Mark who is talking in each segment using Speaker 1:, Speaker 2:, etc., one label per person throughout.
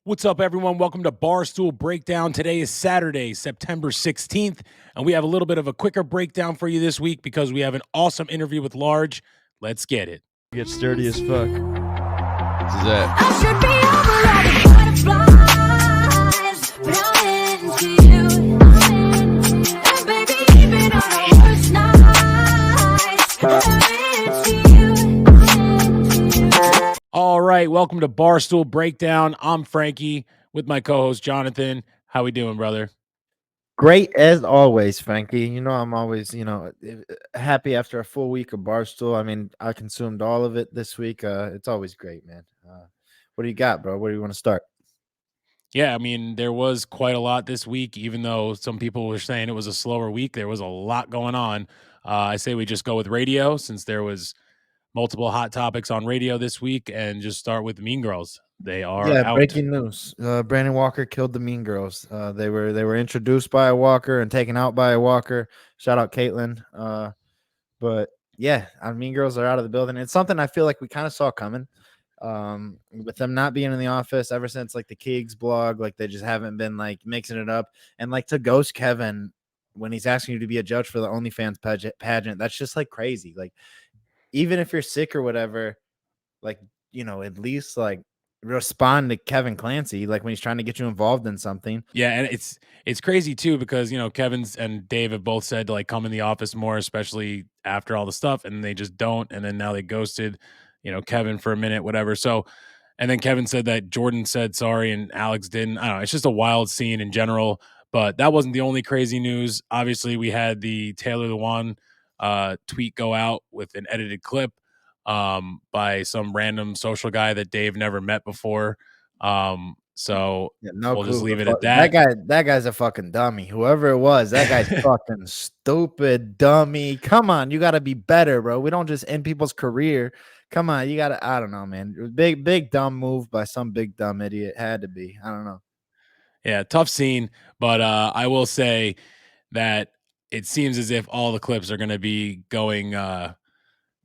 Speaker 1: What's up, everyone? Welcome to Barstool Breakdown. Today is Saturday, September 16th, and we have a little bit of a quicker breakdown for you this week because we have an awesome interview with Large. Let's get it.
Speaker 2: Get sturdy as fuck.
Speaker 3: This is it.
Speaker 4: I should be over all the butterflies, but I'm into you. And baby, even on the worst nights, I'm into you.
Speaker 1: All right, welcome to Barstool Breakdown. I'm Frankie with my co-host Jonathan. How we doing, brother?
Speaker 2: Great as always, Frankie. You know, I'm always, happy after a full week of Barstool. I mean, I consumed all of it this week. It's always great, man. What do you got, bro? Where do you want to start?
Speaker 1: Yeah, I mean, there was quite a lot this week, even though some people were saying it was a slower week. There was a lot going on. I say we just go with radio since there was multiple hot topics on radio this week and just start with the Mean Girls. They are out.
Speaker 2: Breaking news. Brandon Walker killed the Mean Girls. They were introduced by a Walker and taken out by a Walker. Shout out Caitlin. But yeah, Mean Girls are out of the building. It's something I feel like we kind of saw coming. With them not being in the office ever since like the Keegs blog, like they just haven't been like mixing it up. And like to ghost Kevin when he's asking you to be a judge for the OnlyFans pageant, that's just like crazy. Like even if you're sick or whatever, like, at least like respond to Kevin Clancy, like when he's trying to get you involved in something.
Speaker 1: Yeah, and it's crazy too because Kevin's and Dave have both said to like come in the office more, especially after all the stuff, and they just don't. And then now they ghosted, Kevin for a minute, whatever. So, and then Kevin said that Jordan said sorry and Alex didn't. I don't know. It's just a wild scene in general. But that wasn't the only crazy news. Obviously, we had the Taylor Lewan tweet go out with an edited clip by some random social guy that Dave never met before. So we'll just leave it at that.
Speaker 2: That guy's a fucking dummy. Whoever it was, that guy's fucking stupid dummy. Come on, you got to be better, bro. We don't just end people's career. Come on, you got to. I don't know, man. Big dumb move by some big dumb idiot. Had to be. I don't know.
Speaker 1: Yeah, tough scene, but I will say that it seems as if all the clips are going to be going to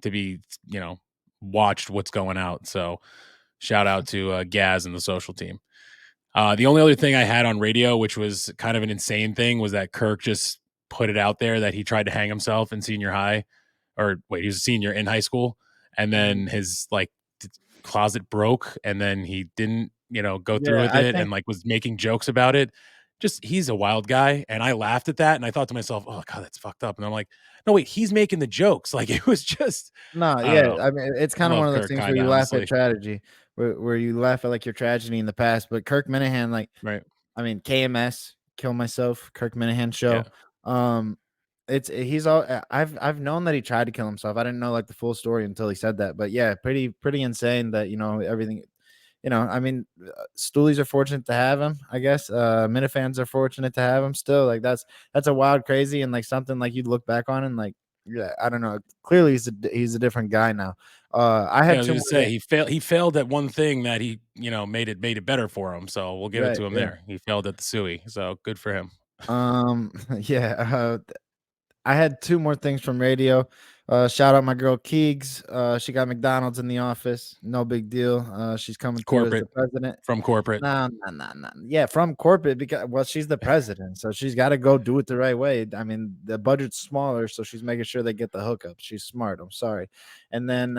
Speaker 1: be, watched what's going out. So shout out to Gaz and the social team. The only other thing I had on radio, which was kind of an insane thing, was that Kirk just put it out there that he tried to hang himself in senior high, or wait, he was a senior in high school, and then his like closet broke, and then he didn't, go through with it, and like was making jokes about it. Just he's a wild guy, and I laughed at that, and I thought to myself, "Oh God, that's fucked up." And I'm like, "No, wait, he's making the jokes." Like it was just
Speaker 2: I mean, it's kind of one of those things where you laugh at tragedy, where you laugh at like your tragedy in the past. But Kirk Minahan, like,
Speaker 1: right?
Speaker 2: I mean, KMS, Kill Myself, Kirk Minahan show.
Speaker 1: Yeah.
Speaker 2: He's all I've known that he tried to kill himself. I didn't know like the full story until he said that. But yeah, pretty insane that everything. I mean, Stoolies are fortunate to have him, I guess. Minifans are fortunate to have him still. Like that's a wild, crazy, and like something like you'd look back on and like, yeah, I don't know. Clearly, he's a different guy now. I was
Speaker 1: gonna say he failed at one thing that he made it better for him. So we'll give it to him there. He failed at the SUI, so good for him.
Speaker 2: Yeah. I had two more things from radio. Shout out my girl Keegs. She got McDonald's in the office. No big deal. She's coming
Speaker 1: corporate
Speaker 2: as the president.
Speaker 1: From corporate.
Speaker 2: No. Yeah, from corporate because she's the president, so she's got to go do it the right way. I mean, the budget's smaller, so she's making sure they get the hookup. She's smart. I'm sorry. And then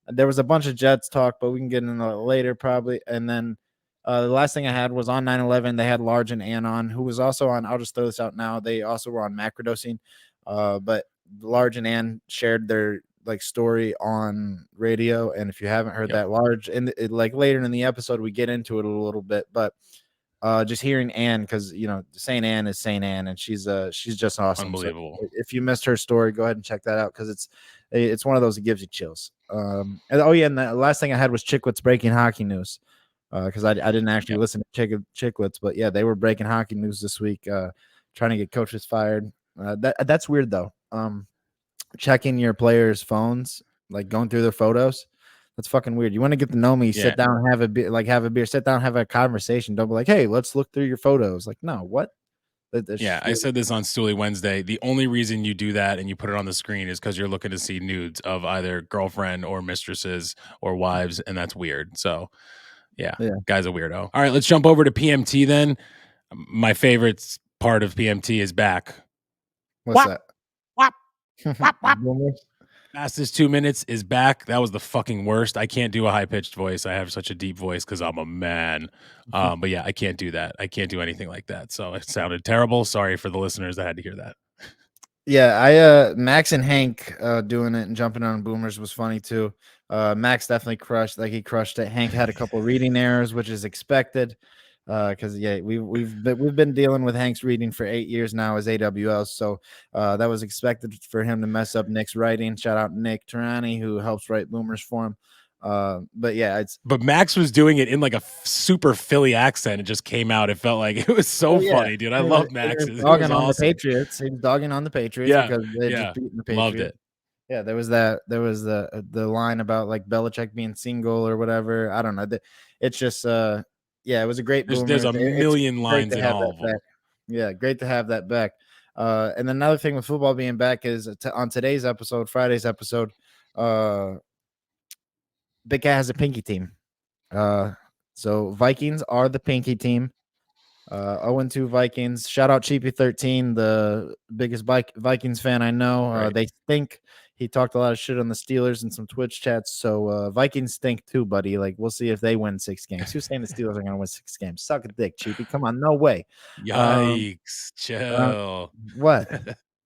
Speaker 2: there was a bunch of Jets talk, but we can get into it later probably. And then the last thing I had was on 9/11. They had Large and Ann on, who was also on. I'll just throw this out now. They also were on macrodosing, but Large and Ann shared their like story on radio. And if you haven't heard that, Large and like later in the episode, we get into it a little bit, but just hearing Ann, because Saint Ann is Saint Ann, and she's just awesome.
Speaker 1: Unbelievable.
Speaker 2: So if you missed her story, go ahead and check that out because it's one of those that gives you chills. And the last thing I had was Chicklets breaking hockey news. Because I didn't actually listen to Chicklets, but yeah, they were breaking hockey news this week, trying to get coaches fired. That's weird though. Checking your players' phones, like going through their photos, that's fucking weird. You want to get to know me, sit down, have a beer, sit down, have a conversation. Don't be like, hey, let's look through your photos. Like, no, what?
Speaker 1: I said this on Stoolie Wednesday. The only reason you do that and you put it on the screen is because you're looking to see nudes of either girlfriend or mistresses or wives, and that's weird. So Yeah.
Speaker 2: Yeah.
Speaker 1: Guy's a weirdo. All right, let's jump over to PMT then. My favorite part of PMT is back.
Speaker 2: What's
Speaker 1: Wop,
Speaker 2: that?
Speaker 1: wop, wop, wop.
Speaker 2: Boomers?
Speaker 1: Fastest 2 minutes is back. That was the fucking worst. I can't do a high pitched voice. I have such a deep voice because I'm a man. But yeah, I can't do that. I can't do anything like that. So it sounded terrible. Sorry for the listeners that had to hear that.
Speaker 2: Yeah, Max and Hank doing it and jumping on boomers was funny too. Max definitely crushed, like he crushed it. Hank had a couple reading errors, which is expected. Because we've been dealing with Hank's reading for 8 years now as AWL, so that was expected for him to mess up Nick's writing. Shout out Nick Tarani, who helps write boomers for him. But yeah,
Speaker 1: but Max was doing it in like a super Philly accent. It just came out. It felt like it was so funny, dude. I love Max.
Speaker 2: He was
Speaker 1: It
Speaker 2: dogging
Speaker 1: was
Speaker 2: on the
Speaker 1: awesome.
Speaker 2: Patriots. He was dogging on the Patriots
Speaker 1: Yeah,
Speaker 2: because they
Speaker 1: yeah.
Speaker 2: just beaten the Patriots.
Speaker 1: Loved it.
Speaker 2: Yeah, there was the line about like Belichick being single or whatever. I don't know. It's just yeah, it was a great boomer.
Speaker 1: There's a million lines in all of them.
Speaker 2: Back. Yeah, great to have that back. And another thing with football being back is on today's episode, Friday's episode, Big Cat has a pinky team. So Vikings are the pinky team. 0-2 Vikings. Shout out Cheapy13, the biggest Vikings fan I know.
Speaker 1: Right.
Speaker 2: They stink. He talked a lot of shit on the Steelers in some Twitch chats. So Vikings stink too, buddy. Like, we'll see if they win 6 games. Who's saying the Steelers are going to win 6 games? Suck a dick, Cheapy. Come on, no way.
Speaker 1: Yikes. Chill.
Speaker 2: What?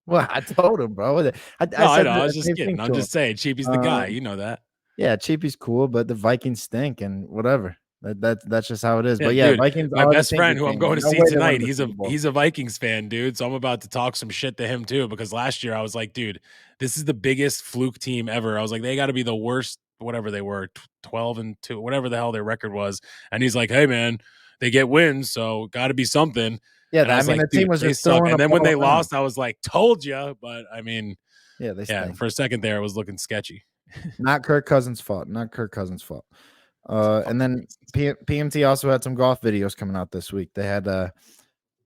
Speaker 2: Well, I told him, bro.
Speaker 1: No, I know. I was just kidding. I'm just saying, Cheapy's the guy. You know that.
Speaker 2: Yeah, Cheapy's cool, but the Vikings stink and whatever. That's just how it is.
Speaker 1: Yeah,
Speaker 2: but yeah,
Speaker 1: dude,
Speaker 2: Vikings.
Speaker 1: my
Speaker 2: are the
Speaker 1: best friend,
Speaker 2: pinky
Speaker 1: who I'm
Speaker 2: team.
Speaker 1: going to
Speaker 2: No
Speaker 1: see
Speaker 2: way they
Speaker 1: tonight,
Speaker 2: win the Super Bowl.
Speaker 1: he's a Vikings fan, dude. So I'm about to talk some shit to him too, because last year I was like, dude, this is the biggest fluke team ever. I was like, they got to be the worst, whatever they were, 12-2, whatever the hell their record was. And he's like, hey man, they get wins, so got to be something.
Speaker 2: Yeah,
Speaker 1: and I was like,
Speaker 2: the team was
Speaker 1: they
Speaker 2: just
Speaker 1: suck.
Speaker 2: throwing
Speaker 1: And then when
Speaker 2: ball
Speaker 1: they
Speaker 2: around.
Speaker 1: lost, I was like, told you. But I mean,
Speaker 2: Yeah, they stink.
Speaker 1: for a second there, it was looking sketchy.
Speaker 2: Not Kirk Cousins' fault. And then PMT also had some golf videos coming out this week. They had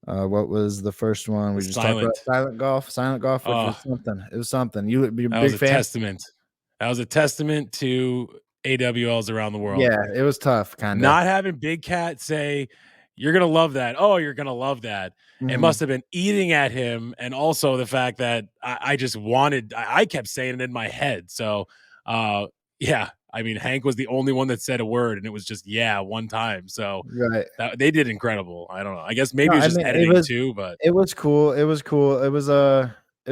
Speaker 2: what was the first one? We just talked about silent golf, which was something. It was something. You're a big fan?
Speaker 1: Testament. That was a testament to AWLs around the world.
Speaker 2: Yeah, it was tough, kind of.
Speaker 1: Not having Big Cat say, you're going to love that. Oh, you're going to love that.
Speaker 2: Mm-hmm.
Speaker 1: It must have been eating at him. And also the fact that I just wanted, I kept saying it in my head. So, yeah, I mean, Hank was the only one that said a word, and it was just, one time. So
Speaker 2: right.
Speaker 1: They did incredible. I don't know. I guess maybe it was just editing too, but
Speaker 2: it was cool. It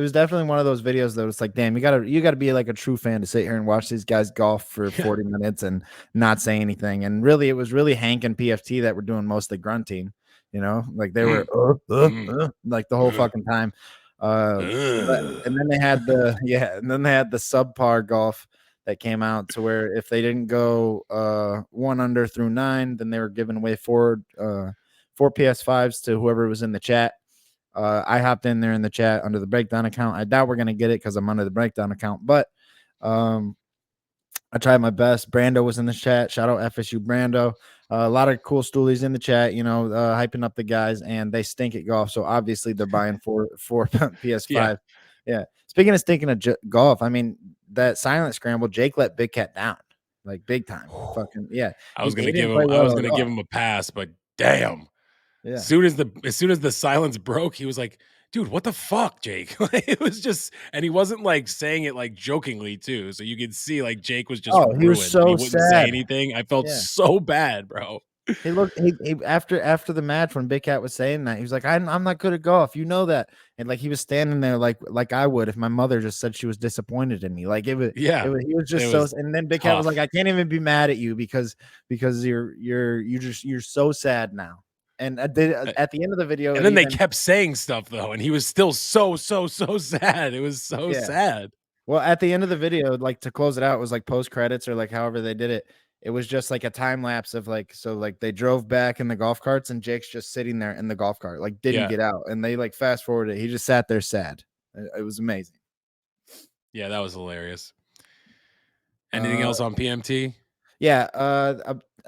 Speaker 2: was definitely one of those videos that was like, damn, you gotta be like a true fan to sit here and watch these guys golf for 40 minutes and not say anything. And really, it was really Hank and PFT that were doing most of the grunting, like they were like the whole fucking time. And then they had the subpar golf that came out to where if they didn't go 1 under through 9, then they were giving away 4 PS5s to whoever was in the chat. I hopped in there in the chat under the Breakdown account. I doubt we're gonna get it because I'm under the Breakdown account, but I tried my best. Brando was in the chat. Shout out FSU Brando. A lot of cool stoolies in the chat, hyping up the guys, and they stink at golf. So obviously they're buying four PS5. Yeah. Speaking of stinking at golf, I mean, that silent scramble, Jake let Big Cat down, like big time. Fucking yeah.
Speaker 1: I was gonna give him a pass, but damn.
Speaker 2: Yeah.
Speaker 1: As soon as the silence broke, he was like, dude, what the fuck, Jake? It was just, and he wasn't like saying it like jokingly too. So you could see like Jake was just ruined.
Speaker 2: He was so
Speaker 1: he wouldn't
Speaker 2: sad.
Speaker 1: say anything. I felt so bad, bro.
Speaker 2: He after the match when Big Cat was saying that, he was like, I'm not good at golf, you know that. And like he was standing there like I would if my mother just said she was disappointed in me. Like he was just and then Big Cat was like, I can't even be mad at you because you're so sad now. And at the end of the video,
Speaker 1: and then they kept saying stuff though, and he was still so sad. It was so sad.
Speaker 2: Well, at the end of the video, like to close it out, it was like post credits or like however they did it. It was just like a time lapse of like they drove back in the golf carts and Jake's just sitting there in the golf cart, like didn't get out, and they like fast forwarded. He just sat there sad. It was amazing.
Speaker 1: Yeah, that was hilarious. Anything else on PMT?
Speaker 2: Yeah.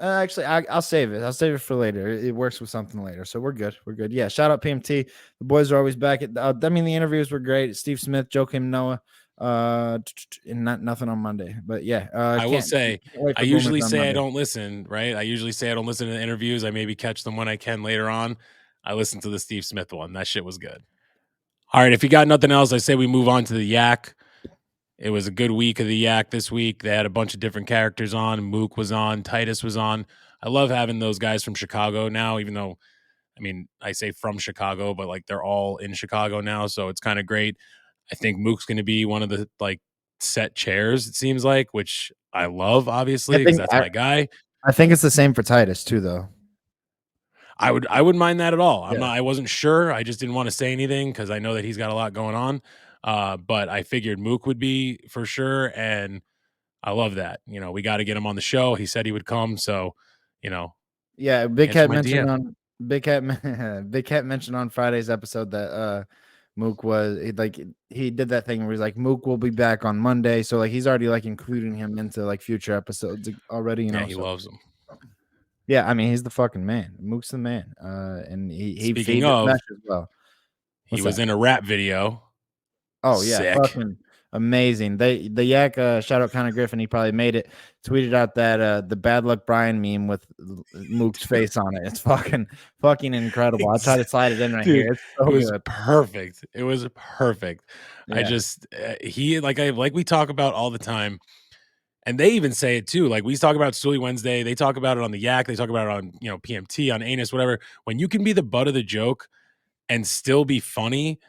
Speaker 2: Actually, I'll save it. I'll save it for later. It works with something later, so we're good. We're good. Yeah. Shout out PMT. The boys are always back. The interviews were great. Steve Smith, Joakim Noah. Nothing on Monday, but yeah.
Speaker 1: I will say,
Speaker 2: can't wait
Speaker 1: I
Speaker 2: for Boomers
Speaker 1: usually
Speaker 2: on
Speaker 1: say I
Speaker 2: Monday.
Speaker 1: don't listen, right? I usually say I don't listen to the interviews. I maybe catch them when I can later on. I listened to the Steve Smith one. That shit was good. All right, if you got nothing else, I say we move on to the Yak. It was a good week of the Yak this week. They had a bunch of different characters on. Mook was on. Titus was on. I love having those guys from Chicago now, even though, I mean, I say from Chicago, but like they're all in Chicago now. So it's kind of great. I think Mook's going to be one of the like set chairs, it seems like, which I love, obviously, because that's my guy.
Speaker 2: I think it's the same for Titus too, though.
Speaker 1: I wouldn't mind that at all.
Speaker 2: Yeah.
Speaker 1: I wasn't sure. I just didn't want to say anything because I know that he's got a lot going on. But I figured Mook would be for sure, and I love that. You know, we got to get him on the show. He said he would come, so you know.
Speaker 2: Yeah, Big Cat mentioned
Speaker 1: DM.
Speaker 2: on Big Cat mentioned on Friday's episode that Mook was he did that thing where he's like Mook will be back on Monday, so like he's already like including him into like future episodes already. You know,
Speaker 1: He loves him.
Speaker 2: Yeah, I mean he's the fucking man. Mook's the man. And he
Speaker 1: Speaking
Speaker 2: feeds
Speaker 1: of,
Speaker 2: mesh as well.
Speaker 1: He was in a rap video.
Speaker 2: Oh yeah,
Speaker 1: Sick.
Speaker 2: fucking amazing. The Yak shout out Connor Griffin. He probably made it. Tweeted out that the Bad Luck Brian meme with Mook's face on it. It's fucking incredible. I'll try to slide it in right here. It's so
Speaker 1: it was
Speaker 2: good.
Speaker 1: perfect. It was perfect.
Speaker 2: Yeah.
Speaker 1: I just he like we talk about all the time. And they even say it too. Like we talk about Stooley Wednesday. They talk about it on the Yak. They talk about it on, PMT, on Anus, whatever. When you can be the butt of the joke and still be funny,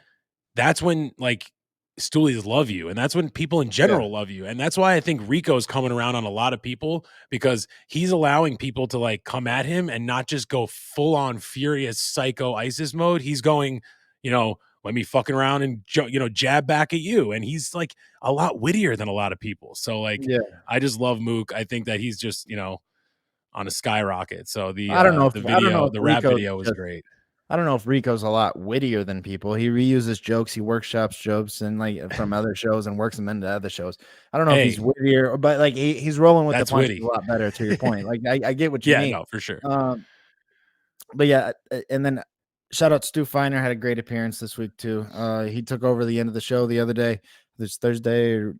Speaker 1: that's when like Stoolies love you. And that's when people in general love you. And that's why I think Rico's coming around on a lot of people, because he's allowing people to like come at him and not just go full on furious psycho ISIS mode. He's going, let me fucking around and jab back at you. And he's like a lot wittier than a lot of people. So like, I just love Mook. I think that he's just on a skyrocket. So the rap video was great.
Speaker 2: I don't know if Rico's a lot wittier than people. He reuses jokes, he workshops jokes and like from other shows and works them into other shows. I don't know if he's wittier, but like he's rolling with the punches a lot better. To your point, like I get what you mean.
Speaker 1: Yeah, no, for sure.
Speaker 2: But yeah, and then shout out Stu Feiner, had a great appearance this week too. He took over the end of the show the other day. This Thursday,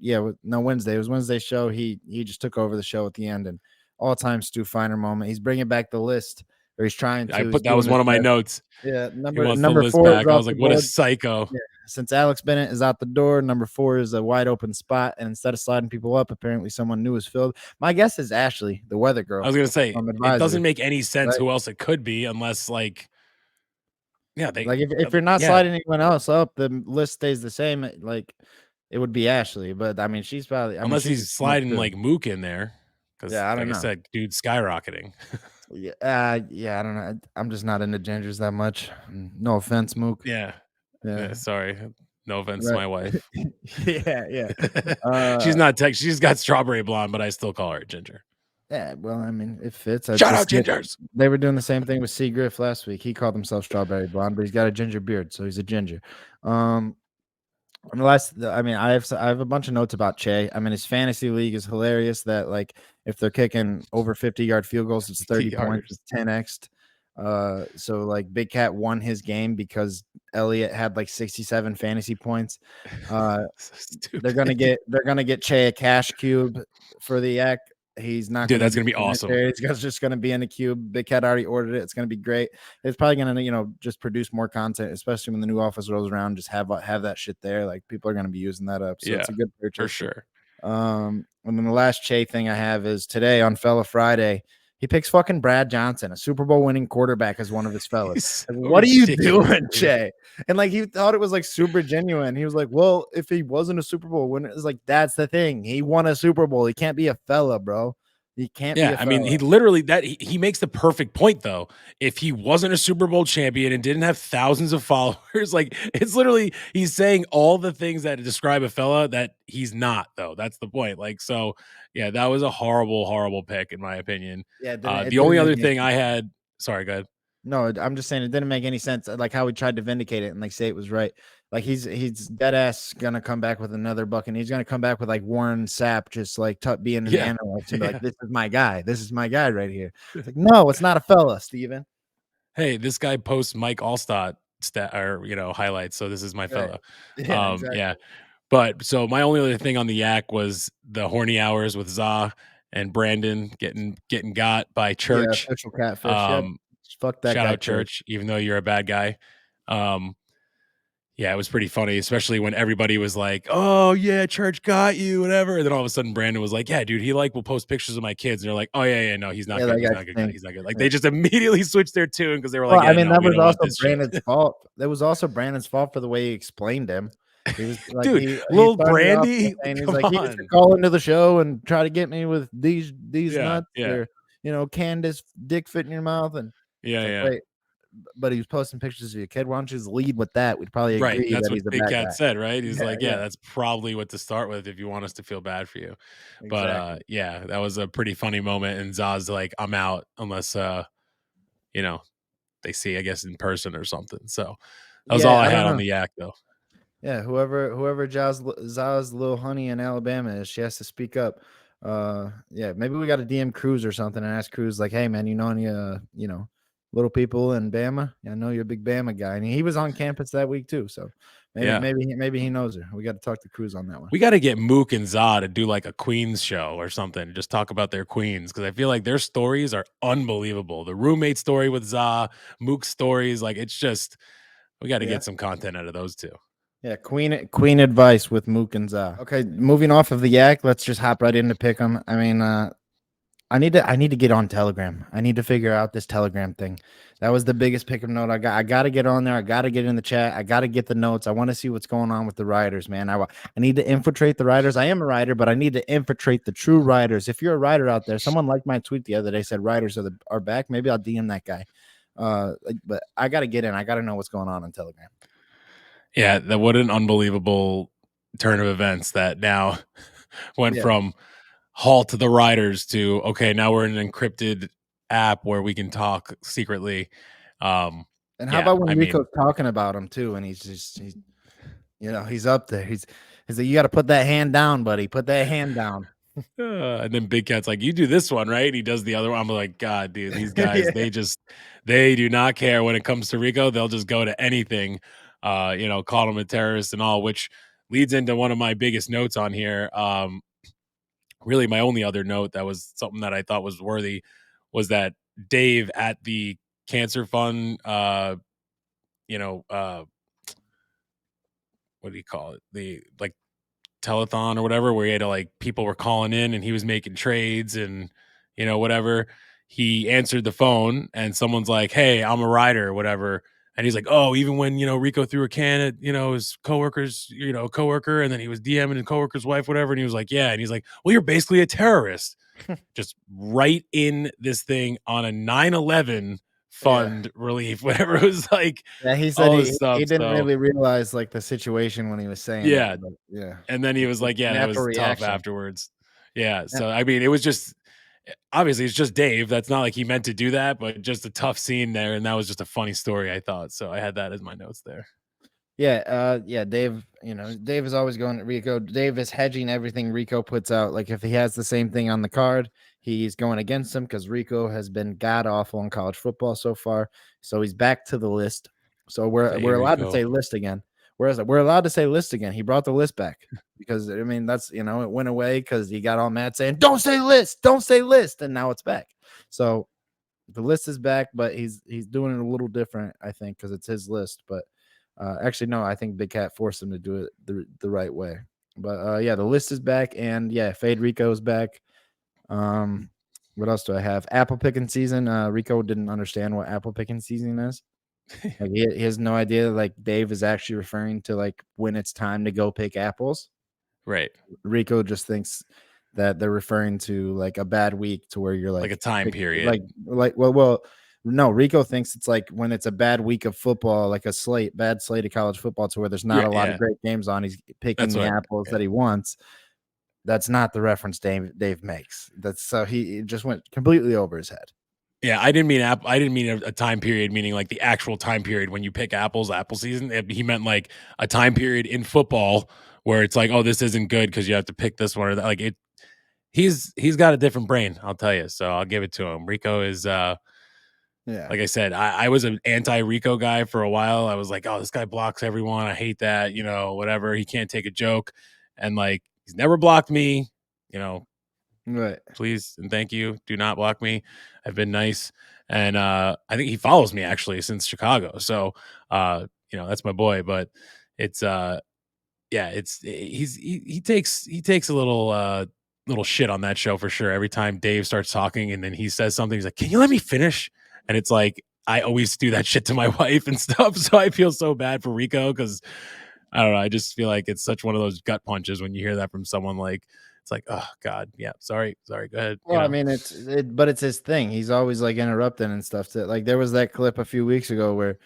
Speaker 2: Wednesday. It was Wednesday's show. He just took over the show at the end, and all-time Stu Feiner moment. He's bringing back the list, or he's trying to.
Speaker 1: That was one of my notes.
Speaker 2: Yeah, number 4.
Speaker 1: Back. I was like, what a psycho.
Speaker 2: Yeah. Since Alex Bennett is out the door, number 4 is a wide open spot, and instead of sliding people up, apparently someone new is filled. My guess is Ashley, the weather girl.
Speaker 1: I was gonna say it doesn't make any sense who else it could be unless like. Yeah,
Speaker 2: if you're not sliding anyone else up, the list stays the same. Like it would be Ashley, but I mean, she's probably
Speaker 1: unless he's sliding like Mook in there. Because
Speaker 2: I don't know.
Speaker 1: I said, dude, skyrocketing.
Speaker 2: I don't know. I'm just not into gingers that much. No offense, Mook.
Speaker 1: Yeah. Sorry, no offense to my wife.
Speaker 2: yeah.
Speaker 1: She's not tech. She's got strawberry blonde, but I still call her a ginger.
Speaker 2: Yeah, well, I mean, it fits.
Speaker 1: Shout out gingers.
Speaker 2: They were doing the same thing with C. Griff last week. He called himself strawberry blonde, but he's got a ginger beard, so he's a ginger. I have a bunch of notes about Che. I mean, his fantasy league is hilarious. That like if they're kicking over 50-yard field goals, it's 30 points, it's 10x. So like Big Cat won his game because Elliott had like 67 fantasy points. They're gonna get Che a cash cube for the Yak. He's not.
Speaker 1: Dude, that's gonna be awesome.
Speaker 2: He's just gonna be in the cube. Big Cat already ordered it. It's gonna be great. It's probably gonna just produce more content, especially when the new office rolls around. Just have that shit there. Like people are gonna be using that up. So it's a good purchase
Speaker 1: for sure.
Speaker 2: And then the last Che thing I have is today on Fella Friday. He picks fucking Brad Johnson, a Super Bowl winning quarterback, as one of his fellas.
Speaker 1: So
Speaker 2: what are you doing, Che? And like he thought it was like super genuine. He was like, well, if he wasn't a Super Bowl winner, it's like that's the thing. He won a Super Bowl. He can't be a fella, bro. He can't be a fella.
Speaker 1: I mean, he literally he makes the perfect point though. If he wasn't a Super Bowl champion and didn't have thousands of followers, like it's literally he's saying all the things that describe a fella that he's not though. That's the point. Like so. Yeah, that was a horrible, horrible pick in my opinion. Yeah. The only other thing I had, sorry, go ahead.
Speaker 2: No, I'm just saying it didn't make any sense. Like how he tried to vindicate it and like say it was right. Like he's dead ass gonna come back with another buck, and he's gonna come back with like Warren Sapp, just like being an analyst and be like, "This is my guy. This is my guy right here." It's like, no, it's not a fella, Steven.
Speaker 1: Hey, this guy posts Mike Allstott highlights, so this is my fella.
Speaker 2: Exactly.
Speaker 1: Yeah. But so my only other thing on the yak was the horny hours with Za and Brandon getting got by
Speaker 2: Yeah,
Speaker 1: Church.
Speaker 2: official catfish. Yep. Fuck that
Speaker 1: Shout
Speaker 2: guy.
Speaker 1: out Church, even though you're a bad guy. Yeah, it was pretty funny, especially when everybody was like, "Oh yeah, Church got you," whatever. And then all of a sudden, Brandon was like, "Yeah, dude, he will post pictures of my kids." And they're like, "Oh yeah, no, he's not
Speaker 2: Yeah,
Speaker 1: good.
Speaker 2: that
Speaker 1: He's
Speaker 2: guy
Speaker 1: not good.
Speaker 2: stinks.
Speaker 1: He's not good." Like
Speaker 2: Yeah.
Speaker 1: they just immediately switched their tune because they were
Speaker 2: Well,
Speaker 1: like,
Speaker 2: I
Speaker 1: "Yeah,
Speaker 2: mean,
Speaker 1: no,
Speaker 2: that
Speaker 1: we
Speaker 2: was
Speaker 1: don't want
Speaker 2: also
Speaker 1: this shit."
Speaker 2: Brandon's fault. That was also Brandon's fault for the way he explained him. He was like,
Speaker 1: Dude,
Speaker 2: he
Speaker 1: little
Speaker 2: started it off
Speaker 1: Brandy,
Speaker 2: saying, he's
Speaker 1: come
Speaker 2: like, he used to
Speaker 1: on.
Speaker 2: call into the show and try to get me with these
Speaker 1: Yeah,
Speaker 2: nuts,
Speaker 1: yeah,
Speaker 2: or Candace dick fit in your mouth, and it's
Speaker 1: yeah,
Speaker 2: like,
Speaker 1: yeah.
Speaker 2: wait, but he was posting pictures of your kid. Why don't you just lead with that? We'd probably
Speaker 1: Right.
Speaker 2: agree
Speaker 1: That's
Speaker 2: that
Speaker 1: what
Speaker 2: he's a
Speaker 1: Big
Speaker 2: bad
Speaker 1: Cat
Speaker 2: guy.
Speaker 1: said, right? He's
Speaker 2: Yeah,
Speaker 1: like,
Speaker 2: yeah,
Speaker 1: yeah, that's probably what to start with if you want us to feel bad for you. But
Speaker 2: exactly.
Speaker 1: yeah, that was a pretty funny moment. And Zaz like, I'm out unless you know, they see, I guess, in person or something. So that was all
Speaker 2: Yeah,
Speaker 1: I
Speaker 2: I don't
Speaker 1: had on
Speaker 2: know.
Speaker 1: the yak though.
Speaker 2: Yeah, whoever Za's little honey in Alabama is, she has to speak up. Yeah, maybe we got to DM Cruz or something and ask Cruz like, "Hey man, you know any little people in Bama? Yeah, I know you're a big Bama guy." And he was on campus that week too, so maybe
Speaker 1: Yeah.
Speaker 2: maybe he knows her. We got to talk to Cruz on that one.
Speaker 1: We got to get Mook and Za to do like a Queens show or something. Just talk about their Queens because I feel like their stories are unbelievable. The roommate story with Za, Mook's stories, like it's just we got to
Speaker 2: Yeah.
Speaker 1: get some content out of those two.
Speaker 2: Yeah, Queen advice with Mook and Za. Okay, moving off of the yak, let's just hop right into pick 'em. I mean, I need to get on Telegram. I need to figure out this Telegram thing. That was the biggest pick 'em note I got. I got to get on there. I got to get in the chat. I got to get the notes. I want to see what's going on with the writers, man. I need to infiltrate the writers. I am a writer, but I need to infiltrate the true writers. If you're a writer out there, someone liked my tweet the other day, said writers are back. Maybe I'll DM that guy. But I got to get in. I got to know what's going on Telegram.
Speaker 1: Yeah, that what an unbelievable turn of events that now went from halt to the riders to okay, now we're in an encrypted app where we can talk secretly.
Speaker 2: And how about when Rico's talking about him too, and he's up there. He's like, you got to put that hand down, buddy. Put that hand down.
Speaker 1: And then Big Cat's like, you do this one, right? And he does the other one. I'm like, God, dude, these guys, they do not care when it comes to Rico. They'll just go to anything, call him a terrorist and all, which leads into one of my biggest notes on here. Really, my only other note that was something that I thought was worthy was that Dave at the Cancer Fund, what do you call it? The telethon or whatever, where he had to people were calling in and he was making trades and whatever. He answered the phone and someone's like, "Hey, I'm a rider," or whatever. And he's like, "Oh, even when Rico threw a can at his coworker's coworker, and then he was DMing his coworker's wife, whatever." And he was like, "Yeah," and he's like, "Well, you're basically a terrorist." Just right in this thing on a 9/11 fund relief, whatever it was like.
Speaker 2: Yeah, he said he didn't
Speaker 1: So,
Speaker 2: really realize the situation when he was saying
Speaker 1: yeah,
Speaker 2: it, but yeah.
Speaker 1: and then he was like, "Yeah, that was tough afterwards." Yeah, so I mean, it was just obviously it's just Dave. That's not like he meant to do that, but just a tough scene there, and that was just a funny story, I thought. So I had that as my notes there.
Speaker 2: Yeah, Dave, Dave is always going at Rico. Dave is hedging everything Rico puts out. Like if he has the same thing on the card, he's going against him because Rico has been god awful in college football so far. So he's back to the list. So we're allowed to say list again. Whereas we're allowed to say list again. He brought the list back because I mean that's it went away because he got all mad saying don't say list, and now it's back. So the list is back, but he's doing it a little different, I think, because it's his list. But actually, no, I think Big Cat forced him to do it the right way. But yeah, the list is back, and yeah, Fade Rico's back. What else do I have? Apple picking season. Rico didn't understand what apple picking season is. Like he has no idea. Like Dave is actually referring to when it's time to go pick apples.
Speaker 1: Right.
Speaker 2: Rico just thinks that they're referring to a bad week to where you're
Speaker 1: like a time period.
Speaker 2: No, Rico thinks it's when it's a bad week of football, like a bad slate of college football to where there's not a lot of great games on. He's picking the apples that he wants. That's not the reference Dave makes. So he just went completely over his head.
Speaker 1: Yeah, I didn't mean I didn't mean a time period, meaning the actual time period when you pick apples, apple season. He meant a time period in football where it's oh, this isn't good because you have to pick this one or that. He's got a different brain, I'll tell you. So I'll give it to him. Rico is
Speaker 2: Yeah.
Speaker 1: Like I said, I was an anti-Rico guy for a while. I was like, oh, this guy blocks everyone. I hate that, whatever. He can't take a joke. And like, he's never blocked me,
Speaker 2: Right.
Speaker 1: please and thank you. Do not block me. I've been nice. And I think he follows me actually since Chicago. So, that's my boy. But it's, yeah, he takes a little shit on that show for sure. Every time Dave starts talking and then he says something, he's like, "Can you let me finish?" And it's like I always do that shit to my wife and stuff. So I feel so bad for Rico because I don't know. I just feel like it's such one of those gut punches when you hear that from someone. Like it's like, oh God, yeah, sorry, go ahead.
Speaker 2: Well, I mean, but it's his thing. He's always like interrupting and stuff. Like there was that clip a few weeks ago where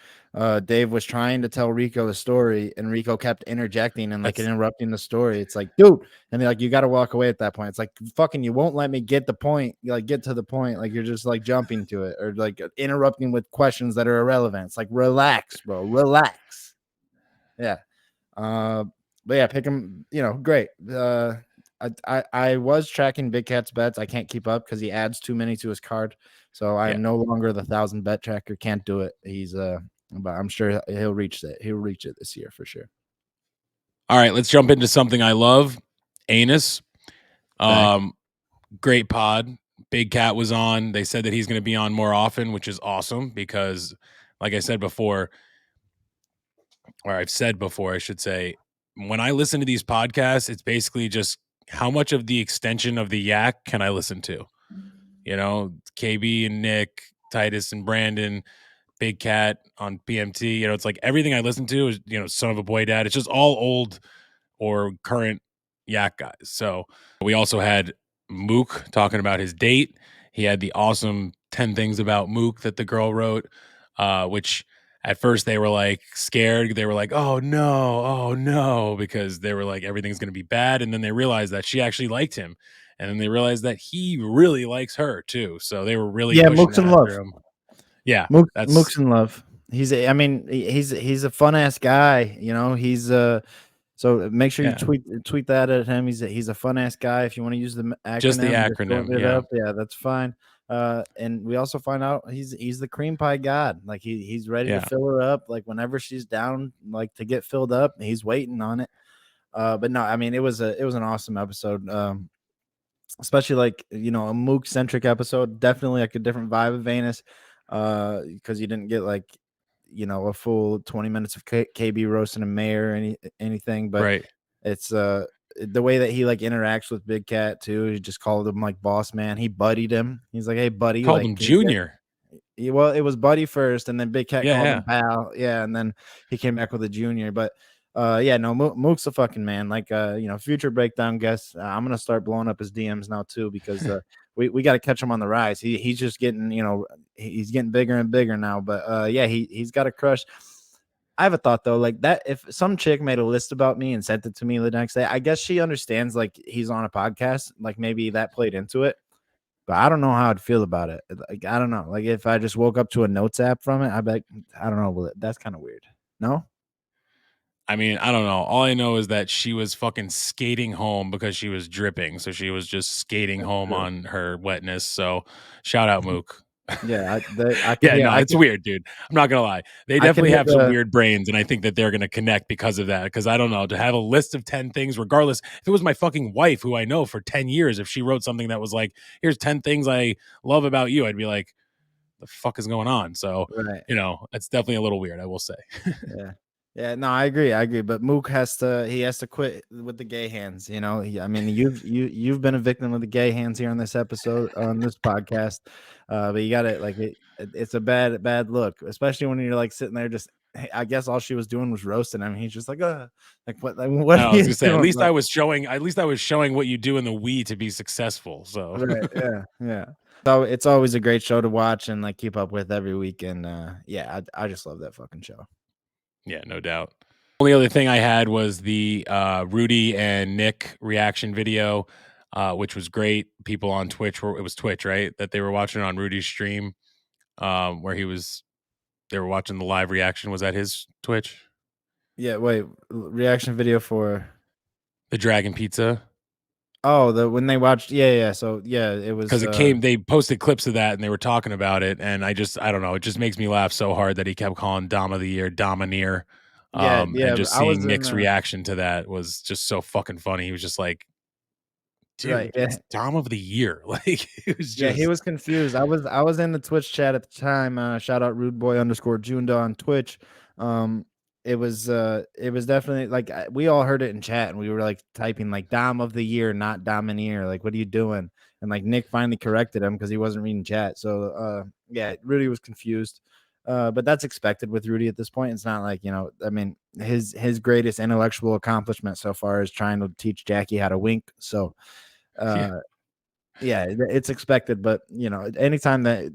Speaker 2: Dave was trying to tell Rico the story, and Rico kept interjecting and like interrupting the story. It's like, dude, and like you got to walk away at that point. It's like, fucking, you won't let me get the point. You, like, get to the point. Like you're just like jumping to it or like interrupting with questions that are irrelevant. It's like, relax, bro, relax. Yeah. But yeah, pick him. Great. I was tracking Big Cat's bets. I can't keep up because he adds too many to his card. So I am no longer the 1,000 bet tracker. Can't do it. But I'm sure he'll reach it. He'll reach it this year for sure.
Speaker 1: All right, let's jump into something I love. Anus. Great pod. Big Cat was on. They said that he's going to be on more often, which is awesome because, like I said before, or I've said before, I should say, when I listen to these podcasts, it's basically just how much of the extension of the yak can I listen to? KB and Nick, Titus and Brandon, Big Cat on PMT. It's like everything I listen to is, Son of a Boy Dad. It's just all old or current yak guys. So we also had Mook talking about his date. He had the awesome 10 things about Mook that the girl wrote, which at first they were like scared. They were like, oh no, because they were like, everything's going to be bad. And then they realized that she actually liked him. And then they realized that he really likes her too. So they were really pushing
Speaker 2: Mook's in love.
Speaker 1: him. Yeah,
Speaker 2: Mook's in love. He's a fun ass guy. He's so make sure you tweet that at him. He's a fun ass guy. If you want to use the acronym,
Speaker 1: just the acronym,
Speaker 2: yeah, that's fine. And we also find out he's the cream pie god. Like he's ready to fill her up. Like whenever she's down, like to get filled up, he's waiting on it. But no, I mean it was an awesome episode. Especially like a Mook centric episode. Definitely like a different vibe of Venus. Because you didn't get like a full 20 minutes of KB roasting a mayor or anything, but it's the way that he like interacts with Big Cat too. He just called him like boss man. He buddied him. He's like, hey buddy,
Speaker 1: called
Speaker 2: like,
Speaker 1: him Junior.
Speaker 2: Well, it was Buddy first, and then Big Cat called him pal. Yeah, and then he came back with a Junior. But Mook's a fucking man. Like future breakdown guests. I'm gonna start blowing up his DMs now too because we got to catch him on the rise. He's just getting he's getting bigger and bigger now. But he's got a crush. I have a thought though, like that if some chick made a list about me and sent it to me the next day, I guess she understands like he's on a podcast. Like maybe that played into it. But I don't know how I'd feel about it. Like I don't know. Like if I just woke up to a notes app from it, I bet I don't know. Well, that's kind of weird. No?
Speaker 1: I mean, I don't know. All I know is that she was fucking skating home because she was dripping. So she was just skating home on her wetness. So shout out Mook.
Speaker 2: Yeah,
Speaker 1: it's weird, dude. I'm not gonna lie. They definitely have some weird brains, and I think that they're gonna connect because of that. Because I don't know, to have a list of 10 things, regardless, if it was my fucking wife who I know for 10 years, if she wrote something that was like, here's 10 things I love about you, I'd be like, the fuck is going on? So it's definitely a little weird, I will say.
Speaker 2: Yeah, no, I agree. But Mook has to quit with the gay hands. I mean, you've been a victim of the gay hands here on this episode on this podcast. But you got it. It's a bad look, especially when you're like sitting there just. I guess all she was doing was roasting him. He's just like, like what? Like, what?
Speaker 1: No, I was gonna say, at least I was showing what you do in the Wii to be successful. So
Speaker 2: yeah. So it's always a great show to watch and like keep up with every week. And I just love that fucking show.
Speaker 1: Yeah, no doubt. Only other thing I had was the Rudy and Nick reaction video, which was great. People on Twitch it was Twitch, right? That they were watching on Rudy's stream, where they were watching the live reaction. Was that his Twitch?
Speaker 2: Yeah, wait, reaction video for
Speaker 1: the Dragon Pizza.
Speaker 2: Oh, when they watched, yeah. So yeah, it was
Speaker 1: because they posted clips of that and they were talking about it, and I don't know, it just makes me laugh so hard that he kept calling Dom of the Year Domineer.
Speaker 2: yeah.
Speaker 1: And just
Speaker 2: I was
Speaker 1: seeing
Speaker 2: in
Speaker 1: Nick's reaction to that was just so fucking funny. He was just like,
Speaker 2: right.
Speaker 1: dude, it's Dom of the Year. Like, it was
Speaker 2: Yeah, he
Speaker 1: just
Speaker 2: was confused. I was in the Twitch chat at the time. Shout out rudeboy_Junda on Twitch. It was definitely like we all heard it in chat and we were like typing like Dom of the Year, not Domineer. Like, what are you doing? And like Nick finally corrected him because he wasn't reading chat. So yeah, Rudy was confused. But that's expected with Rudy at this point. It's not like, I mean, his greatest intellectual accomplishment so far is trying to teach Jackie how to wink. So
Speaker 1: yeah.
Speaker 2: yeah, it's expected, but anytime that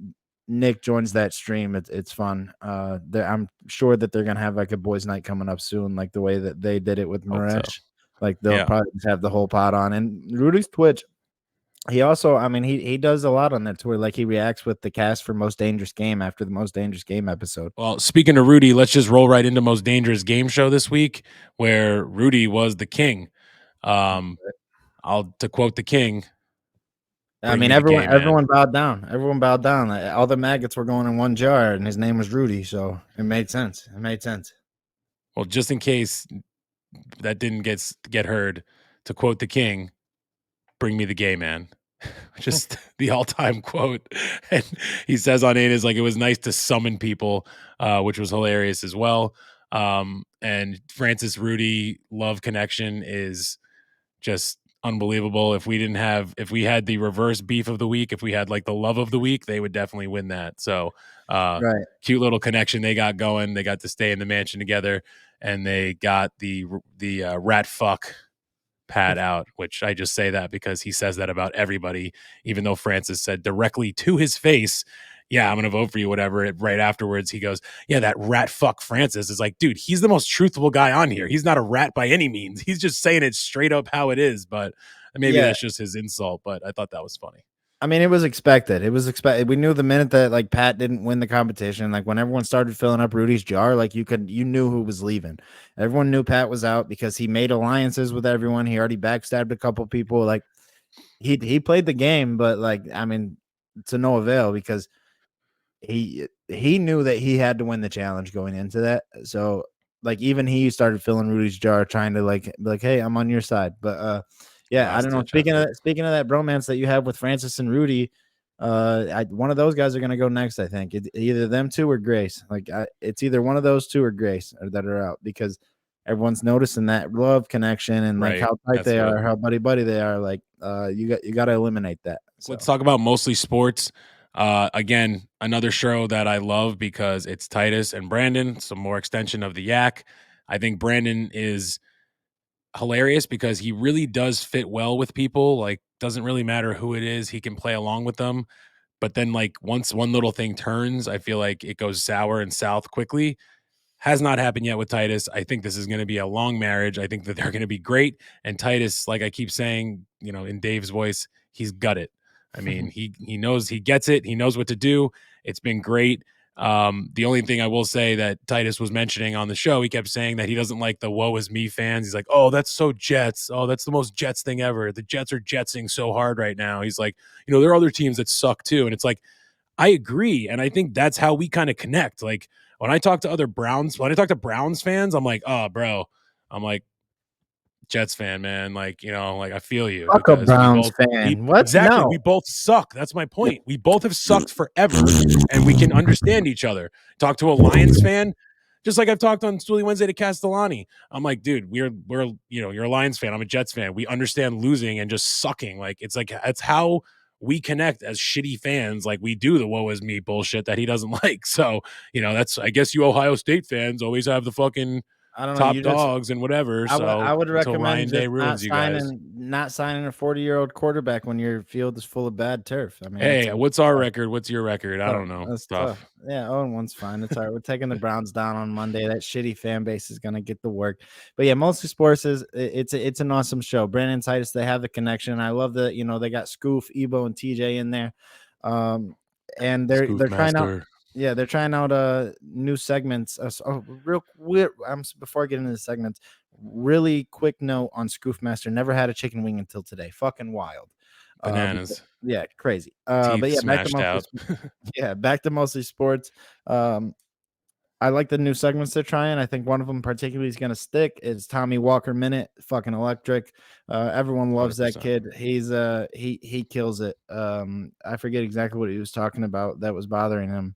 Speaker 2: Nick joins that stream, it's fun. I'm sure that they're gonna have like a boys' night coming up soon, like the way that they did it with
Speaker 1: Hope so.
Speaker 2: Maresh. Like they'll
Speaker 1: Yeah.
Speaker 2: probably just have the whole pod on. And Rudy's Twitch, he also, I mean, he does a lot on that tour. Like he reacts with the cast for Most Dangerous Game after the Most Dangerous Game episode.
Speaker 1: Well, speaking of Rudy, let's just roll right into Most Dangerous Game show this week, where Rudy was the king. To quote the king,
Speaker 2: I mean, everyone bowed down. Everyone bowed down. All the maggots were going in one jar, and his name was Rudy, so it made sense.
Speaker 1: Well, just in case that didn't get heard, to quote the king, bring me the gay man. Just the all-time quote. And he says on it is like, it was nice to summon people, which was hilarious as well. And Francis Rudy love connection is just unbelievable. If we had the reverse beef of the week, if we had like the love of the week, they would definitely win that. So
Speaker 2: Right.
Speaker 1: cute little connection they got going. They got to stay in the mansion together, and they got the rat fuck Pat out, which I just say that because he says that about everybody, even though Francis said directly to his face, yeah, I'm going to vote for you, whatever. Right afterwards, he goes, yeah, that rat fuck Francis is like, dude, he's the most truthful guy on here. He's not a rat by any means. He's just saying it straight up how it is. But maybe that's just his insult. But I thought that was funny.
Speaker 2: I mean, it was expected. We knew the minute that like Pat didn't win the competition, like when everyone started filling up Rudy's jar, like you knew who was leaving. Everyone knew Pat was out because he made alliances with everyone. He already backstabbed a couple people. Like he played the game, but like, I mean, to no avail because he knew that he had to win the challenge going into that. So like even he started filling Rudy's jar, trying to like be like, hey, I'm on your side. But yeah, I don't know. Speaking of that bromance that you have with Francis and Rudy, one of those guys are gonna go next. I think either them two or Grace. Like it's either one of those two or Grace that are out because everyone's noticing that love connection and like how tight they are, how buddy they are. Like you got to eliminate that. So.
Speaker 1: Let's talk about Mostly Sports. Again, another show that I love because it's Titus and Brandon, some more extension of the yak. I think Brandon is hilarious because he really does fit well with people. Like, doesn't really matter who it is, he can play along with them. But then like once one little thing turns, I feel like it goes sour and south quickly. Has not happened yet with Titus. I think this is going to be a long marriage. I think that they're going to be great. And Titus, like I keep saying, in Dave's voice, he's got it. I mean, he knows, he gets it. He knows what to do. It's been great. The only thing I will say that Titus was mentioning on the show, he kept saying that he doesn't like the woe is me fans. He's like, oh, that's so Jets. Oh, that's the most Jets thing ever. The Jets are jetsing so hard right now. He's like, there are other teams that suck too. And it's like, I agree. And I think that's how we kind of connect. Like when I talk to Browns fans, I'm like, oh, bro, I'm like, Jets fan, man. Like, like I feel you.
Speaker 2: Fuck a Browns fan. What?
Speaker 1: Exactly.
Speaker 2: No.
Speaker 1: We both suck. That's my point. We both have sucked forever and we can understand each other. Talk to a Lions fan, just like I've talked on Stoolie Wednesday to Castellani. I'm like, dude, we're you're a Lions fan. I'm a Jets fan. We understand losing and just sucking. Like it's how we connect as shitty fans. Like we do the woe is me bullshit that he doesn't like. So, that's, I guess you Ohio State fans always have the fucking
Speaker 2: I don't know,
Speaker 1: top dogs and whatever.
Speaker 2: I would recommend
Speaker 1: Ryan Day ruins
Speaker 2: not signing a 40-year-old quarterback when your field is full of bad turf. I mean,
Speaker 1: hey, what's our record? What's your record? I don't know.
Speaker 2: That's tough. Yeah, 0-1's fine. It's all right. We're taking the Browns down on Monday. That shitty fan base is gonna get the work. But yeah, Mostly Sports it's an awesome show. Brandon and Titus, they have the connection. I love that they got Scoof, Ebo, and TJ in there. And they're trying out. Yeah, they're trying out new segments. Real weird. Before I get into the segments, really quick note on Scoofmaster. Never had a chicken wing until today. Fucking wild.
Speaker 1: Bananas.
Speaker 2: Yeah, crazy.
Speaker 1: Teeth
Speaker 2: But yeah, back to
Speaker 1: smashed
Speaker 2: mostly.
Speaker 1: out.
Speaker 2: Yeah, back to mostly sports. I like the new segments they're trying. I think one of them particularly is going to stick. Is Tommy Walker Minute, fucking electric. Everyone loves that
Speaker 1: 100%.
Speaker 2: kid. He kills it. I forget exactly what he was talking about that was bothering him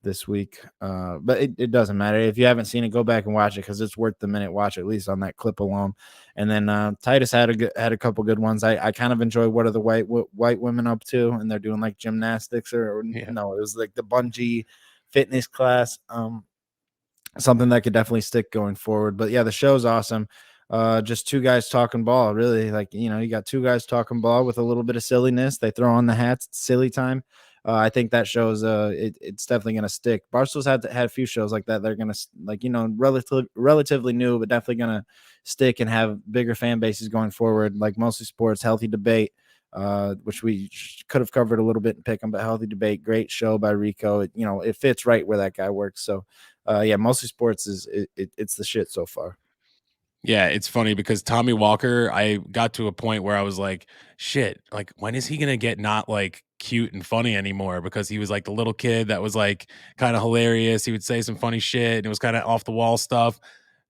Speaker 2: this week. But it doesn't matter. If you haven't seen it, go back and watch it because it's worth the minute watch, at least on that clip alone. And then Titus had a couple good ones. I kind of enjoy what are the white women up to, and they're doing like gymnastics or
Speaker 1: Yeah.
Speaker 2: no, it was like the bungee fitness class. Something that could definitely stick going forward. But yeah, the show's awesome. Just two guys talking ball, really. Like, you got two guys talking ball with a little bit of silliness. They throw on the hats, it's silly time. I think that shows it's definitely gonna stick. Barstool's had a few shows like that. They're gonna relatively new, but definitely gonna stick and have bigger fan bases going forward. Like Mostly Sports, Healthy Debate, which we could have covered a little bit in Pick'em, but Healthy Debate, great show by Rico. It fits right where that guy works. So yeah, Mostly Sports it's the shit so far.
Speaker 1: Yeah, it's funny because Tommy Walker, I got to a point where I was like, shit, like when is he gonna get not like cute and funny anymore? Because he was like the little kid that was like kind of hilarious. He would say some funny shit and it was kind of off the wall stuff.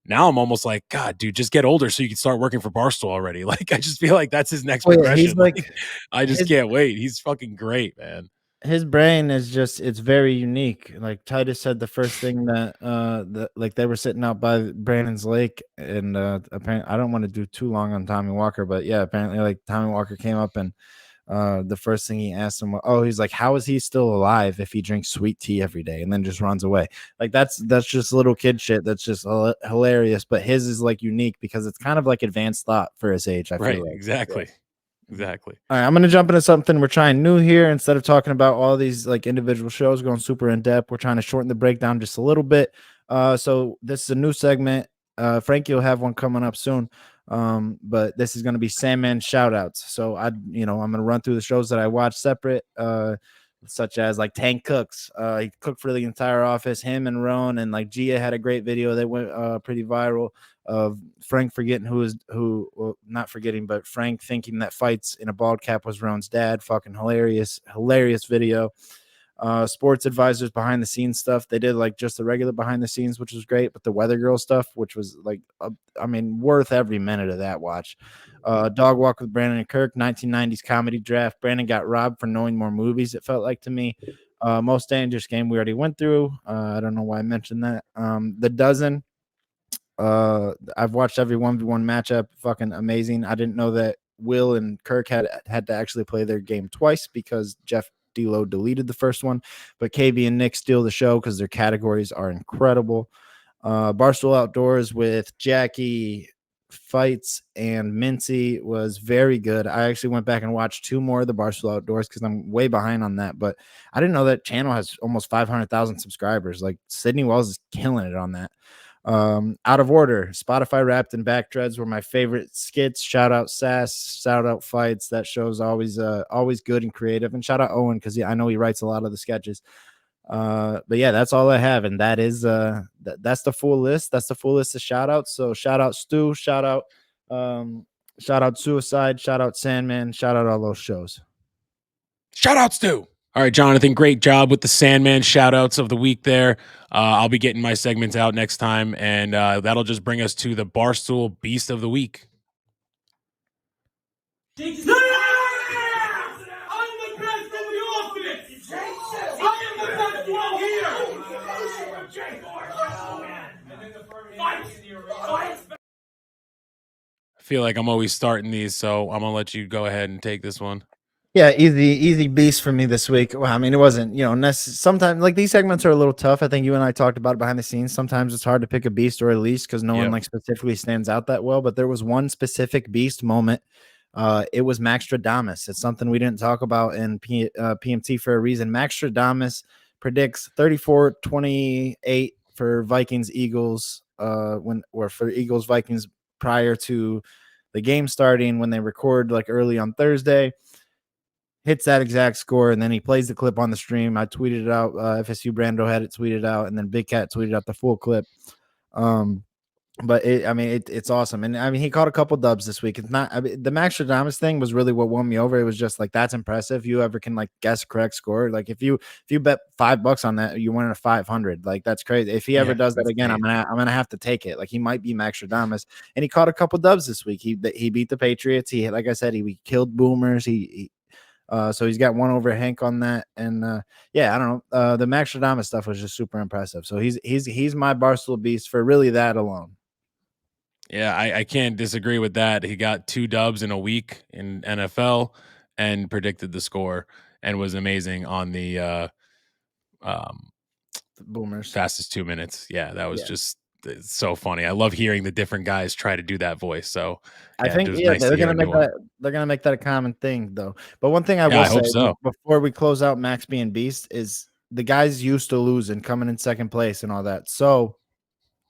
Speaker 1: Now I'm almost like, God, dude, just get older so you can start working for Barstool already. Like I just feel like that's his next
Speaker 2: Oh yeah, he's
Speaker 1: progression. Like
Speaker 2: like
Speaker 1: I just
Speaker 2: his
Speaker 1: can't wait. He's fucking great, man.
Speaker 2: his brain is just it's very unique. Like Titus said, the first thing that like they were sitting out by Brandon's Lake, and apparently I don't want to do too long on Tommy Walker, but yeah, apparently like Tommy Walker came up and the first thing he asked him, he's like, how is he still alive if he drinks sweet tea every day and then just runs away? Like that's just little kid shit. That's just hilarious. But his is like unique because it's kind of like advanced thought for his age. I
Speaker 1: Right,
Speaker 2: feel like. Yeah.
Speaker 1: exactly. Exactly.
Speaker 2: All right, I'm gonna jump into something we're trying new here. Instead of talking about all these like individual shows going super in depth, we're trying to shorten the breakdown just a little bit. So this is a new segment. Frankie will have one coming up soon. But this is gonna be Sandman shout outs. So I'm gonna run through the shows that I watched separate, such as like Tank Cooks. He cooked for the entire office, him and Roan, and like Gia had a great video that went pretty viral of Frank forgetting well, not forgetting, but Frank thinking that Fights in a bald cap was Roan's dad. Fucking hilarious video. Sports advisors behind the scenes stuff. They did like just the regular behind the scenes, which was great, but the Weather Girl stuff, which was like, worth every minute of that watch. Dog Walk with Brandon and Kirk, 1990s comedy draft. Brandon got robbed for knowing more movies, it felt like to me. Most Dangerous Game we already went through. I don't know why I mentioned that. The Dozen. I've watched every 1v1 matchup. Fucking amazing. I didn't know that Will and Kirk had to actually play their game twice because Jeff D'Lo deleted the first one. But KB and Nick steal the show because their categories are incredible. Barstool Outdoors with Jackie Fights and Mincy was very good. I actually went back and watched two more of the Barstool Outdoors because I'm way behind on that. But I didn't know that channel has almost 500,000 subscribers. Like Sydney Wells is killing it on that. Out of Order, Spotify Wrapped and Back Dreads were my favorite skits. Shout out Sass, shout out Fights. That show's always good and creative. And shout out Owen because I know he writes a lot of the sketches. But yeah, that's all I have, and that is that's the full list. That's the full list of shout outs. So shout out Stu, shout out Suicide, shout out Sandman, shout out all those shows.
Speaker 1: Shout outs to. All right, Jonathan, great job with the Sandman shout outs of the week there. I'll be getting my segments out next time, and that'll just bring us to the Barstool Beast of the week.
Speaker 5: I'm the best of the office! I am the best one here!
Speaker 1: I feel like I'm always starting these, so I'm going to let you go ahead and take this one.
Speaker 2: Yeah, easy beast for me this week. Well, I mean, it wasn't, sometimes like these segments are a little tough. I think you and I talked about it behind the scenes. Sometimes it's hard to pick a beast or a least because no one like specifically stands out that well. But there was one specific beast moment. It was Max Stradamus. It's something we didn't talk about in PMT for a reason. Max Stradamus predicts 34-28 for Vikings Eagles for Eagles Vikings prior to the game starting when they record like early on Thursday. hits that exact score, and then he plays the clip on the stream. I tweeted it out. FSU Brando had it tweeted out, and then Big Cat tweeted out the full clip. But it's awesome, and I mean, he caught a couple dubs this week. It's not the Max Stradamus thing was really what won me over. It was just like, that's impressive. You ever can like guess correct score? Like if you bet $5 on that, you win a 500. Like that's crazy. If he ever does that again, I'm gonna have to take it. Like he might be Max Stradamus, and he caught a couple dubs this week. He beat the Patriots. Like I said, he killed Boomers. So he's got one over Hank on that, and yeah, I don't know. The Max Stradamus stuff was just super impressive. So he's my Barstool Beast for really that alone.
Speaker 1: Yeah, I can't disagree with that. He got 2 dubs in a week in NFL and predicted the score and was amazing on the
Speaker 2: Boomers
Speaker 1: fastest 2 minutes. Yeah, that was just so funny. I love hearing the different guys try to do that voice. So
Speaker 2: I think they're gonna make that a common thing though. But one thing I will say before we close out Max being Beast is the guys used to lose and coming in second place and all that. So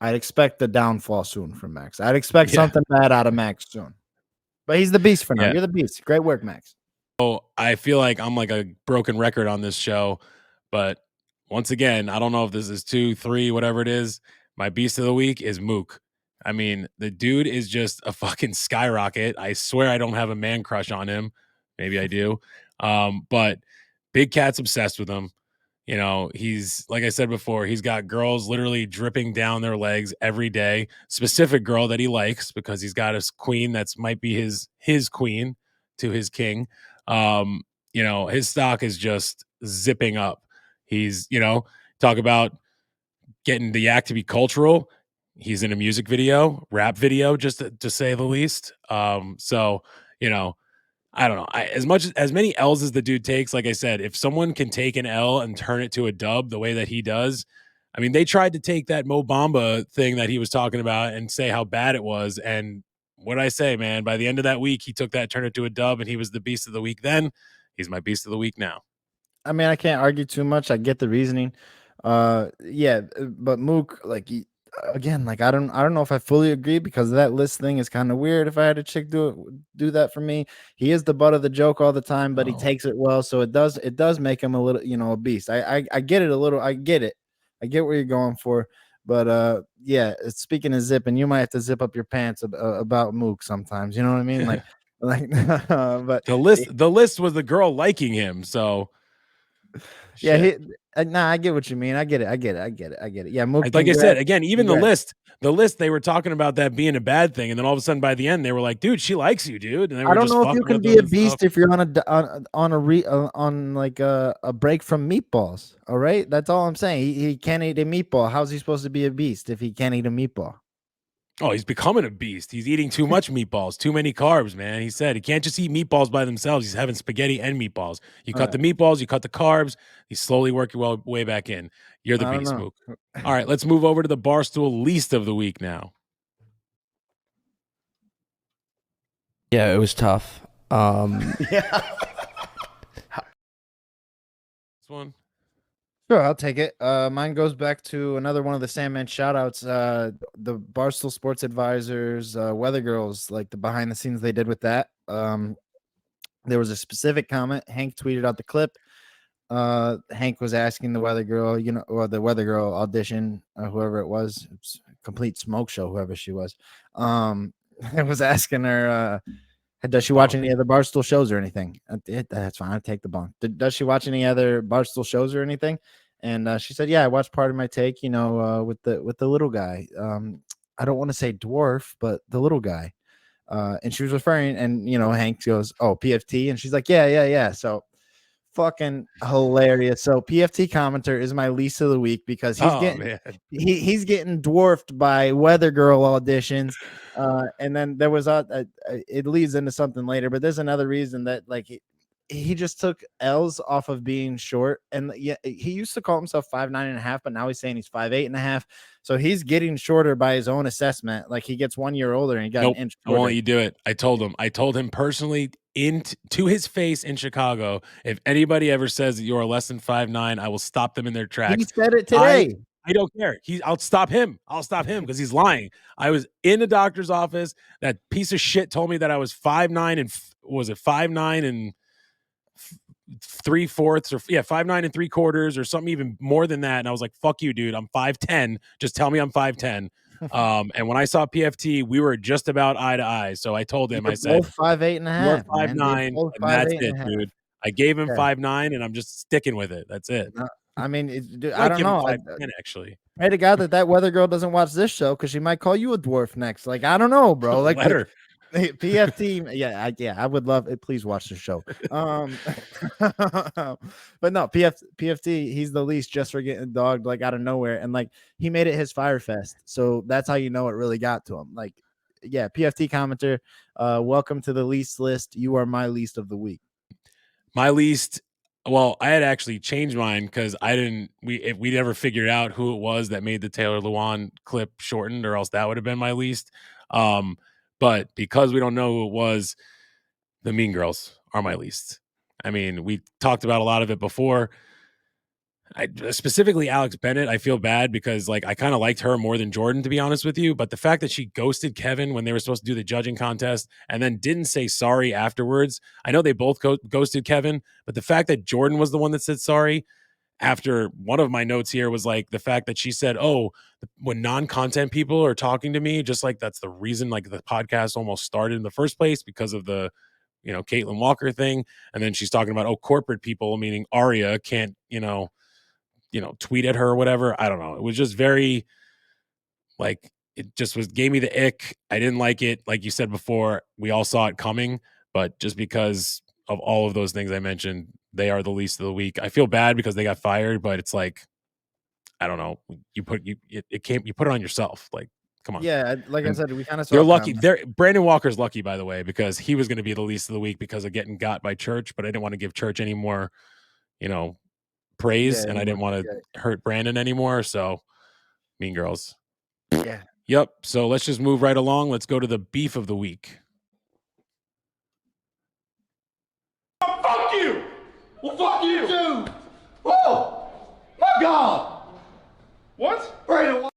Speaker 2: I'd expect the downfall soon from Max. I'd expect something bad out of Max soon. But he's the Beast for now. You're the Beast. Great work, Max.
Speaker 1: Oh, I feel like I'm like a broken record on this show, but once again, I don't know if this is 2, 3, whatever it is. My Beast of the Week is Mook. I mean, the dude is just a fucking skyrocket. I swear I don't have a man crush on him. Maybe I do. But Big Cat's obsessed with him. You know, he's, like I said before, he's got girls literally dripping down their legs every day. Specific girl that he likes because he's got his queen that's might be his queen to his king. You know, his stock is just zipping up. He's, you know, talk about getting the act to be cultural. He's in a music video, rap video, just to say the least. So, you know, I don't know. As many L's as the dude takes, like I said, if someone can take an L and turn it to a dub the way that he does, I mean, they tried to take that Mo Bamba thing that he was talking about and say how bad it was. And what I say, man, by the end of that week, he took that, turned it to a dub, and he was the Beast of the Week then. He's my Beast of the Week now.
Speaker 2: I mean, I can't argue too much. I get the reasoning. But Mook, like again, like I don't know if I fully agree because that list thing is kind of weird. If I had a chick do that for me, he is the butt of the joke all the time, but he takes it well, so it does make him a little, you know, a beast. I get it a little. I get it. I get where you're going for, but speaking of zipping, you might have to zip up your pants about Mook sometimes. You know what I mean? Like, but
Speaker 1: the list was the girl liking him, so.
Speaker 2: Yeah, I get what you mean. I get it. Yeah, Mook,
Speaker 1: like I said, again, even the list, they were talking about that being a bad thing, and then all of a sudden by the end they were like, "Dude, she likes you, dude." And they were
Speaker 2: I don't know if you can be a beast if you're on a break from meatballs. All right, that's all I'm saying. He can't eat a meatball. How's he supposed to be a beast if he can't eat a meatball?
Speaker 1: Oh, he's becoming a beast. He's eating too much meatballs, too many carbs, man. He said he can't just eat meatballs by themselves. He's having spaghetti and meatballs. You cut the meatballs, you cut the carbs. He's slowly working way back in. You're the beast, Mook. All right, let's move over to the Barstool Least of the Week now.
Speaker 6: Yeah, it was tough.
Speaker 2: Yeah.
Speaker 1: This one.
Speaker 2: Sure, I'll take it. Mine goes back to another one of the Sandman shoutouts. The Barstool Sports Advisors, Weather Girls, like the behind the scenes they did with that. There was a specific comment. Hank tweeted out the clip. Hank was asking the Weather Girl, or the Weather Girl audition, whoever it was, complete smoke show, whoever she was. It was asking her, does she watch any other Barstool shows or anything? That's fine. I take the bunk. Does she watch any other Barstool shows or anything? And she said, "Yeah, I watched part of my take. With the little guy. I don't want to say dwarf, but the little guy." And she was referring, and Hank goes, "Oh, PFT," and she's like, "Yeah." So fucking hilarious. So PFT commenter is my least of the week because he's getting dwarfed by Weather Girl auditions. And then there was it leads into something later, but there's another reason that like he just took L's off of being short. And yeah, he used to call himself 5'9.5", but now he's saying he's 5'8.5". So he's getting shorter by his own assessment. Like he gets 1 year older and he got an inch shorter.
Speaker 1: I won't let you do it. I told him personally to his face in Chicago, if anybody ever says that you are less than 5'9", I will stop them in their tracks.
Speaker 2: He said it today.
Speaker 1: I don't care. I'll stop him because he's lying. I was in the doctor's office. That piece of shit told me that I was 5'9" and was it 5'9" and 3/4 or 5'9" and 3/4 or something even more than that. And I was like, fuck you, dude. I'm 5'10. Just tell me I'm 5'10. And when I saw PFT, we were just about eye to eye. So I told him, I said,
Speaker 2: both 5'8.5",
Speaker 1: you're
Speaker 2: man. You're
Speaker 1: 5'9",
Speaker 2: both
Speaker 1: and that's
Speaker 2: 5'8.5".
Speaker 1: it, dude. I gave him
Speaker 2: Yeah.
Speaker 1: 5'9", and I'm just sticking with it. That's it.
Speaker 2: No, I mean, dude,
Speaker 1: I
Speaker 2: I don't
Speaker 1: give him
Speaker 2: know.
Speaker 1: 5'10", actually.
Speaker 2: Pray to God that weather girl doesn't watch this show because she might call you a dwarf next. Like, I don't know, bro. Like,
Speaker 1: Let her.
Speaker 2: PFT, I would love it. Please watch the show. But no, PFT, he's the least just for getting dogged like out of nowhere, and like he made it his Fire Fest, so that's how you know it really got to him. Like, yeah, PFT commenter, welcome to the least list. You are my least of the week.
Speaker 1: My least. Well, I had actually changed mine because we never figured out who it was that made the Taylor Lewan clip shortened, or else that would have been my least. But because we don't know who it was, the Mean Girls are my least. I mean, we talked about a lot of it before. Specifically Alex Bennett, I feel bad because like I kind of liked her more than Jordan, to be honest with you. But the fact that she ghosted Kevin when they were supposed to do the judging contest and then didn't say sorry afterwards. I know they both ghosted Kevin, but the fact that Jordan was the one that said sorry after one of my notes here was like the fact that she said, oh, when non-content people are talking to me, just like that's the reason like the podcast almost started in the first place because of the, Caitlin Walker thing. And then she's talking about, corporate people, meaning Aria can't, tweet at her or whatever. I don't know. It was just very like it just gave me the ick. I didn't like it. Like you said before, we all saw it coming, but just because of all of those things I mentioned, they are the least of the week. I feel bad because they got fired, but it's like I don't know. You put it on yourself. Like, come on.
Speaker 2: Yeah, like I said, we kind of saw
Speaker 1: You're lucky.
Speaker 2: coming.
Speaker 1: Brandon Walker's lucky, by the way, because he was going to be the least of the week because of getting got by Church, but I didn't want to give Church any more, praise, and I didn't want to hurt Brandon anymore. So, Mean Girls.
Speaker 2: Yeah.
Speaker 1: Yep. So let's just move right along. Let's go to the beef of the week.
Speaker 5: Fuck you! Well, fuck you too! Oh, my God! What? Brandon,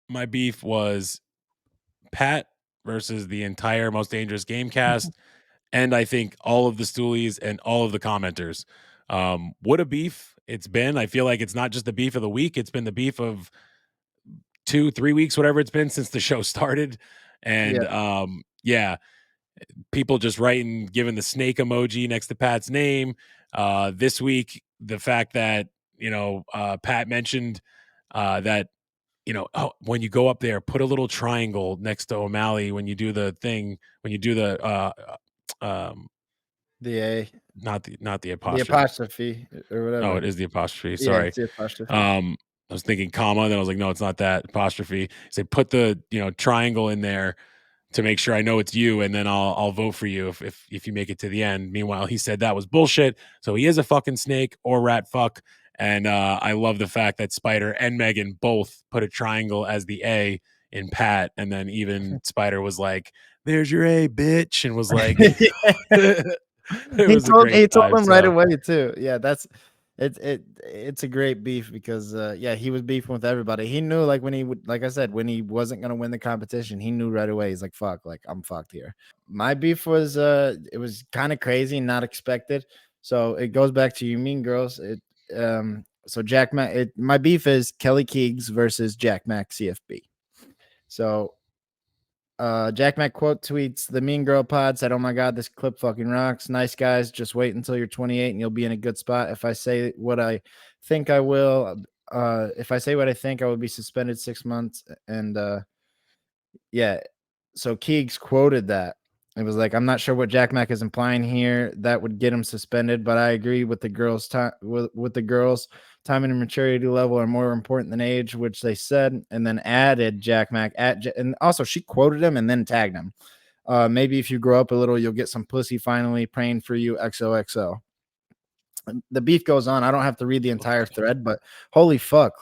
Speaker 1: My beef was Pat versus the entire Most Dangerous Game cast, and I think all of the Stoolies and all of the commenters. What a beef it's been. I feel like it's not just the beef of the week. It's been the beef of 2-3 weeks, whatever it's been since the show started. And people just writing, giving the snake emoji next to Pat's name. This week, the fact that, Pat mentioned that, when you go up there, put a little triangle next to O'Malley when you do the thing, when you do the
Speaker 2: The A,
Speaker 1: not the
Speaker 2: the
Speaker 1: apostrophe.
Speaker 2: apostrophe or whatever.
Speaker 1: Oh, it is the apostrophe. Sorry.
Speaker 2: Yeah, it's the apostrophe.
Speaker 1: I was thinking comma, then I was like, no, it's not that apostrophe. Say put the triangle in there to make sure I know it's you, and then I'll vote for you if you make it to the end. Meanwhile, he said that was bullshit. So he is a fucking snake or rat fuck. And I love the fact that Spider and Megan both put a triangle as the A in Pat, and then even Spider was like, "There's your A, bitch," and was like,
Speaker 2: he told him right away too. Yeah, that's it's a great beef because he was beefing with everybody. He knew like like I said, when he wasn't gonna win the competition, he knew right away. He's like, fuck, like I'm fucked here. My beef was it was kind of crazy and not expected. So it goes back to you Mean Girls. So Jack Mack, my beef is Kelly Keegs versus Jack Mack CFB. So Jack Mack quote tweets the Mean Girl pod, said, "Oh my God, this clip fucking rocks. Nice guys, just wait until you're 28 and you'll be in a good spot. If I say what I think I will, if I say what I think, I will be suspended 6 months." And so Keegs quoted that. It was like, I'm not sure what Jack Mack is implying here. That would get him suspended, but I agree with the girls' time. With the girls' time and maturity level are more important than age, which they said, and then added Jack Mack and also she quoted him and then tagged him. Maybe if you grow up a little, you'll get some pussy finally. Praying for you, XOXO. The beef goes on. I don't have to read the entire thread, but holy fuck,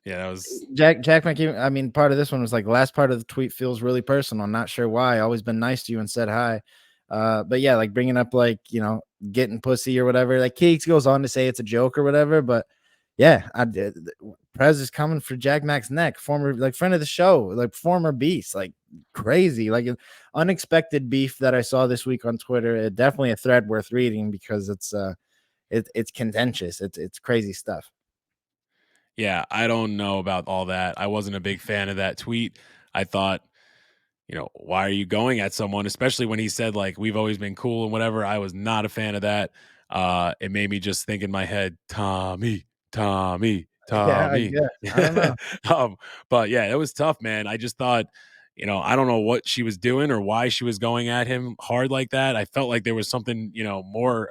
Speaker 1: that was
Speaker 2: Jack Mack. I mean, part of this one was like last part of the tweet feels really personal. I'm not sure why. Always been nice to you and said hi. But yeah, like bringing up like, getting pussy or whatever. Like Keeks goes on to say it's a joke or whatever. But yeah, Prez is coming for Jack Mac's neck. Former like friend of the show, like former Beast, like crazy, like an unexpected beef that I saw this week on Twitter. Definitely a thread worth reading because it's contentious. It's crazy stuff.
Speaker 1: Yeah, I don't know about all that. I wasn't a big fan of that tweet. I thought, why are you going at someone, especially when he said like we've always been cool and whatever. I was not a fan of that. It made me just think in my head, Tommy, Tommy,
Speaker 2: Yeah, I
Speaker 1: Tommy.
Speaker 2: guess. I don't know.
Speaker 1: But yeah, it was tough, man. I just thought, I don't know what she was doing or why she was going at him hard like that. I felt like there was something, more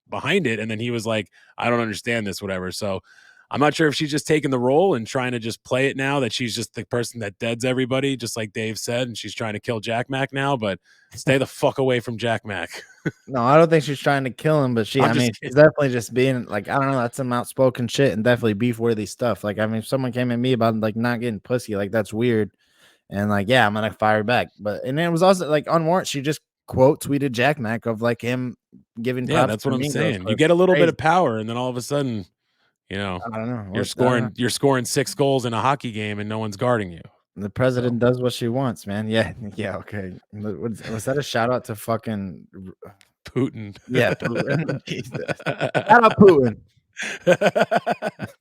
Speaker 1: behind it. And then he was like, I don't understand this, whatever. So I'm not sure if she's just taking the role and trying to just play it now that she's just the person that deads everybody, just like Dave said, and she's trying to kill Jack Mac now, but stay the fuck away from Jack Mac.
Speaker 2: No, I don't think she's trying to kill him, but she's definitely just being like, I don't know, that's some outspoken shit and definitely beef worthy stuff. Like, I mean, if someone came at me about like not getting pussy, like that's weird. And like, yeah, I'm gonna fire back. But and it was also like unwarranted. She just quote tweeted Jack Mac of like him giving props.
Speaker 1: Yeah, that's what I'm saying. You get a little bit of power, and then all of a sudden,
Speaker 2: I don't know.
Speaker 1: You're scoring 6 goals in a hockey game, and no one's guarding you.
Speaker 2: The president does what she wants, man. Yeah, yeah, okay. Was that a shout out to fucking
Speaker 1: Putin?
Speaker 2: Yeah, Putin. Shout out Putin.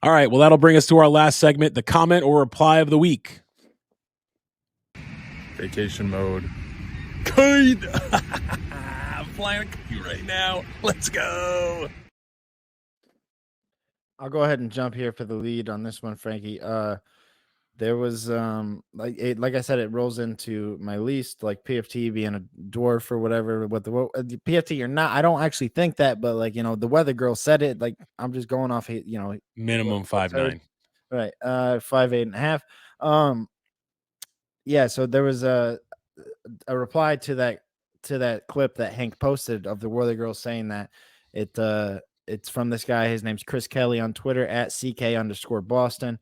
Speaker 1: All right, well, that'll bring us to our last segment, the comment or reply of the week.
Speaker 7: Vacation mode.
Speaker 1: Kind. I'm flying a kite right now. Let's go.
Speaker 2: I'll go ahead and jump here for the lead on this one, Frankie. There was like I said, it rolls into my least, like PFT being a dwarf or whatever. What the PFT or not? I don't actually think that, but like the weather girl said it. Like I'm just going off,
Speaker 1: minimum 5'9".
Speaker 2: Right, 5'8.5". Yeah. So there was a reply to that clip that Hank posted of the weather girl saying that it's from this guy. His name's Chris Kelly on Twitter at @CK_Boston.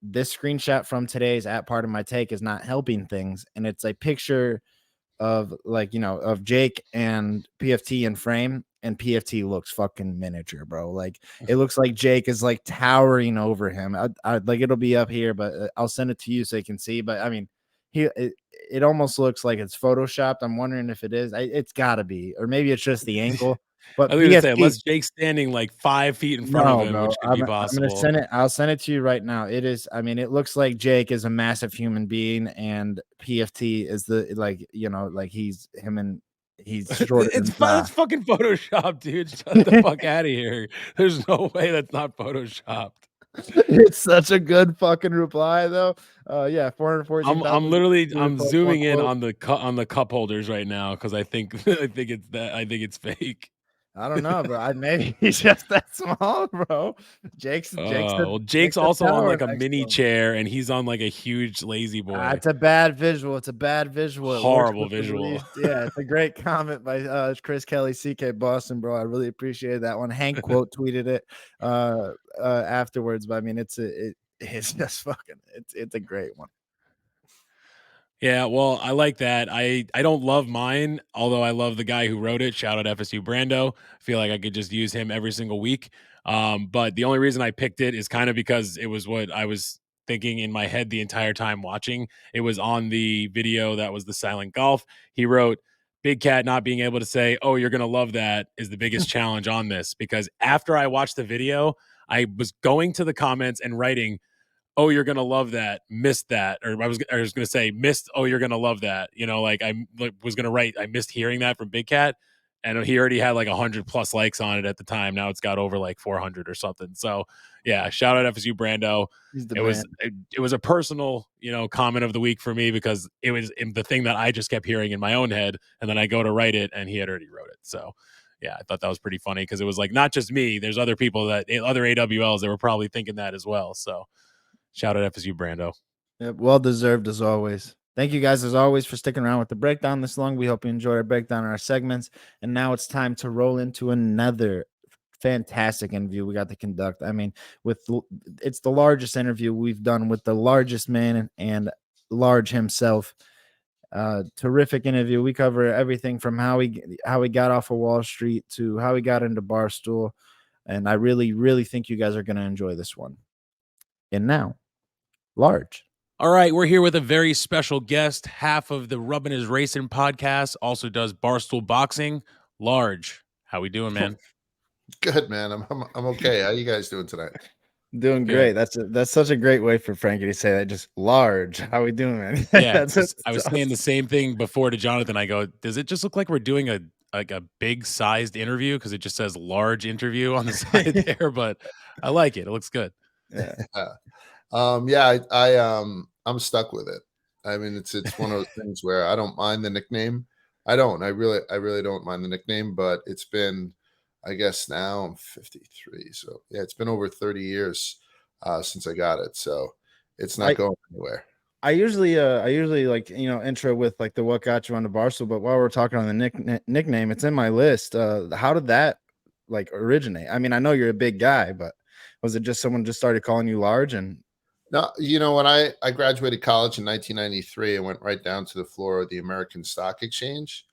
Speaker 2: This screenshot from today's @Part of My Take is not helping things, and it's a picture of of Jake and PFT in frame, and PFT looks fucking miniature, bro. Like it looks like Jake is like towering over him. I like it'll be up here, but I'll send it to you so you can see. But I mean, it almost looks like it's photoshopped. I'm wondering if it is. It's got to be, or maybe it's just the angle. But
Speaker 1: I was gonna say, unless Jake's standing like 5 feet in front of him,
Speaker 2: bro,
Speaker 1: which could be possible.
Speaker 2: I'm gonna send it. I'll send it to you right now. It is. I mean, it looks like Jake is a massive human being, and PFT is like he's him and he's shorter.
Speaker 1: It's fucking Photoshop, dude. Shut the fuck out of here. There's no way that's not Photoshopped.
Speaker 2: It's such a good fucking reply, though. Yeah, 414.
Speaker 1: I'm zooming in on the cup holders right now because I think it's fake.
Speaker 2: I don't know, bro. Maybe he's just that small, bro. Jake's
Speaker 1: also on like a mini chair, and he's on like a huge lazy boy.
Speaker 2: It's a bad visual.
Speaker 1: Horrible visual.
Speaker 2: Yeah, it's a great comment by Chris Kelly, CK Boston, bro. I really appreciate that one. Hank quote tweeted it afterwards, but I mean, it's just fucking. It's a great one.
Speaker 1: Yeah, well, I like that. I don't love mine, although I love the guy who wrote it. Shout out FSU Brando. I feel like I could just use him every single week. But the only reason I picked it is kind of because it was what I was thinking in my head the entire time watching. It was on the video that was the silent golf. He wrote, Big Cat not being able to say, oh, you're going to love that is the biggest challenge on this. Because after I watched the video, I was going to the comments and writing, oh, you're gonna love that, missed that, or I was gonna say missed, oh, you're gonna love that, like I was gonna write, I missed hearing that from Big Cat, and he already had like 100+ likes on it at the time. Now it's got over like 400 or something. So yeah, shout out FSU Brando. It was a personal comment of the week for me because it was the thing that I just kept hearing in my own head, and then I go to write it and he had already wrote it. So yeah, I thought that was pretty funny because it was like not just me, there's other people other AWLs that were probably thinking that as well. So shout out FSU Brando.
Speaker 2: Yep, well deserved as always. Thank you guys as always for sticking around with the breakdown this long. We hope you enjoyed our breakdown and our segments. And now it's time to roll into another fantastic interview we got to conduct. I mean, it's the largest interview we've done with the largest man and Large himself. Terrific interview. We cover everything from how he got off of Wall Street to how he got into Barstool. And I really, really think you guys are going to enjoy this one. And now, Large.
Speaker 1: All right, we're here with a very special guest. Half of the Rubbin is Racing podcast also does Barstool Boxing. Large, how we doing, man?
Speaker 3: Good, man. I'm okay. How you guys doing tonight?
Speaker 2: Doing
Speaker 1: Good.
Speaker 2: great. That's such a great way for Frankie to say that. Just Large. How we doing, man?
Speaker 1: Yeah,
Speaker 2: That's
Speaker 1: I was saying the same thing before to Jonathan. I go, does it just look like we're doing a big sized interview because it just says large interview on the side there? But I like it. It looks good.
Speaker 2: Yeah.
Speaker 3: I'm stuck with it. I mean, it's one of those things where I don't mind the nickname. I really don't mind the nickname, but it's been, I guess now I'm 53. So yeah, it's been over 30 years since I got it. So it's not going anywhere.
Speaker 2: I usually like, intro with like the what got you on the Barstool, but while we're talking on the nickname, it's in my list. How did that like originate? I mean, I know you're a big guy, but was it just someone just started calling you Large? And
Speaker 3: No, when I graduated college in 1993, I went right down to the floor of the American Stock Exchange.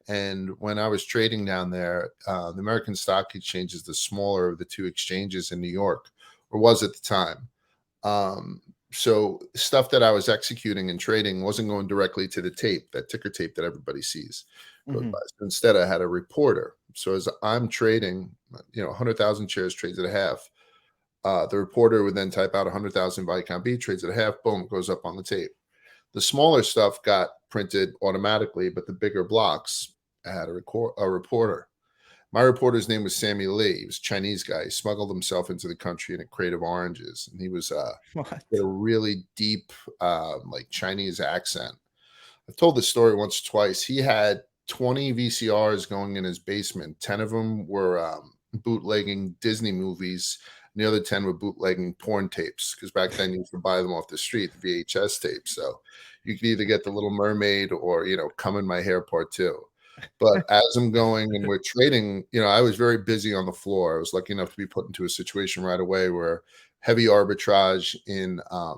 Speaker 3: And when I was trading down there, the American Stock Exchange is the smaller of the two exchanges in New York, or was at the time. So stuff that I was executing and trading wasn't going directly to the tape, that ticker tape that everybody sees.
Speaker 2: Mhm.
Speaker 3: But instead, I had a reporter. So as I'm trading, 100,000 shares trades at a half. The reporter would then type out 100,000 by account B, trades at a half, boom, goes up on the tape. The smaller stuff got printed automatically, but the bigger blocks had a reporter. My reporter's name was Sammy Lee. He was a Chinese guy. He smuggled himself into the country in a crate of oranges, and he was
Speaker 2: What?
Speaker 3: had a really deep, like Chinese accent. I've told this story once or twice. He had 20 VCRs going in his basement. 10 of them were bootlegging Disney movies. And the other 10 were bootlegging porn tapes, because back then you used to buy them off the street, the VHS tapes. So you could either get The Little Mermaid or, Come in My Hair Part 2. But as I'm going and we're trading, I was very busy on the floor. I was lucky enough to be put into a situation right away where heavy arbitrage in a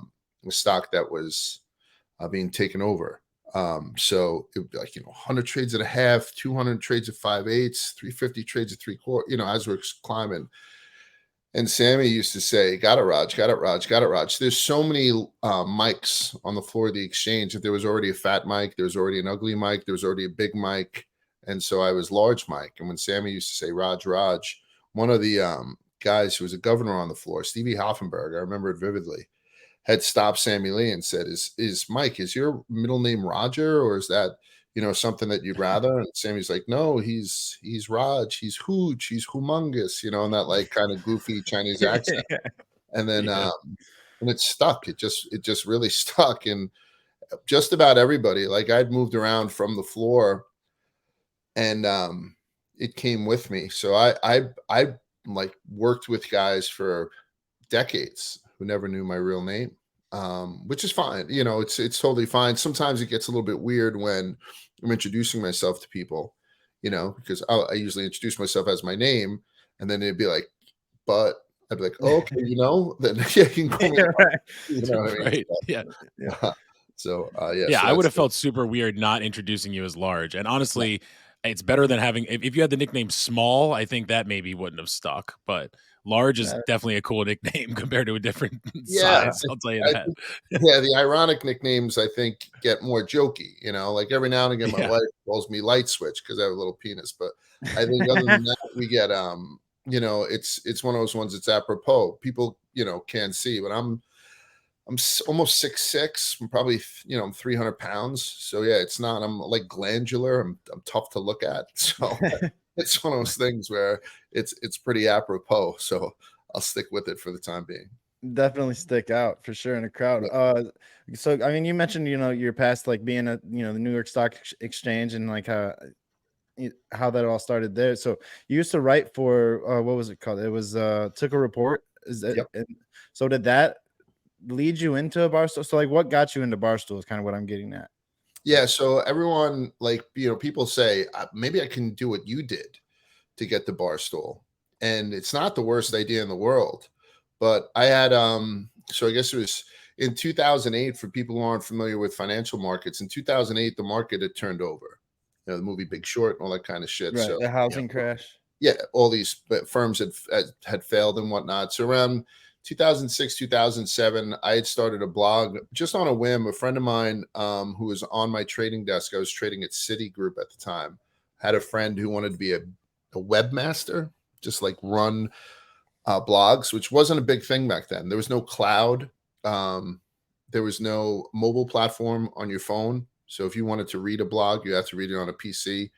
Speaker 3: stock that was being taken over. So it would be like, 100 trades at a half, 200 trades at 5/8, 350 trades at 3/4, as we're climbing. And Sammy used to say, got it, Raj, got it, Raj, got it, Raj. There's so many mics on the floor of the exchange. If there was already a fat mic, there was already an ugly mic, there was already a big mic. And so I was large mic. And when Sammy used to say, Raj, Raj, one of the guys who was a governor on the floor, Stevie Hoffenberg, I remember it vividly, had stopped Sammy Lee and said, is Mike, is your middle name Roger, or is that, something that you'd rather? And Sammy's like, no, he's Raj, he's huge, he's humongous, and that like kind of goofy Chinese accent. And then and it stuck. It just really stuck. And just about everybody, like I'd moved around from the floor, and it came with me. So I like worked with guys for decades who never knew my real name, which is fine. It's totally fine. Sometimes it gets a little bit weird when I'm introducing myself to people, because I usually introduce myself as my name, and then they'd be like, but I'd be like, oh, okay, then yeah, you can call me.
Speaker 2: Right.
Speaker 3: You know what I mean?
Speaker 1: Right. Yeah.
Speaker 3: So
Speaker 1: Yeah,
Speaker 3: so
Speaker 1: I would have
Speaker 3: that's
Speaker 1: felt super weird not introducing you as Large. And honestly, it's better than having if you had the nickname Small, I think that maybe wouldn't have stuck. But Large is definitely a cool nickname compared to a different size. I'll tell you that.
Speaker 3: The ironic nicknames I think get more jokey. Like every now and again, my wife calls me Light Switch because I have a little penis. But I think other than that, we get it's one of those ones that's apropos. People can't see, but I'm almost 6'6". I'm probably I'm 300 pounds. So yeah, it's not. I'm like glandular. I'm tough to look at. So it's one of those things where it's pretty apropos. So I'll stick with it for the time being.
Speaker 2: Definitely stick out for sure in a crowd. So I mean, you mentioned your past, like being at the New York Stock Exchange, and like how that all started there. So you used to write for what was it called? It was Took a Report. Is that?
Speaker 3: Yep.
Speaker 2: So did that lead you into Barstool? So like, what got you into Barstool is kind of what I'm getting at.
Speaker 3: Yeah. So everyone, like, people say maybe I can do what you did to get the Barstool, and it's not the worst idea in the world. But I had so I guess it was in 2008. For people who aren't familiar with financial markets, in 2008 the market had turned over. The movie Big Short and all that kind of shit.
Speaker 2: Right,
Speaker 3: So
Speaker 2: the housing crash.
Speaker 3: Yeah, all these firms had failed and whatnot. So around 2006, 2007, I had started a blog just on a whim. A friend of mine who was on my trading desk, I was trading at Citigroup at the time, had a friend who wanted to be a webmaster, just like run blogs, which wasn't a big thing back then. There was no cloud. There was no mobile platform on your phone. So if you wanted to read a blog, you had to read it on a PC.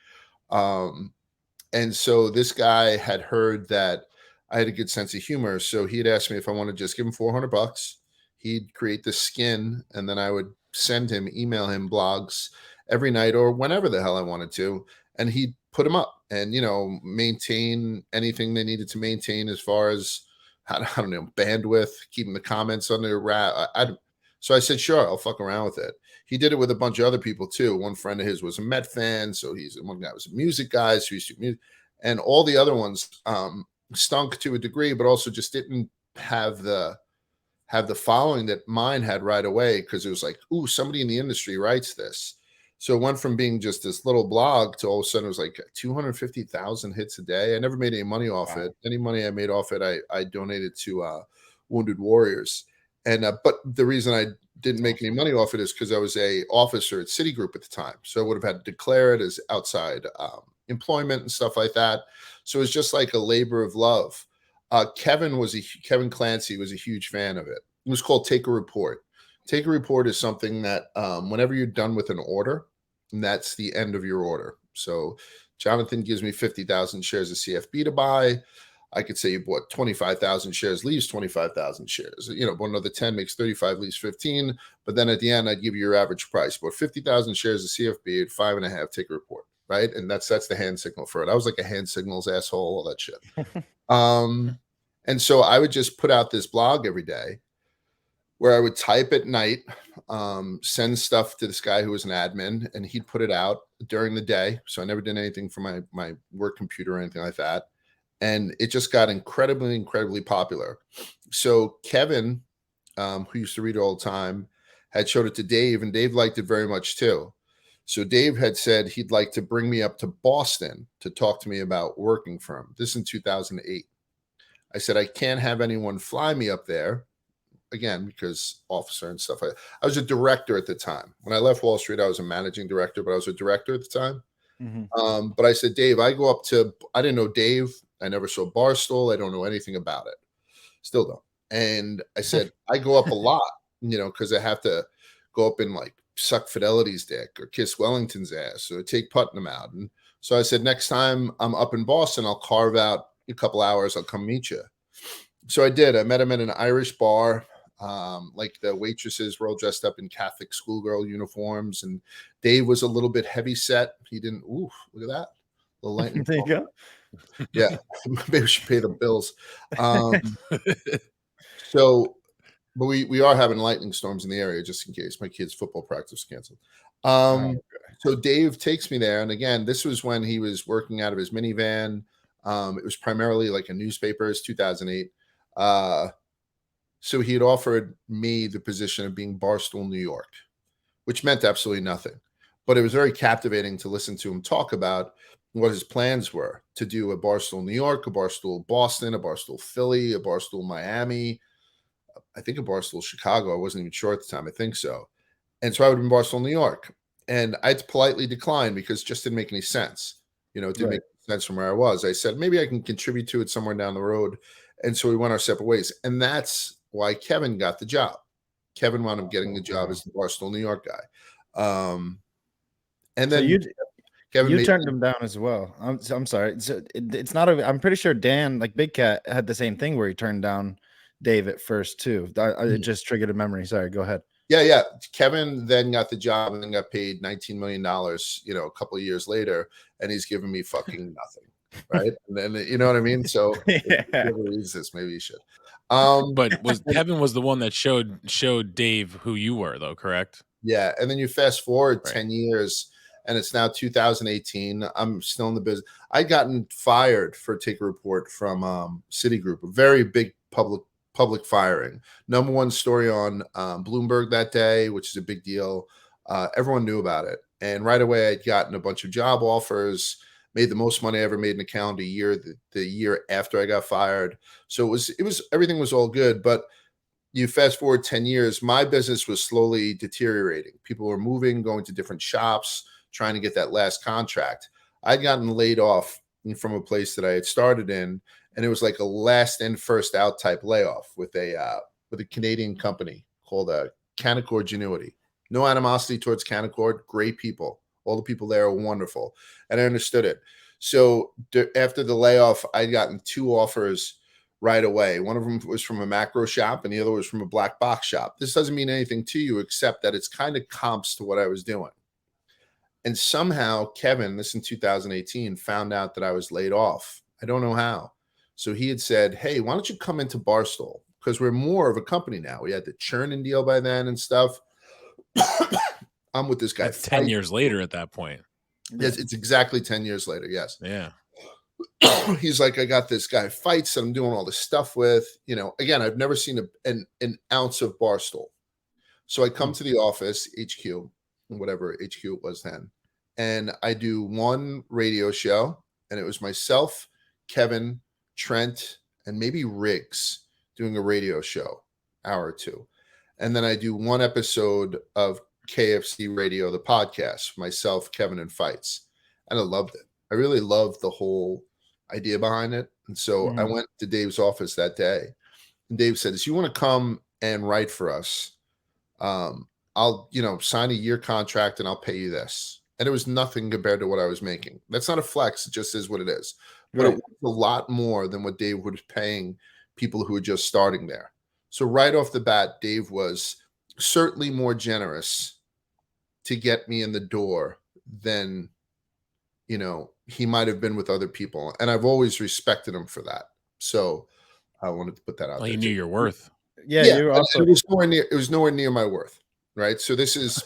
Speaker 3: And so this guy had heard that I had a good sense of humor. So he had asked me if I wanted to just give him $400. He'd create the skin, and then I would email him blogs every night or whenever the hell I wanted to. And he'd put them up and, maintain anything they needed to maintain as far as, I don't know, bandwidth, keeping the comments under wrap. So I said, sure, I'll fuck around with it. He did it with a bunch of other people too. One friend of his was a Met fan. So one guy was a music guy. So he used to music, and all the other ones stunk to a degree, but also just didn't have the following that mine had right away. Cause it was like, ooh, somebody in the industry writes this. So it went from being just this little blog to all of a sudden it was like 250,000 hits a day. I never made any money off it. Any money I made off it, I donated to Wounded Warriors. And but the reason I didn't make any money off it is because I was a officer at Citigroup at the time. So I would have had to declare it as outside employment and stuff like that. So it was just like a labor of love. Kevin Clancy was a huge fan of it. It was called Take a Report. Take a report is something that whenever you're done with an order, and that's the end of your order. So Jonathan gives me 50,000 shares of CFB to buy. I could say you bought 25,000 shares, leaves 25,000 shares. Bought another 10, makes 35, leaves 15. But then at the end, I'd give you your average price. Bought 50,000 shares of CFB at 5.5, take a report, right? And that's the hand signal for it. I was like a hand signals asshole, all that shit. And so I would just put out this blog every day where I would type at night, send stuff to this guy who was an admin, and he'd put it out during the day. So I never did anything for my work computer or anything like that. And it just got incredibly, incredibly popular. So Kevin, who used to read it all the time, had showed it to Dave, and Dave liked it very much too. So Dave had said he'd like to bring me up to Boston to talk to me about working for him. This in 2008. I said, I can't have anyone fly me up there. Again, because officer and stuff. I was a director at the time. When I left Wall Street, I was a managing director, but I was a director at the time. Mm-hmm. But I said, Dave, I didn't know Dave. I never saw Barstool. I don't know anything about it. Still don't. And I said, I go up a lot, because I have to go up and like suck Fidelity's dick or kiss Wellington's ass or take Putnam out. And so I said, next time I'm up in Boston, I'll carve out a couple hours. I'll come meet you. So I did. I met him at an Irish bar. Like the waitresses were all dressed up in Catholic schoolgirl uniforms, and Dave was a little bit heavy set. He didn't. Ooh, look at that. The lightning.
Speaker 2: There you go.
Speaker 3: Yeah, maybe we should pay the bills. So, but we are having lightning storms in the area just in case my kids' football practice canceled. So Dave takes me there, and again, this was when he was working out of his minivan. It was primarily like a newspaper. It's 2008. So he had offered me the position of being Barstool New York, which meant absolutely nothing. But it was very captivating to listen to him talk about what his plans were to do a Barstool New York, a Barstool Boston, a Barstool Philly, a Barstool Miami, I think a Barstool Chicago. I wasn't even sure at the time. I think so. And so I would have been Barstool New York. And I had to politely decline because it just didn't make any sense. It didn't make sense from where I was. I said, maybe I can contribute to it somewhere down the road. And so we went our separate ways. And that's why Kevin got the job. Kevin wound up getting the job as the Barstool New York guy. And then
Speaker 2: you turned him down as well. I'm sorry. So it's not I'm pretty sure Dan, like Big Cat, had the same thing where he turned down Dave at first too. It just triggered a memory. Sorry, go ahead.
Speaker 3: Yeah. Kevin then got the job and then got paid $19 million, a couple of years later, and he's giving me fucking nothing. Right. And then, you know what I mean? So if whoever reads this, maybe you should.
Speaker 1: But Kevin was the one that showed Dave who you were, though, correct?
Speaker 3: Yeah. And then you fast forward 10 years, and it's now 2018. I'm still in the business. I'd gotten fired for Take a Report from Citigroup, a very big public firing. Number one story on Bloomberg that day, which is a big deal. Everyone knew about it. And right away, I'd gotten a bunch of job offers. made the most money I ever made in a calendar year, the year after I got fired. So it was everything was all good. But you fast forward 10 years, my business was slowly deteriorating. People were moving, going to different shops, trying to get that last contract. I'd gotten laid off from a place that I had started in, and it was like a last in, first out type layoff with a Canadian company called Canaccord Genuity. No animosity towards Canaccord, great people. All the people there are wonderful, and I understood it. So after the layoff, I'd gotten 2 offers right away. One of them was from a macro shop, and the other was from a black box shop. This doesn't mean anything to you except that it's kind of comps to what I was doing. And somehow Kevin, this in 2018, found out that I was laid off. I don't know how. So he had said, hey, why don't you come into Barstool? Because we're more of a company now. We had the churning deal by then and stuff. I'm with this guy.
Speaker 1: That's 10 years later at that point.
Speaker 3: Yes, it's exactly 10 years later. Yes.
Speaker 1: Yeah.
Speaker 3: He's like, I got this guy Fights that I'm doing all this stuff with. You know, again, I've never seen an ounce of Barstool. So I come to the office, HQ, whatever HQ it was then, and I do one radio show, and it was myself, Kevin, Trent, and maybe Riggs doing a radio show, hour or two. And then I do one episode of KFC Radio, the podcast, myself, Kevin, and Fights. And I loved it. I really loved the whole idea behind it. And so I went to Dave's office that day, and Dave said, if you want to come and write for us, I'll, sign a year contract and I'll pay you this. And it was nothing compared to what I was making. That's not a flex. It just is what it is. But it was a lot more than what Dave was paying people who were just starting there. So right off the bat, Dave was certainly more generous to get me in the door than, he might have been with other people. And I've always respected him for that. So I wanted to put that out there.
Speaker 1: He knew your worth.
Speaker 2: Yeah, you're also.
Speaker 3: It was nowhere near my worth. Right. So this is,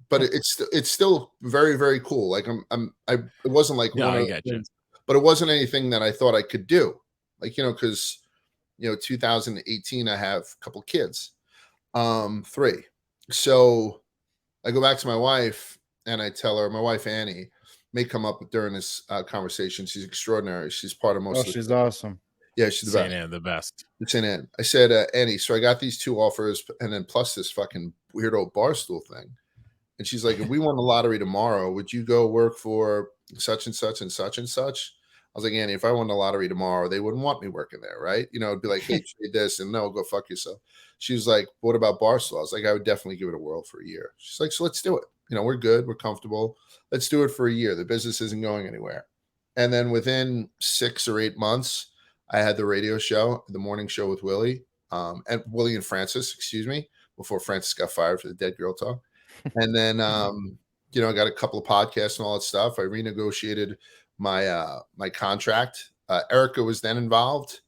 Speaker 3: but it's still very, very cool. Like it wasn't like
Speaker 1: I get you.
Speaker 3: But it wasn't anything that I thought I could do. Like, because 2018, I have a couple kids, 3. So I go back to my wife and I tell her, my wife, Annie, may come up during this conversation. She's extraordinary. She's part of most of
Speaker 2: she's awesome.
Speaker 3: Yeah, she's the best.
Speaker 1: Anne, the best.
Speaker 3: St. Anne. I said, Annie, so I got these 2 offers and then plus this fucking weirdo Barstool thing. And she's like, if we won the lottery tomorrow, would you go work for such and such and such and such? I was like, Annie, if I won the lottery tomorrow, they wouldn't want me working there, right? It'd be like, hey, trade this, and no, go fuck yourself. She was like, what about Barstool? I was like, I would definitely give it a whirl for a year. She's like, so let's do it. We're good. We're comfortable. Let's do it for a year. The business isn't going anywhere. And then within 6 or 8 months, I had the radio show, the morning show with Willie, and Willie and Francis, before Francis got fired for the dead girl talk. And then, I got a couple of podcasts and all that stuff. I renegotiated my contract. Erica was then involved.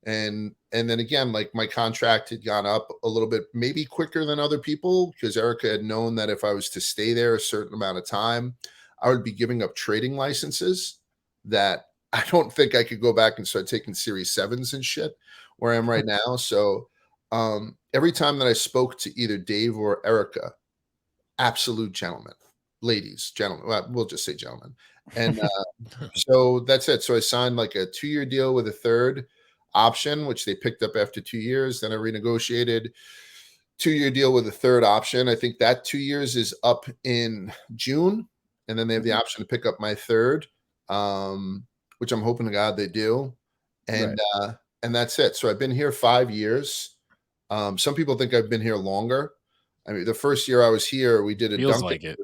Speaker 3: And then again, like my contract had gone up a little bit, maybe quicker than other people, because Erica had known that if I was to stay there a certain amount of time, I would be giving up trading licenses that I don't think I could go back and start taking Series 7s and shit where I am right now. So every time that I spoke to either Dave or Erica, absolute gentlemen, ladies, gentlemen, well, we'll just say gentlemen. And so that's it. So I signed like a 2-year deal with a third option, which they picked up after 2 years. Then I renegotiated 2-year deal with a third option. I think that 2 years is up in June. And then they have the option to pick up my third, which I'm hoping to God they do. And and that's it. So I've been here 5 years. Some people think I've been here longer. I mean, the first year I was here, we did a
Speaker 1: Feels
Speaker 3: Dunkin'
Speaker 1: like it.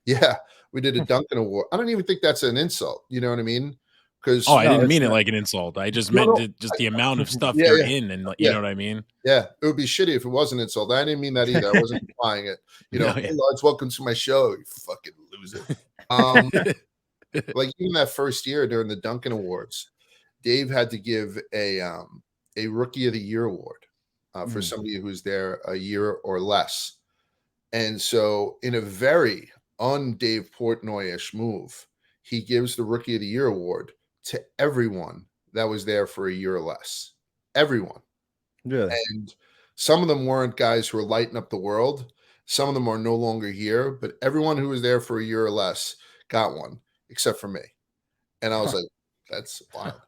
Speaker 3: Yeah, we did a Dunkin' Award. I don't even think that's an insult. You know what I mean? Because
Speaker 1: I didn't mean it like an insult. I just meant just the amount of stuff you're in, and you know what I mean?
Speaker 3: Yeah, it would be shitty if it was an insult. I didn't mean that either. I wasn't implying it. Hey, Lars, welcome to my show. You fucking loser. Like even that first year during the Dunkin' Awards, Dave had to give a Rookie of the Year award for somebody who's there a year or less. And so in a very un-Dave Portnoy-ish move, he gives the Rookie of the Year award to everyone that was there for a year or less. Everyone.
Speaker 2: Really?
Speaker 3: And some of them weren't guys who were lighting up the world. Some of them are no longer here, but everyone who was there for a year or less got one, except for me. And I was like, that's wild.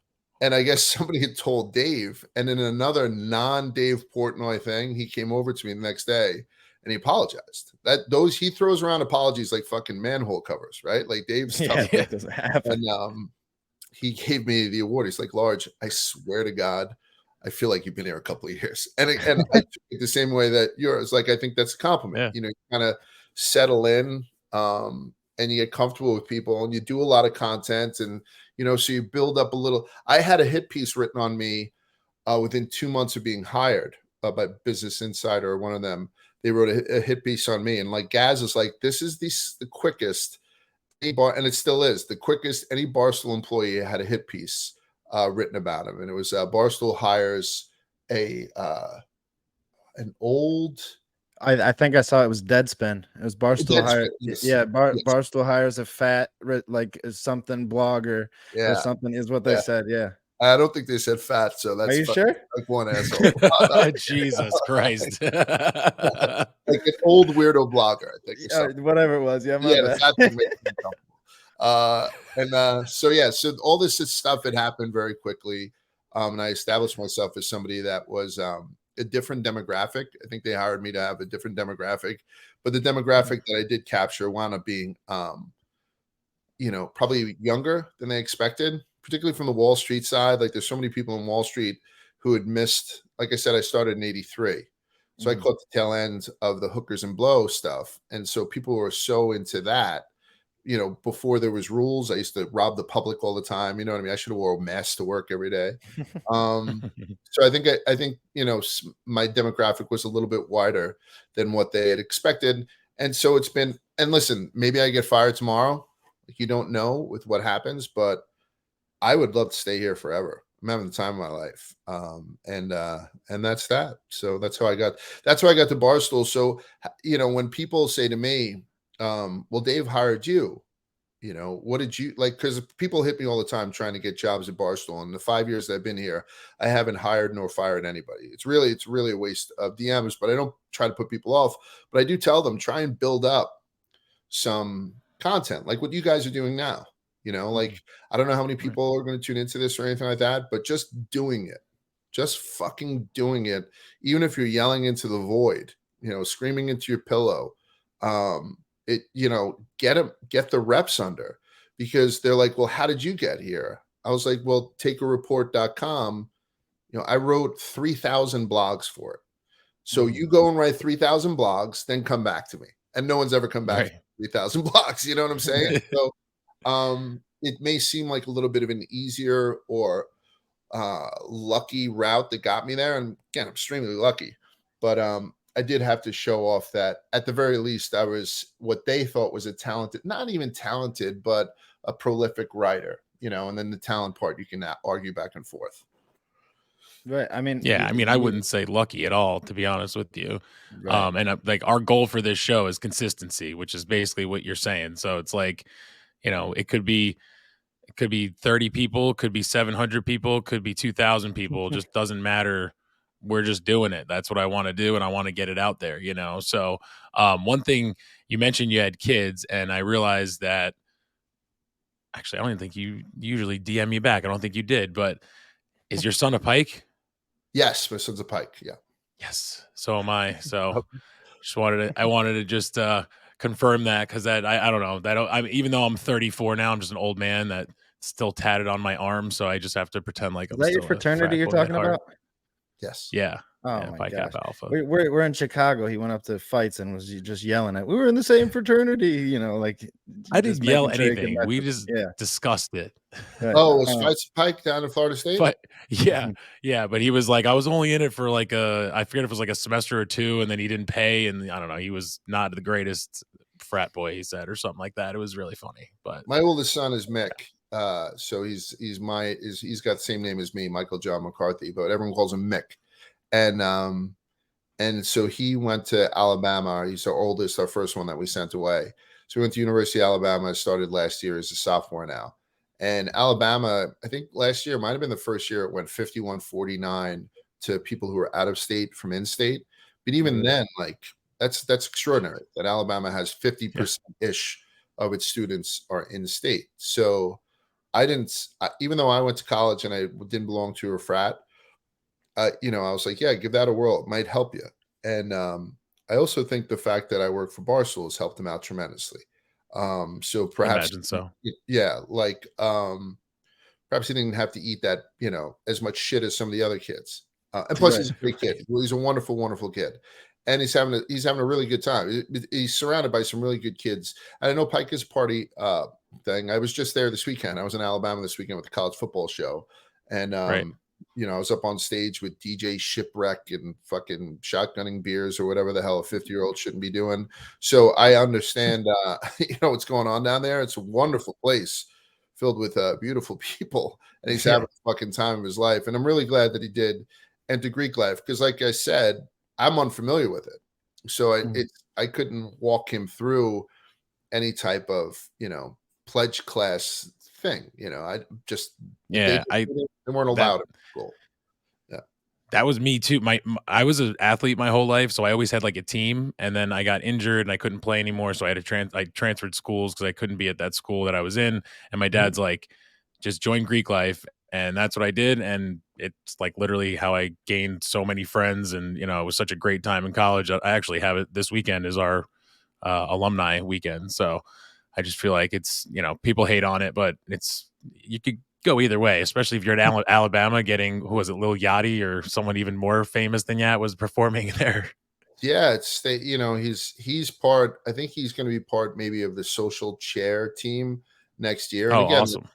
Speaker 3: And I guess somebody had told Dave, and in another non-Dave Portnoy thing, he came over to me the next day and he apologized. He throws around apologies like fucking manhole covers, right? Like Dave's tough.
Speaker 2: That doesn't happen.
Speaker 3: And he gave me the award. He's like, Large, I swear to God, I feel like you've been here a couple of years. And I took it the same way that yours. Like, I think that's a compliment.
Speaker 1: Yeah.
Speaker 3: You know, you kind of settle in and you get comfortable with people and you do a lot of content. And, you know, so you build up a little. I had a hit piece written on me within 2 months of being hired by Business Insider or one of them. They wrote a hit piece on me. And like Gaz is like, this is the quickest, and it still is, the quickest any Barstool employee had a hit piece written about him. And it was Barstool hires an old.
Speaker 2: I think I saw it was Deadspin. It was Barstool hires.
Speaker 3: Yes.
Speaker 2: Yeah,
Speaker 3: Yes.
Speaker 2: Barstool hires a fat like something blogger or something is what they said. Yeah.
Speaker 3: I don't think they said fat, so that's
Speaker 2: Are you sure?
Speaker 3: like one asshole.
Speaker 1: Jesus Christ.
Speaker 3: Like an old weirdo blogger, I think.
Speaker 2: Whatever it was. Yeah, my
Speaker 3: Yeah,
Speaker 2: bad.
Speaker 3: the fat thing makes me uncomfortable. So all this stuff had happened very quickly. And I established myself as somebody that was a different demographic. I think they hired me to have a different demographic, but the demographic that I did capture wound up being, you know, probably younger than they expected, particularly from the Wall Street side. Like there's so many people in Wall Street who had missed, like I said, I started in 83. So I caught the tail end of the hookers and blow stuff. And so people were so into that, you know, before there was rules. I used to rob the public all the time. You know what I mean? I should have wore a mask to work every day. So I think, you know, my demographic was a little bit wider than what they had expected. And so it's been, and listen, maybe I get fired tomorrow. Like you don't know with what happens, but I would love to stay here forever. I'm having the time of my life. And that's that. So that's how I got to Barstool. So, you know, when people say to me, well, Dave hired you, you know, what did you like? Because people hit me all the time trying to get jobs at Barstool. In the 5 years that I've been here, I haven't hired nor fired anybody. It's really a waste of DMs, but I don't try to put people off. But I do tell them, try and build up some content like what you guys are doing now. You know, like I don't know how many people are going to tune into this or anything like that, but just doing it, just fucking doing it, even if you're yelling into the void, you know, screaming into your pillow, you know, get the reps under, because they're like, well, how did you get here? I was like, well, takereport.com, you know, I wrote 3,000 blogs for it. So you go and write 3,000 blogs, then come back to me. And no one's ever come back to 3,000 blogs. You know what I'm saying? So it may seem like a little bit of an easier or lucky route that got me there. And again, I'm extremely lucky, but I did have to show off that at the very least I was what they thought was a talented, not even talented, but a prolific writer, you know, and then the talent part, you can argue back and forth.
Speaker 2: Right. I mean,
Speaker 1: yeah, I mean, I wouldn't say lucky at all, to be honest with you.
Speaker 2: Right.
Speaker 1: And like our goal for this show is consistency, which is basically what you're saying. So it's like, you know, it could be 30 people, could be 700 people, could be 2,000 people. It just doesn't matter. We're just doing it. That's what I want to do, and I want to get it out there, you know? So one thing you mentioned, you had kids, and I realized that actually, I don't even think you usually DM me back. I don't think you did, but is your son a Pike?
Speaker 3: Yes, my son's a Pike. Yeah.
Speaker 1: Yes. So am I. So I wanted to just confirm that, because that I don't know, even though I'm 34 now, I'm just an old man that still tatted on my arm. So I just have to pretend like I'm
Speaker 2: Is that
Speaker 1: still
Speaker 2: your fraternity you're talking about?
Speaker 3: Yes.
Speaker 1: Yeah.
Speaker 2: Oh
Speaker 1: yeah,
Speaker 2: my
Speaker 1: Pi
Speaker 2: gosh.
Speaker 1: Kappa Alpha.
Speaker 2: We're in Chicago. He went up to fights and was just yelling at. We were in the same fraternity, you know. Like
Speaker 1: I
Speaker 2: just
Speaker 1: didn't yell
Speaker 2: making sure he could
Speaker 1: anything. We
Speaker 2: mess with-
Speaker 1: just
Speaker 2: yeah.
Speaker 1: discussed it.
Speaker 2: Right.
Speaker 3: Oh, was Fights Pike down in Florida State?
Speaker 1: But yeah. But he was like, I was only in it for like I forget if it was like a semester or two, and then he didn't pay, and I don't know. He was not the greatest frat boy, he said, or something like that. It was really funny. But
Speaker 3: my oldest son is Mick. So he's got the same name as me, Michael John McCarthy, but everyone calls him Mick. And so he went to Alabama. He's our oldest, our first one that we sent away. So we went to University of Alabama. Started last year as a sophomore now. And Alabama, I think last year might have been the first year it went 51-49 to people who were out of state from in-state. But even then, like that's extraordinary that Alabama has 50% ish of its students are in state. So even though I went to college and I didn't belong to a frat, I was like, yeah, give that a whirl. It might help you. And I also think the fact that I work for Barstool has helped him out tremendously. So
Speaker 1: I
Speaker 3: perhaps,
Speaker 1: imagine so.
Speaker 3: yeah, like perhaps he didn't have to eat that, as much shit as some of the other kids. And plus, he's a great kid. He's a wonderful, wonderful kid, and he's having a really good time. He's surrounded by some really good kids. And I know Pika's party thing. I was just there this weekend. I was in Alabama this weekend with the college football show, and
Speaker 1: Right.
Speaker 3: I was up on stage with DJ Shipwreck and fucking shotgunning beers or whatever the hell a 50-year-old shouldn't be doing. So I understand, what's going on down there. It's a wonderful place filled with beautiful people, and he's having a fucking time of his life. And I'm really glad that he did enter Greek life because, like I said, I'm unfamiliar with it, so I couldn't walk him through any type of pledge class thing. I just
Speaker 1: Yeah,
Speaker 3: they weren't allowed in school.
Speaker 1: That was me too. I was an athlete my whole life, so I always had like a team, and then I got injured and I couldn't play anymore, so I had to I transferred schools because I couldn't be at that school that I was in. And my dad's like, just join Greek life, and that's what I did. And it's like literally how I gained so many friends, and it was such a great time in college. I actually have it this weekend is our alumni weekend, so I just feel like it's people hate on it, but you could go either way, especially if you're in Alabama getting, who was it, Lil Yachty or someone even more famous than Yat was performing there.
Speaker 3: Yeah, he's part. I think he's going to be part maybe of the social chair team next year. And again,
Speaker 1: awesome.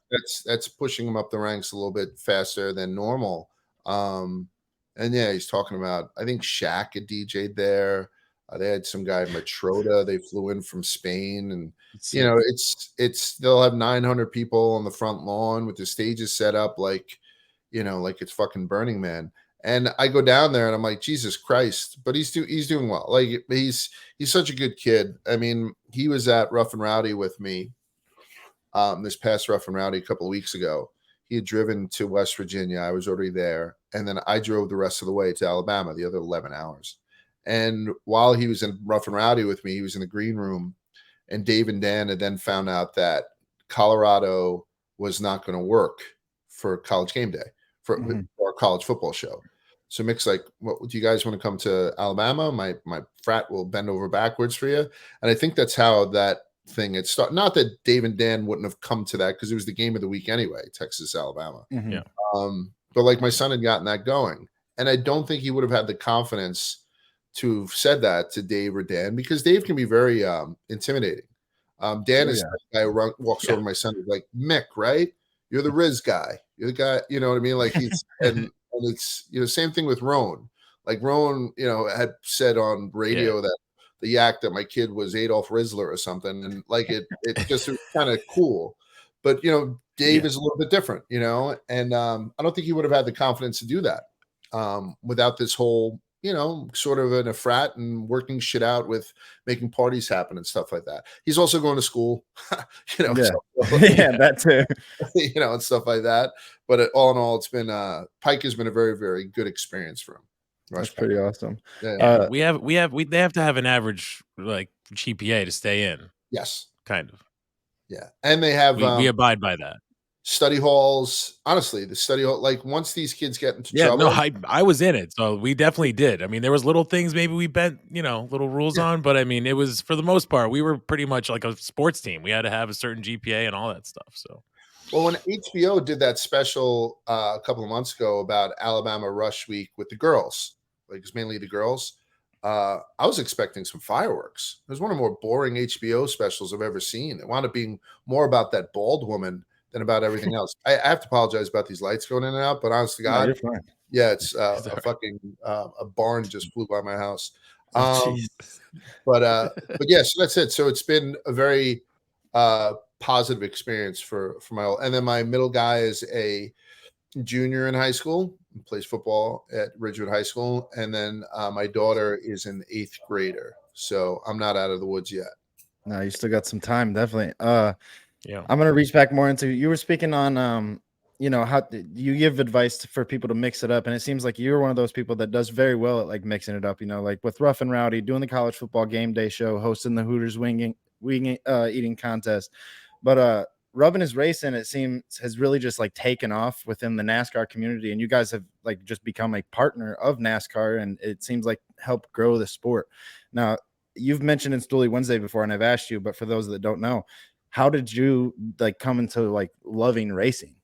Speaker 3: That's pushing him up the ranks a little bit faster than normal. And yeah, he's talking about. I think Shaq had DJ'd there. They had some guy Matroda. They flew in from Spain, and it's they'll have 900 people on the front lawn with the stages set up like it's fucking Burning Man. And I go down there and I'm like, Jesus Christ! But he's doing well. Like he's such a good kid. I mean, he was at Rough and Rowdy with me this past Rough and Rowdy a couple of weeks ago. He had driven to West Virginia. I was already there, and then I drove the rest of the way to Alabama, the other 11 hours. And while he was in Rough and Rowdy with me, he was in the green room, and Dave and Dan had then found out that Colorado was not going to work for College Game Day for our college football show. So Mick's like, "What do you guys want to come to Alabama? My frat will bend over backwards for you." And I think that's how that thing had started. Not that Dave and Dan wouldn't have come to that because it was the game of the week anyway, Texas, Alabama.
Speaker 1: Yeah.
Speaker 3: But like my son had gotten that going, and I don't think he would have had the confidence to have said that to Dave or Dan because Dave can be very intimidating. Dan is the guy who walks over to my son. He's like, Mick, right? You're the Riz guy. You're the guy. You know what I mean? Like he's and it's same thing with Roan. Like Roan, had said on radio that the yak that my kid was Adolf Rizzler or something, and like it just was kind of cool. But Dave is a little bit different, and I don't think he would have had the confidence to do that without this whole sort of in a frat and working shit out with making parties happen and stuff like that. He's also going to school,
Speaker 2: that too,
Speaker 3: and stuff like that. But all in all, it's been Pike has been a very, very good experience for him.
Speaker 2: That's pretty awesome.
Speaker 3: Yeah.
Speaker 1: They have to have an average like GPA to stay in.
Speaker 3: Yes,
Speaker 1: kind of.
Speaker 3: Yeah, and they have
Speaker 1: we abide by that.
Speaker 3: Study halls, honestly, the study hall, like once these kids get into trouble.
Speaker 1: No, I was in it, so we definitely did. I mean, there was little things maybe we bent, little rules on, but I mean, it was for the most part, we were pretty much like a sports team. We had to have a certain GPA and all that stuff. So,
Speaker 3: well, when HBO did that special a couple of months ago about Alabama Rush Week with the girls, like it's mainly the girls, I was expecting some fireworks. It was one of the more boring HBO specials I've ever seen. It wound up being more about that bald woman than about everything else. I have to apologize about these lights going in and out, but honest to God,
Speaker 2: you're fine.
Speaker 3: Yeah, it's a fucking a barn just flew by my house. But yeah, so that's it. So it's been a very positive experience for my old, and then my middle guy is a junior in high school, plays football at Ridgewood High School, and then my daughter is an 8th grader. So I'm not out of the woods yet.
Speaker 2: No, you still got some time, definitely.
Speaker 1: Yeah,
Speaker 2: I'm gonna reach back more into. You were speaking on, how you give advice for people to mix it up, and it seems like you're one of those people that does very well at like mixing it up. Like with Rough and Rowdy, doing the college football game day show, hosting the Hooters eating contest. But Rubbin is Racing, it seems, has really just like taken off within the NASCAR community, and you guys have like just become a partner of NASCAR, and it seems like help grow the sport. Now, you've mentioned in Stoolie Wednesday before, and I've asked you, but for those that don't know, how did you like come into like loving racing?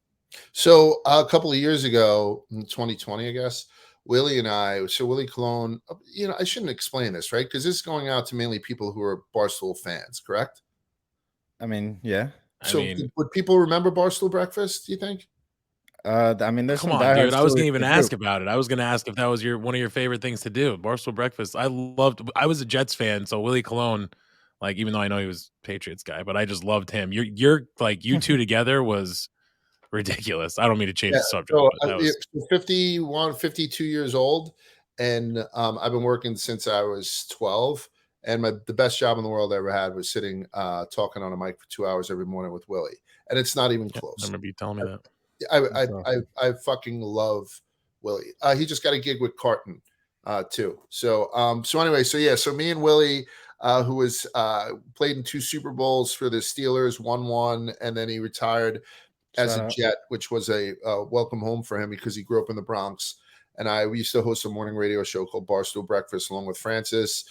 Speaker 3: So a couple of years ago, in 2020, I guess, Willie and I, so Willie Colon, I shouldn't explain this, right? Because this is going out to mainly people who are Barstool fans, correct?
Speaker 2: I mean, yeah.
Speaker 3: So would people remember Barstool Breakfast, do you think?
Speaker 2: I mean, there's
Speaker 1: Come
Speaker 2: some
Speaker 1: on,
Speaker 2: diehard
Speaker 1: dude. I was gonna
Speaker 2: Steelers
Speaker 1: even
Speaker 2: that
Speaker 1: ask
Speaker 2: do.
Speaker 1: about it. I was gonna ask if that was one of your favorite things to do. Barstool Breakfast. I was a Jets fan, so Willie Colon, like, even though I know he was Patriots guy, but I just loved him. You're like, you two together was ridiculous. I don't mean to change
Speaker 3: Yeah.
Speaker 1: the subject,
Speaker 3: So
Speaker 1: but that was
Speaker 3: 51, 52 years old. And I've been working since I was 12. And the best job in the world I ever had was sitting talking on a mic for 2 hours every morning with Willie. And it's not even
Speaker 1: I
Speaker 3: close.
Speaker 1: remember you telling me that.
Speaker 3: I fucking love Willie. He just got a gig with Carton too. So anyway, so me and Willie, who was played in 2 Super Bowls for the Steelers, won one, and then he retired as
Speaker 2: Shout
Speaker 3: a
Speaker 2: out.
Speaker 3: Jet, which was a welcome home for him because he grew up in the Bronx. And we used to host a morning radio show called Barstool Breakfast along with Francis.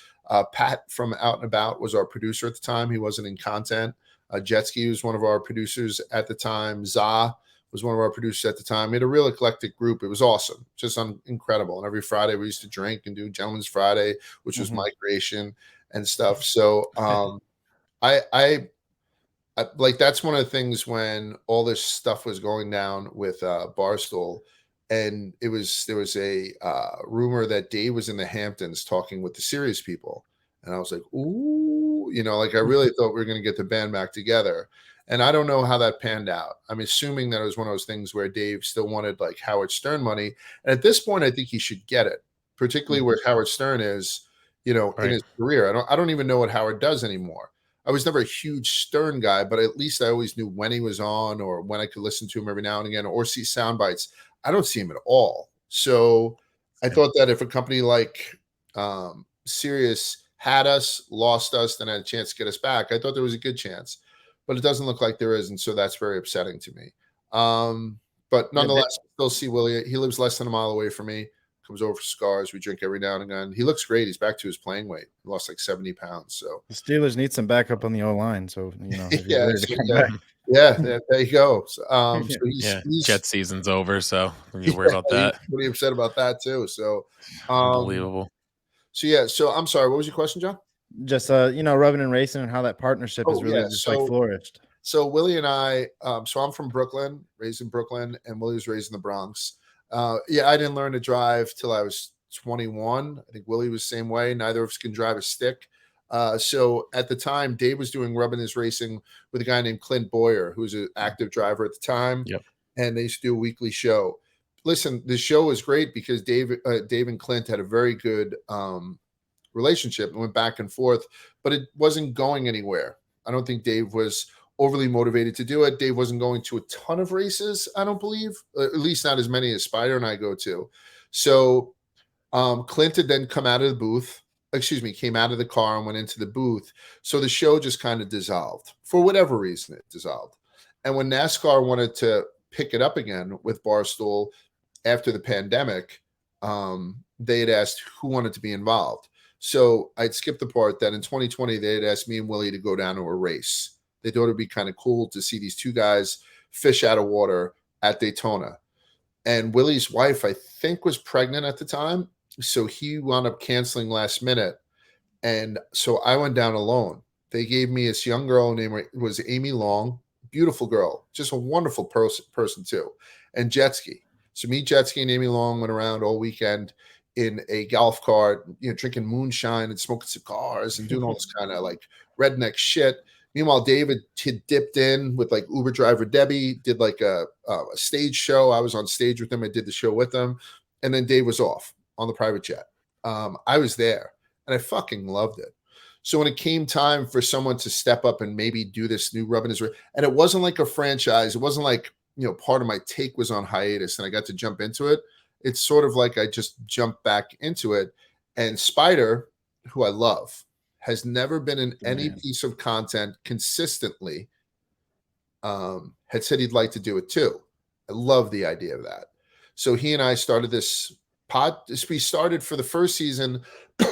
Speaker 3: Pat from Out and About was our producer at the time. He wasn't in content. Jetski was one of our producers at the time. Za was one of our producers at the time. We had a real eclectic group. It was awesome, just incredible. And every Friday we used to drink and do Gentleman's Friday, which was migration and stuff. So I like, that's one of the things when all this stuff was going down with Barstool, and there was a rumor that Dave was in the Hamptons talking with the Sirius people, and I was like, ooh, like I really thought we were going to get the band back together, and I don't know how that panned out. I'm assuming that it was one of those things where Dave still wanted like Howard Stern money, and at this point, I think he should get it, particularly where Howard Stern is, in his career. I don't even know what Howard does anymore. I was never a huge Stern guy, but at least I always knew when he was on or when I could listen to him every now and again or see sound bites. I don't see him at all. So I thought that if a company like Sirius had us, lost us, then had a chance to get us back, I thought there was a good chance. But it doesn't look like there is, and so that's very upsetting to me. But nonetheless, I still see Willie. He lives less than a mile away from me. Comes over for cigars. We drink every now and again. He looks great. He's back to his playing weight. He lost like 70 pounds. So
Speaker 2: The Steelers need some backup on the O line. So, if he's ready to come back.
Speaker 3: there you go. So, he's
Speaker 1: Jet season's over, so we need to worry about that.
Speaker 3: He's pretty upset about that too. So,
Speaker 1: Unbelievable.
Speaker 3: So I'm sorry. What was your question, John?
Speaker 2: Just Rubbin and Racing and how that partnership has really like flourished.
Speaker 3: So Willie and I, so I'm from Brooklyn, raised in Brooklyn, and Willie was raised in the Bronx. I didn't learn to drive till I was 21. I think Willie was the same way. Neither of us can drive a stick. So at the time, Dave was doing Rubbin is Racing with a guy named Clint Boyer, who was an active driver at the time.
Speaker 1: Yep.
Speaker 3: And they used to do a weekly show. Listen, the show was great because Dave and Clint had a very good relationship and went back and forth, but it wasn't going anywhere. I don't think Dave was overly motivated to do it. Dave wasn't going to a ton of races, I don't believe, at least not as many as Spider and I go to. So Clint had then came out of the car and went into the booth. So the show just kind of dissolved. For whatever reason, it dissolved. And when NASCAR wanted to pick it up again with Barstool after the pandemic, they had asked who wanted to be involved. So I'd skip the part that in 2020, they had asked me and Willie to go down to a race. They thought it'd be kind of cool to see these two guys fish out of water at Daytona. And Willie's wife, I think, was pregnant at the time. So he wound up canceling last minute. And so I went down alone. They gave me this young girl named was Amy Long, beautiful girl, just a wonderful person too. And Jetski. So me, Jetski, and Amy Long went around all weekend in a golf cart, drinking moonshine and smoking cigars and doing all this kind of like redneck shit. Meanwhile, David had dipped in with like Uber driver Debbie, did like a stage show. I was on stage with him. I did the show with them. And then Dave was off on the private jet. I was there and I fucking loved it. So when it came time for someone to step up and maybe do this new Rubbin is, and it wasn't like a franchise. It wasn't like, part of my take was on hiatus and I got to jump into it. It's sort of like I just jumped back into it. And Spider, who I love, has never been in any piece of content consistently had said he'd like to do it too. I love the idea of that. So he and I started this we started for the first season.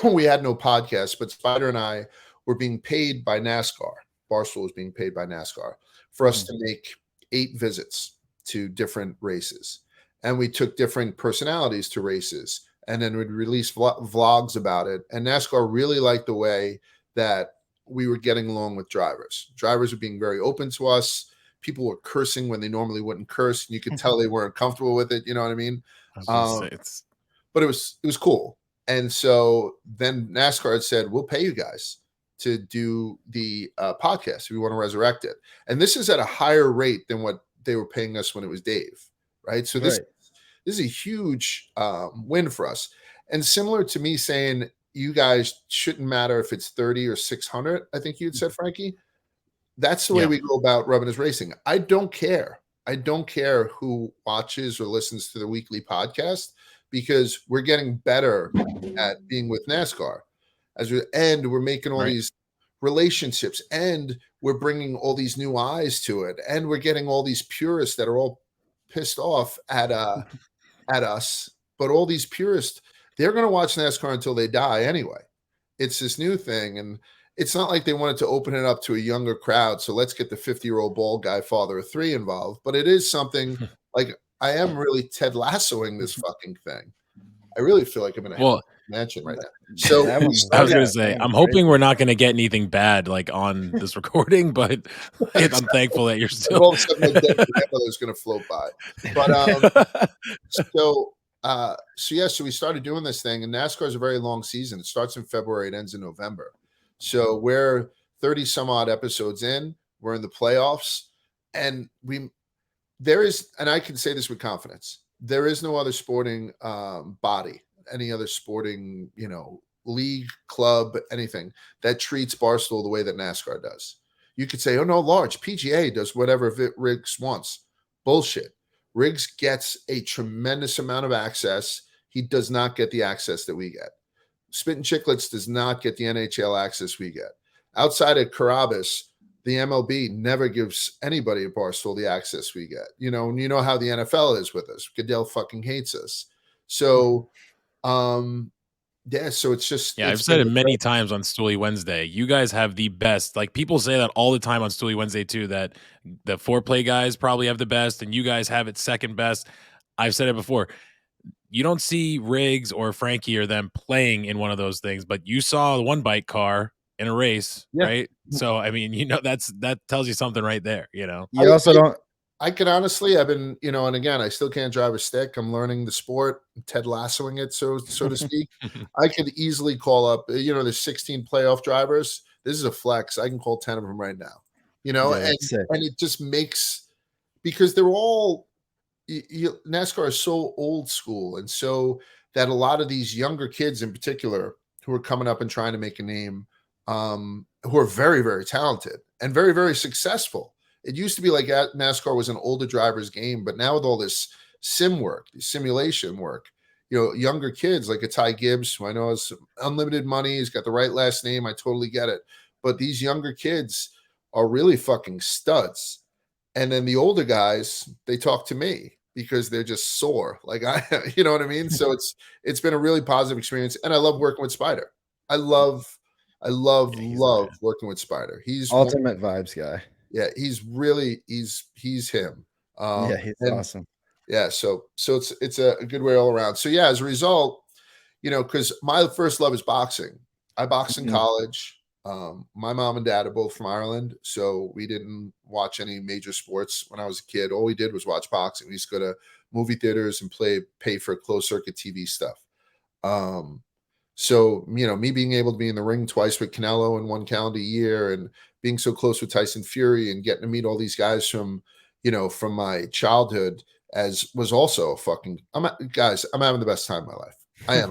Speaker 3: We had no podcast, but Spider and I were being paid by NASCAR. Barstool was being paid by NASCAR for us to make 8 visits to different races. And we took different personalities to races, and then we'd release vlogs about it. And NASCAR really liked the way that we were getting along with drivers. Drivers were being very open to us. People were cursing when they normally wouldn't curse, and you could tell they weren't comfortable with it. You know what I mean? But it was cool. And so then NASCAR had said, we'll pay you guys to do the podcast if you want to resurrect it. And this is at a higher rate than what they were paying us when it was Dave, right? So this is a huge win for us. And similar to me saying, you guys shouldn't matter if it's 30 or 600, I think you'd said, Frankie. That's the way we go about Rubbin is Racing. I don't care. I don't care who watches or listens to the weekly podcast, because we're getting better at being with NASCAR. We're making all these relationships, and we're bringing all these new eyes to it, and we're getting all these purists that are all pissed off at us. But all these purists, they're going to watch NASCAR until they die anyway. It's this new thing, and it's not like they wanted to open it up to a younger crowd. So let's get the 50-year-old bald guy, father of 3, involved. But it is something like, I am really Ted Lassoing this fucking thing. I really feel like I'm in a mansion right now. So
Speaker 1: I was going to say, I'm hoping we're not going to get anything bad like on this recording, but I'm thankful that you're still.
Speaker 3: All of a sudden, my dead grandmother's going to float by. But so we started doing this thing, and NASCAR is a very long season. It starts in February, it ends in November. So we're 30 some odd episodes in. We're in the playoffs, and and I can say this with confidence, there is no other sporting body, any other sporting, league, club, anything that treats Barstool the way that NASCAR does. You could say, oh no, Large, PGA does whatever Riggs wants. Bullshit. Riggs gets a tremendous amount of access. He does not get the access that we get. Spittin' Chicklets does not get the NHL access we get. Outside of Carabas, the MLB never gives anybody at Barstool the access we get. And you know how the NFL is with us. Goodell fucking hates us. So, so it's just.
Speaker 1: Yeah, I've said it many times on Stoolie Wednesday. You guys have the best. Like, people say that all the time on Stoolie Wednesday too, that the foreplay guys probably have the best, and you guys have it second best. I've said it before. You don't see Riggs or Frankie or them playing in one of those things, but you saw the one bike car in a race, right? So, I mean, that tells you something right there, You
Speaker 2: also don't.
Speaker 3: I could honestly, I've been, and again, I still can't drive a stick. I'm learning the sport, Ted Lassoing it, so to speak. I could easily call up, there's 16 playoff drivers. This is a flex. I can call 10 of them right now, and it just makes, because they're all, NASCAR is so old school, and so that a lot of these younger kids in particular who are coming up and trying to make a name, who are very, very talented and very, very successful. It used to be like NASCAR was an older driver's game, but now with all this sim work, simulation work, younger kids like a Ty Gibbs, who I know has unlimited money, he's got the right last name, I totally get it. But these younger kids are really fucking studs. And then the older guys, they talk to me because they're just sore. Like you know what I mean? So it's been a really positive experience. And I love working with Spider. I love working with Spider. He's
Speaker 2: ultimate vibes guy.
Speaker 3: Yeah, he's him.
Speaker 2: He's awesome.
Speaker 3: Yeah, so it's a good way all around. So yeah, as a result, because my first love is boxing. I boxed in college. My mom and dad are both from Ireland, so we didn't watch any major sports when I was a kid. All we did was watch boxing. We used to go to movie theaters and pay for closed circuit TV stuff. So, me being able to be in the ring twice with Canelo in one calendar year, and being so close with Tyson Fury, and getting to meet all these guys from my childhood, was also I'm having the best time of my life. I am.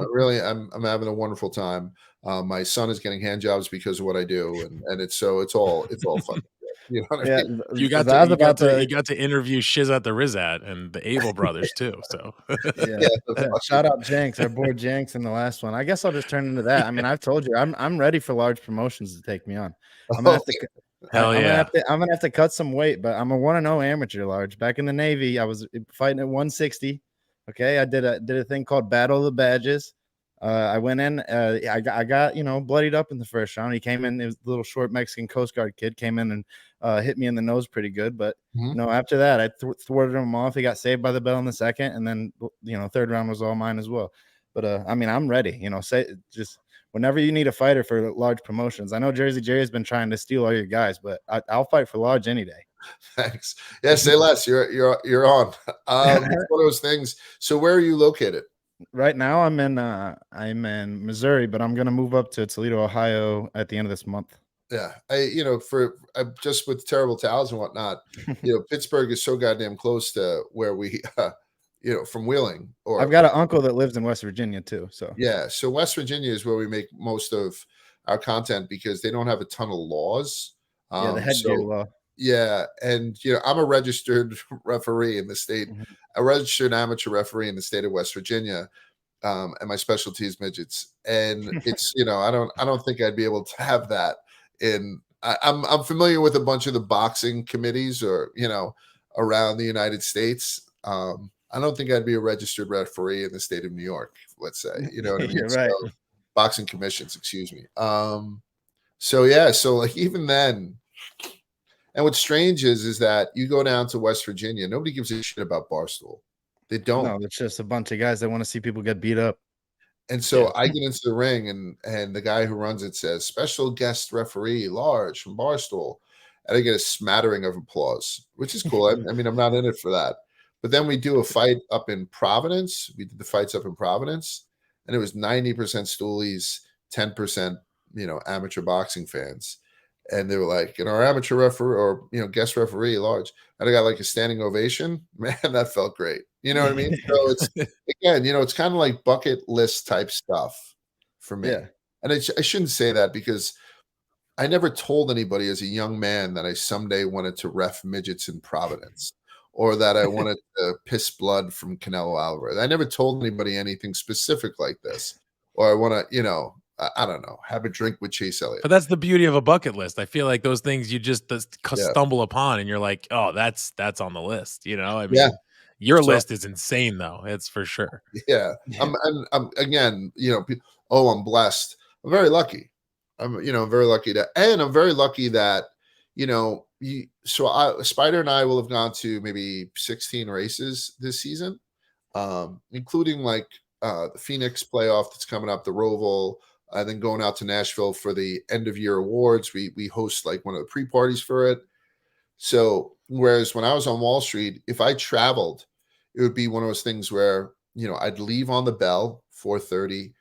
Speaker 3: I'm having a wonderful time. My son is getting hand jobs because of what I do, and it's all fun. You know what I mean?
Speaker 1: You got to interview Shizat the Rizat and the Abel brothers too. So
Speaker 2: shout out Jenks, our boy Jenks in the last one. I guess I'll just turn into that. I mean, I've told you I'm ready for large promotions to take me on. I'm gonna
Speaker 1: Hell
Speaker 2: I'm
Speaker 1: yeah.
Speaker 2: gonna have to cut some weight, but I'm a 1-0 amateur large. Back in the Navy, I was fighting at 160. Okay, I did a thing called Battle of the Badges. I went in. I got bloodied up in the first round. He came in. It was a little short Mexican Coast Guard kid came in and hit me in the nose pretty good. But
Speaker 3: Mhm.
Speaker 2: after that, I thwarted him off. He got saved by the bell in the second, and then third round was all mine as well. But I mean, I'm ready. Say just whenever you need a fighter for large promotions. I know Jersey Jerry's been trying to steal all your guys, but I'll fight for large any day.
Speaker 3: Thanks. Yeah, say less. You're on. It's one of those things. So where are you located?
Speaker 2: Right now, I'm in Missouri, but I'm gonna move up to Toledo, Ohio, at the end of this month.
Speaker 3: Yeah, just with terrible towels and whatnot, Pittsburgh is so goddamn close to where we, from Wheeling
Speaker 2: I've got an uncle that lives in West Virginia too. So
Speaker 3: yeah. So West Virginia is where we make most of our content because they don't have a ton of laws.
Speaker 2: yeah, the headgear law.
Speaker 3: Yeah, and I'm a registered referee in the state,
Speaker 2: Mhm.
Speaker 3: a registered amateur referee in the state of West Virginia. And my specialty is midgets. And it's, I don't think I'd be able to have that I'm familiar with a bunch of the boxing committees or, around the United States. I don't think I'd be a registered referee in the state of New York, let's say, you know what I mean?
Speaker 2: You're right.
Speaker 3: So, boxing commissions, excuse me. So yeah, so like even then, and what's strange is that you go down to West Virginia, nobody gives a shit about Barstool. They don't.
Speaker 2: No, it's just a bunch of guys that want to see people get beat up.
Speaker 3: And so I get into the ring and the guy who runs it says, special guest referee, Large from Barstool. And I get a smattering of applause, which is cool. I mean, I'm not in it for that. But then we do a fight up in Providence. We did the fights up in Providence. And it was 90% stoolies, 10%, amateur boxing fans. And they were like, our amateur referee or, guest referee, Large. And I got like a standing ovation. Man, that felt great. You know what I mean? So it's, again, it's kind of like bucket list type stuff for me.
Speaker 2: Yeah.
Speaker 3: And I shouldn't say that because I never told anybody as a young man that I someday wanted to ref midgets in Providence or that I wanted to piss blood from Canelo Alvarez. I never told anybody anything specific like this. Or I want to, I don't know, have a drink with Chase Elliott.
Speaker 1: But that's the beauty of a bucket list. I feel like those things you just stumble upon and you're like, oh, that's on the list. I mean, your list is insane though. It's for sure.
Speaker 3: Yeah. I'm again, I'm blessed. I'm very lucky. I'm very lucky I'm very lucky that, Spider and I will have gone to maybe 16 races this season, including like the Phoenix playoff that's coming up, the Roval, then going out to Nashville for the end of year awards. We host like one of the pre-parties for it. So whereas when I was on Wall Street, if I traveled, it would be one of those things where, I'd leave on the bell 4:30.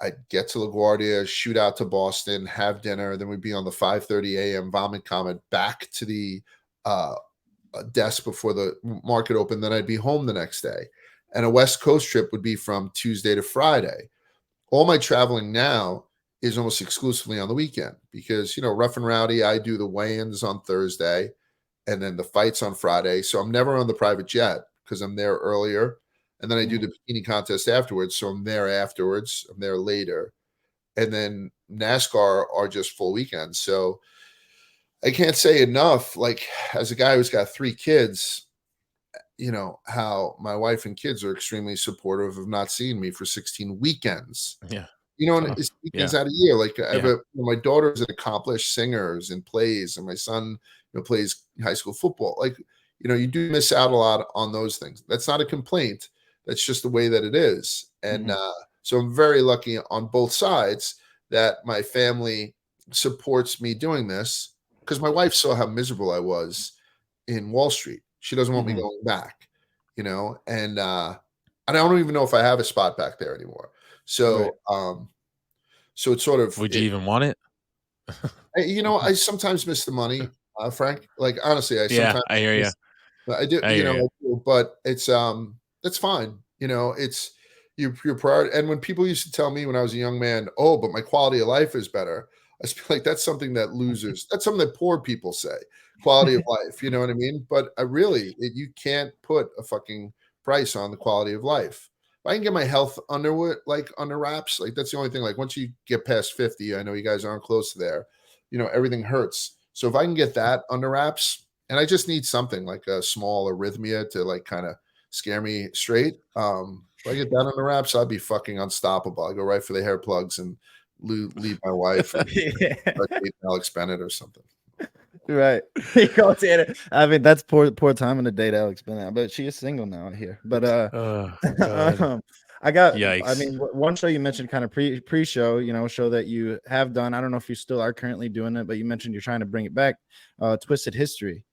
Speaker 3: I'd get to LaGuardia, shoot out to Boston, have dinner. Then we'd be on the 5:30 a.m. Vomit Comet back to the desk before the market opened. Then I'd be home the next day. And a West Coast trip would be from Tuesday to Friday. All my traveling now is almost exclusively on the weekend because, Rough and Rowdy, I do the weigh-ins on Thursday and then the fights on Friday. So I'm never on the private jet because I'm there earlier. And then I do the bikini contest afterwards. So I'm there afterwards. I'm there later. And then NASCAR are just full weekends. So I can't say enough, like as a guy who's got 3 kids, how my wife and kids are extremely supportive of not seeing me for 16 weekends.
Speaker 1: Yeah.
Speaker 3: And it's weekends out a year. Like my daughter is an accomplished singer and plays, and my son, plays high school football. Like, you do miss out a lot on those things. That's not a complaint. That's just the way that it is. And so I'm very lucky on both sides that my family supports me doing this because my wife saw how miserable I was in Wall Street. She doesn't want me going back, and I don't even know if I have a spot back there anymore. So, so it's sort of.
Speaker 1: Would you even want it?
Speaker 3: I sometimes miss the money, Frank. Like honestly, I
Speaker 1: hear you.
Speaker 3: I do, but it's that's fine. It's your priority. And when people used to tell me when I was a young man, oh, but my quality of life is better, I just feel like that's something that losers. That's something that poor people say. Quality of life, you know what I mean? But you can't put a fucking price on the quality of life. If I can get my health under wraps, like that's the only thing. Like once you get past 50, I know you guys aren't close to there. Everything hurts. So if I can get that under wraps, and I just need something like a small arrhythmia to like kind of scare me straight. If I get that under wraps, I'd be fucking unstoppable. I go right for the hair plugs and leave my wife and
Speaker 2: Yeah.
Speaker 3: start dating Alex Bennett or something.
Speaker 2: Right. He calls it. I mean, that's poor time in the date, Alex Bennett. But she is single now, I hear. But
Speaker 1: Oh, God.
Speaker 2: I got. I
Speaker 1: Yikes.
Speaker 2: mean, one show you mentioned, kind of pre-show. You know, show that you have done. I don't know if you still are currently doing it, but you mentioned you're trying to bring it back. Twisted History.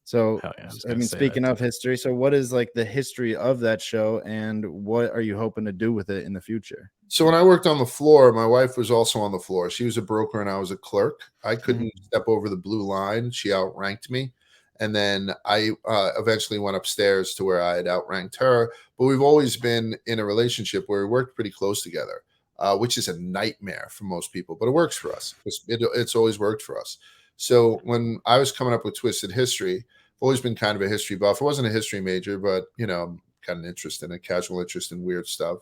Speaker 2: So,
Speaker 1: Hell yeah, I was
Speaker 2: I
Speaker 1: gonna
Speaker 2: mean,
Speaker 1: say
Speaker 2: speaking
Speaker 1: that
Speaker 2: of history, so what is like the history of that show, and what are you hoping to do with it in the future?
Speaker 3: So when I worked on the floor, my wife was also on the floor. She was a broker and I was a clerk. I couldn't step over the blue line. She outranked me. And then I eventually went upstairs to where I had outranked her. But we've always been in a relationship where we worked pretty close together, which is a nightmare for most people. But it works for us. It's always worked for us. So when I was coming up with Twisted History, I've always been kind of a history buff. I wasn't a history major, but, you know, got an interest in it, casual interest in weird stuff.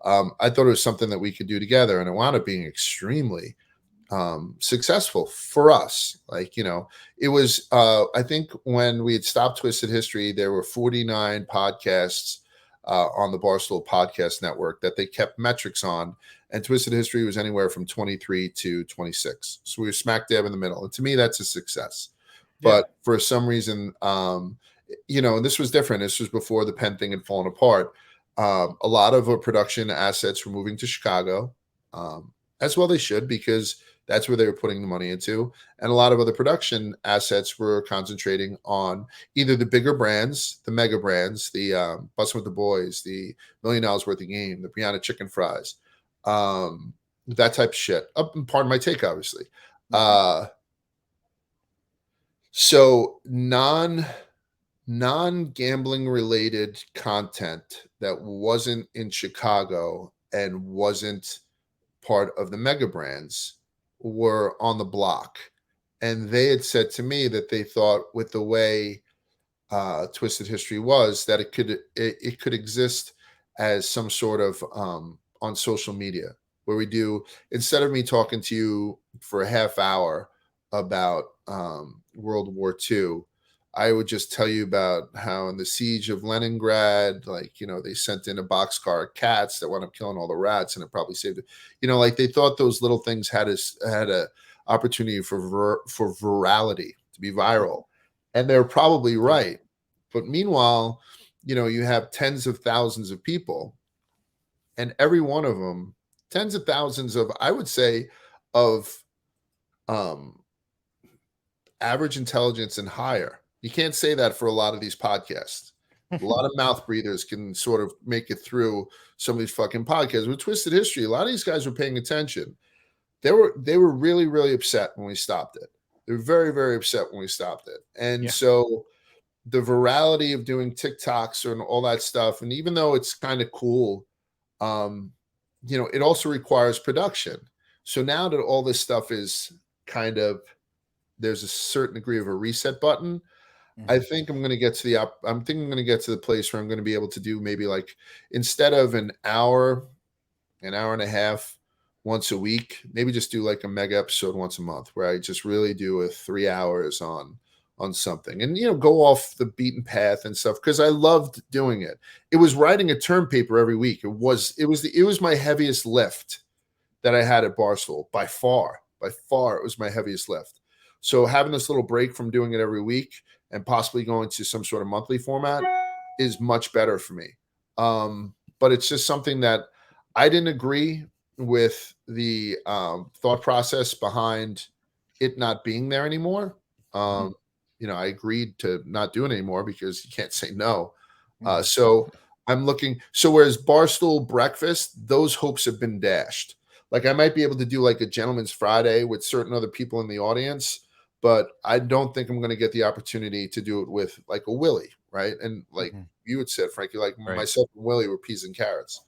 Speaker 3: I thought it was something that we could do together, and it wound up being extremely successful for us. Like, you know, it was, I think when we had stopped Twisted History, there were 49 podcasts on the Barstool Podcast Network that they kept metrics on, and Twisted History was anywhere from 23 to 26. So we were smack dab in the middle. And to me, that's a success. But for some reason, you know, and this was different. This was before the Penn thing had fallen apart. A lot of our production assets were moving to Chicago, as well they should, because that's where they were putting the money into. And a lot of other production assets were concentrating on either the bigger brands, the mega brands, the Bussin' with the Boys, the $1 Million Worth of Game, the Brianna Chicken Fries, that type of shit. Pardon my take, obviously. So non-gambling related content that wasn't in Chicago and wasn't part of the mega brands were on the block. And they had said to me that they thought with the way Twisted History was, that it could exist as some sort of on social media, where we do, instead of me talking to you for a half hour about World War II, I would just tell you about how in the siege of Leningrad, like, you know, they sent in a boxcar of cats that wound up killing all the rats, and it probably saved it. You know, like they thought those little things had a opportunity for virality, to be viral, and they're probably right. But meanwhile, you know, you have tens of thousands of people, and every one of them, tens of thousands of, I would say, of average intelligence and higher. You can't say that for a lot of these podcasts. A lot of mouth breathers can sort of make it through some of these fucking podcasts. With Twisted History, a lot of these guys were paying attention. They were really, really upset when we stopped it. They were very, very upset when we stopped it. And so the virality of doing TikToks and all that stuff, and even though it's kind of cool, you know, it also requires production. So now that all this stuff is kind of, there's a certain degree of a reset button, I think I'm going to get to the place where I'm going to be able to do maybe like, instead of an hour and a half once a week, maybe just do like a mega episode once a month, where I just really do a 3 hours on something, and, you know, go off the beaten path and stuff, because I loved doing it. It was writing a term paper every week. It was my heaviest lift that I had at Barstool by far. It was my heaviest lift. So having this little break from doing it every week and possibly going to some sort of monthly format is much better for me. But it's just something that I didn't agree with the thought process behind it not being there anymore. You know, I agreed to not do it anymore because you can't say no. So I'm looking. So whereas Barstool Breakfast, those hopes have been dashed. Like I might be able to do like a Gentleman's Friday with certain other people in the audience, but I don't think I'm going to get the opportunity to do it with like a Willie, right? And like you had said, Frankie, like myself and Willie were peas and carrots.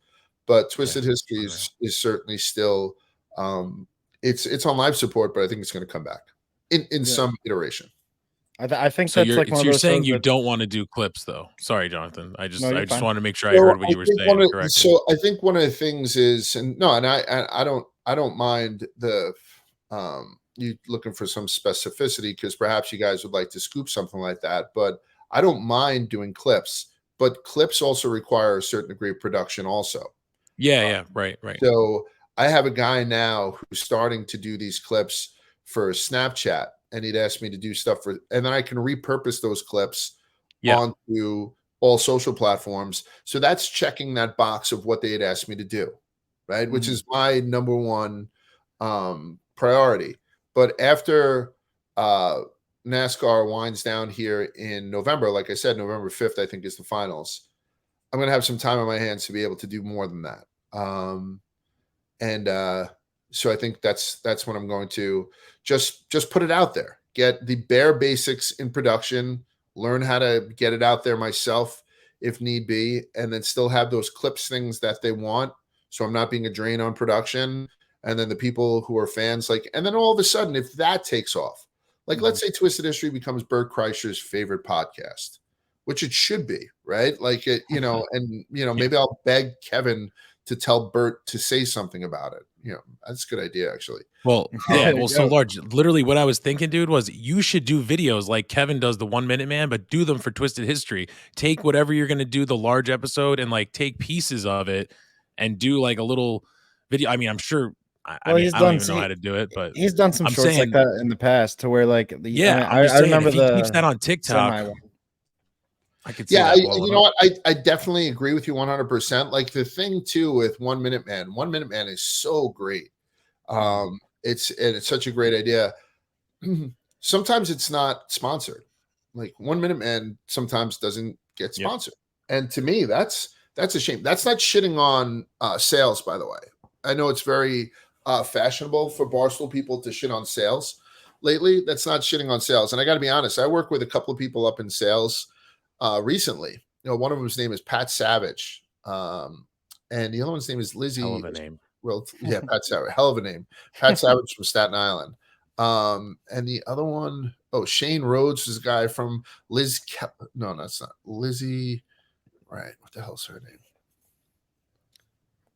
Speaker 3: But Twisted History is certainly still, it's on live support, but I think it's going to come back in some iteration.
Speaker 2: I think
Speaker 1: so.
Speaker 2: that's like one of
Speaker 1: you're
Speaker 2: those
Speaker 1: saying
Speaker 2: shows
Speaker 1: you
Speaker 2: that's-
Speaker 1: don't want to do clips, though. Sorry, Jonathan. I just
Speaker 2: fine.
Speaker 1: want to make sure I heard what you were saying correctly.
Speaker 3: So I think one of the things is, and I don't mind the you looking for some specificity because perhaps you guys would like to scoop something like that. But I don't mind doing clips, but clips also require a certain degree of production also.
Speaker 1: Yeah. Right.
Speaker 3: So I have a guy now who's starting to do these clips for Snapchat, and he'd asked me to do stuff for, and then I can repurpose those clips
Speaker 1: Yeah.
Speaker 3: onto all social platforms. So that's checking that box of what they had asked me to do, right? Which is my number one priority. But after NASCAR winds down here in November, like I said, November 5th, I think is the finals. I'm going to have some time on my hands to be able to do more than that. So I think that's when I'm going to just put it out there, get the bare basics in production, learn how to get it out there myself if need be, and then still have those clips, things that they want. So I'm not being a drain on production. And then the people who are fans, like, and then all of a sudden, if that takes off, like, let's say Twisted History becomes Bert Kreischer's favorite podcast, which it should be, right? Like, it, and, maybe I'll beg Kevin to tell Bert to say something about it. That's a good idea, actually.
Speaker 1: Well, yeah. Well, so Large, literally what I was thinking, dude, was you should do videos like Kevin does the 1 Minute Man, but do them for Twisted History. Take whatever you're going to do the Large episode and like take pieces of it and do like a little video. I mean, I'm sure. I mean, I don't even know how to do it, but
Speaker 2: he's done some shorts like that in the past to where like, I remember
Speaker 1: if he keeps that on TikTok. I could see that.
Speaker 3: You know what? I definitely agree with you 100%. Like the thing too with 1 Minute Man, 1 Minute Man is so great. It's such a great idea. Sometimes it's not sponsored. Like 1 Minute Man sometimes doesn't get sponsored. And to me, that's a shame. That's not shitting on sales, by the way. I know it's very fashionable for Barstool people to shit on sales lately. That's not shitting on sales. And I got to be honest, I work with a couple of people up in sales recently. One of them's name is Pat Savage. And the other one's name is Lizzie.
Speaker 1: Hell of a name.
Speaker 3: Well, yeah, Pat Savage. Hell of a name. Pat Savage from Staten Island. And the other one, Shane Rhodes is a guy from Liz. No, that's not Lizzie. Right. What the hell's her name?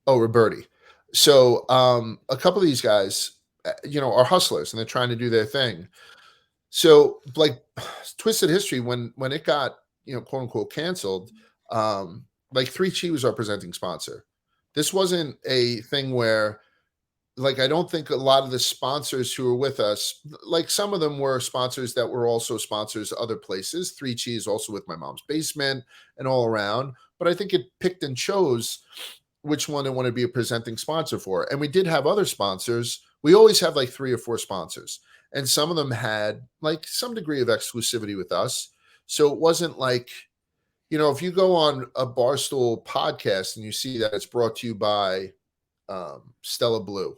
Speaker 3: Oh, Roberti. So a couple of these guys, are hustlers and they're trying to do their thing. So like Twisted History, when it got, quote unquote canceled, like 3 Chi was our presenting sponsor. This wasn't a thing where, like, I don't think a lot of the sponsors who were with us, like some of them were sponsors that were also sponsors other places. 3 Chi is also with My Mom's Basement and all around. But I think it picked and chose which one they want to be a presenting sponsor for. And we did have other sponsors. We always have like 3 or 4 sponsors. And some of them had like some degree of exclusivity with us. So it wasn't like, if you go on a Barstool podcast and you see that it's brought to you by Stella Blue,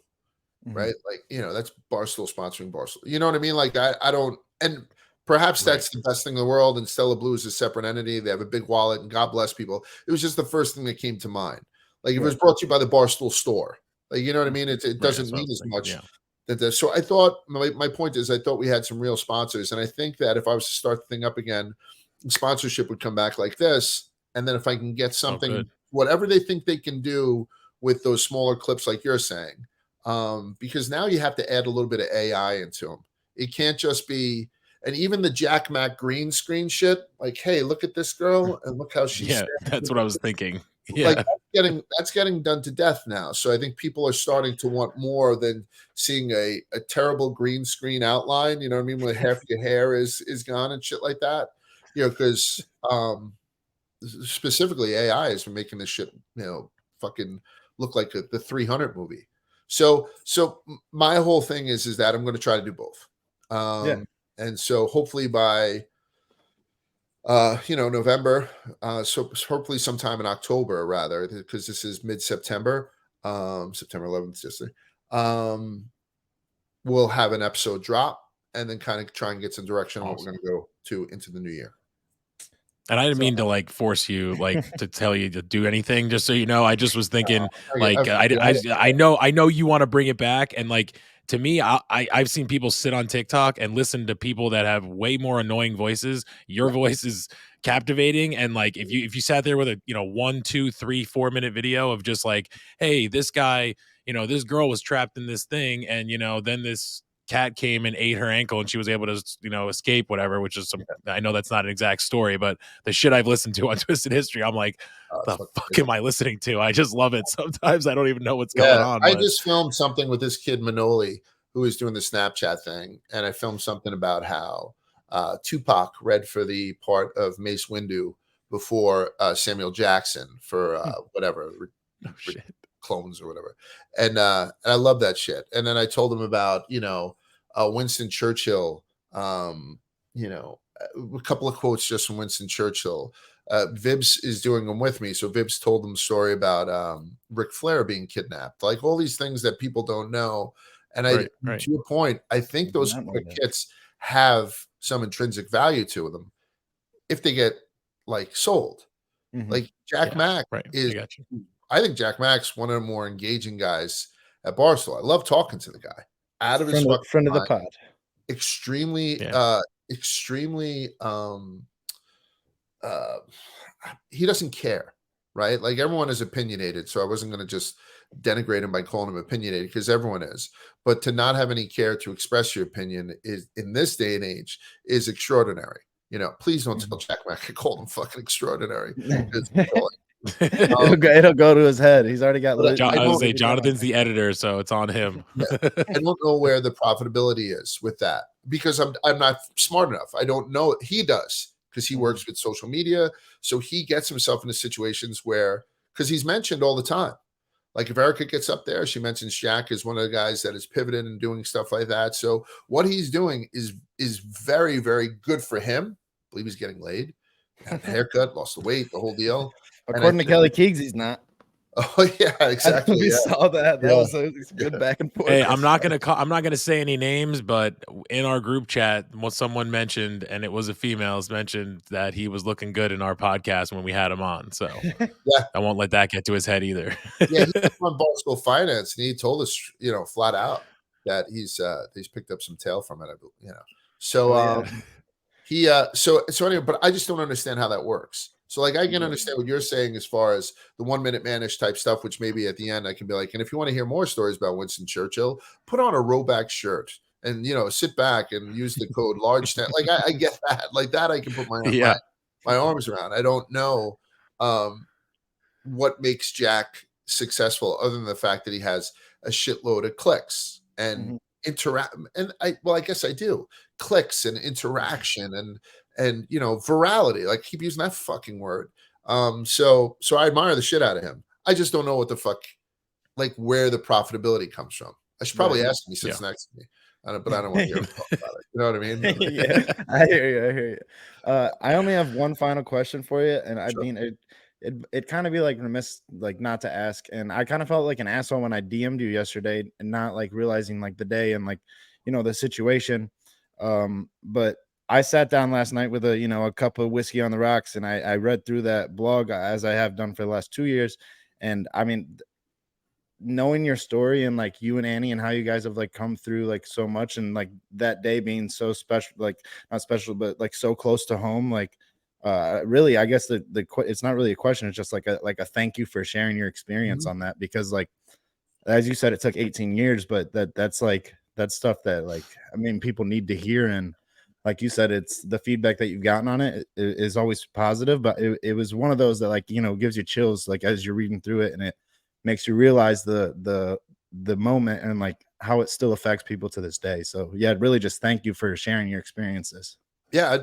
Speaker 3: right? Like, that's Barstool sponsoring Barstool. You know what I mean? Like I don't, and perhaps that's the best thing in the world. And Stella Blue is a separate entity. They have a big wallet and God bless people. It was just the first thing that came to mind. Like if it was brought to you by the Barstool store, like, you know what I mean? It doesn't mean as much. Yeah. So I thought, my point is, I thought we had some real sponsors. And I think that if I was to start the thing up again, sponsorship would come back like this. And then if I can get something, whatever they think they can do with those smaller clips, like you're saying, because now you have to add a little bit of AI into them. It can't just be, and even the Jack Mac green screen shit, like, hey, look at this girl and look how she's.
Speaker 1: Yeah, that's what I was thinking. Yeah.
Speaker 3: Like that's getting done to death now. So I think people are starting to want more than seeing a terrible green screen outline, you know what I mean, where half your hair is gone and shit like that. Because specifically AI has been making this shit, fucking look like the 300 movie. So my whole thing is that I'm going to try to do both. And so hopefully by November, so hopefully sometime in October, rather, because this is mid-September, September 11th, just we'll have an episode drop and then kind of try and get some direction on what we're going to go to into the new year.
Speaker 1: And I didn't mean to like force you, like to tell you to do anything, just so you know. I just was thinking, I know you want to bring it back, and like, to me, I've seen people sit on TikTok and listen to people that have way more annoying voices. Your voice is captivating, and like if you sat there with a 1, 2, 3, 4 minute video of just like, hey, this guy, this girl was trapped in this thing, and then this cat came and ate her ankle and she was able to, escape whatever, which is I know that's not an exact story, but the shit I've listened to on Twisted History, I'm like, the fuck am I listening to? I just love it. Sometimes I don't even know what's going on.
Speaker 3: I just filmed something with this kid Manoli who was doing the Snapchat thing, and I filmed something about how Tupac read for the part of Mace Windu before Samuel Jackson for whatever clones or whatever, and I love that shit. And then I told him about Winston Churchill, a couple of quotes just from Winston Churchill. Vibs is doing them with me, so Vibs told them a story about Ric Flair being kidnapped, like all these things that people don't know. And to your point, I think those kits have some intrinsic value to them if they get like sold. Like Jack Mack is. I think Jack Mack's one of the more engaging guys at Barstool. I love talking to the guy. Out of his
Speaker 2: friend of the pod.
Speaker 3: Extremely, he doesn't care, right? Like everyone is opinionated, so I wasn't going to just denigrate him by calling him opinionated because everyone is. But to not have any care to express your opinion is, in this day and age, is extraordinary. Please don't tell Jack Mack I called him fucking extraordinary.
Speaker 2: It'll go to his head. He's already got.
Speaker 1: I would say Jonathan's the editor, so it's on him.
Speaker 3: I don't know where the profitability is with that because I'm not smart enough. I don't know. He does because he works with social media, so he gets himself into situations where because he's mentioned all the time. Like if Erica gets up there, she mentions Jack is one of the guys that is pivoting and doing stuff like that. So what he's doing is very, very good for him. I believe he's getting laid, had a haircut, lost the weight, the whole deal.
Speaker 2: According to Kelly Keegs, he's not.
Speaker 3: Oh yeah, exactly.
Speaker 2: We saw that. That was a good back and forth.
Speaker 1: Hey, I'm not gonna say any names, but in our group chat, what someone mentioned, and it was a female, mentioned that he was looking good in our podcast when we had him on. So I won't let that get to his head either.
Speaker 3: He's on Barstool Finance, and he told us, flat out that he's picked up some tail from it. So so anyway, but I just don't understand how that works. So like I can understand what you're saying as far as the 1 minute manish type stuff, which maybe at the end I can be like, and if you want to hear more stories about Winston Churchill, put on a rowback shirt and sit back and use the code large. Like I get that, like that I can put my arms around. I don't know what makes Jack successful other than the fact that he has a shitload of clicks and interact. And I guess I do clicks and interaction and virality. Like keep using that fucking word. So I admire the shit out of him. I just don't know what the fuck, like where the profitability comes from. I should probably ask him. He sits next to me. But I don't want to hear him talk about it. You know what I mean?
Speaker 2: Yeah, I hear you. I only have one final question for you, and I mean it kind of be like remiss like not to ask, and I kind of felt like an asshole when I DM'd you yesterday and not like realizing like the day and like the situation. But I sat down last night with a cup of whiskey on the rocks, and I read through that blog as I have done for the last 2 years. And I mean, knowing your story and like you and Annie and how you guys have like come through like so much, and like that day being so special, like not special, but like so close to home, like really, I guess it's not really a question. It's just like a thank you for sharing your experience on that, because like, as you said, it took 18 years, but that's stuff that like, I mean, people need to hear. And like you said, it's the feedback that you've gotten on it is always positive, but it was one of those that like, gives you chills, like as you're reading through it, and it makes you realize the moment and like how it still affects people to this day. So yeah, really just thank you for sharing your experiences.
Speaker 3: Yeah.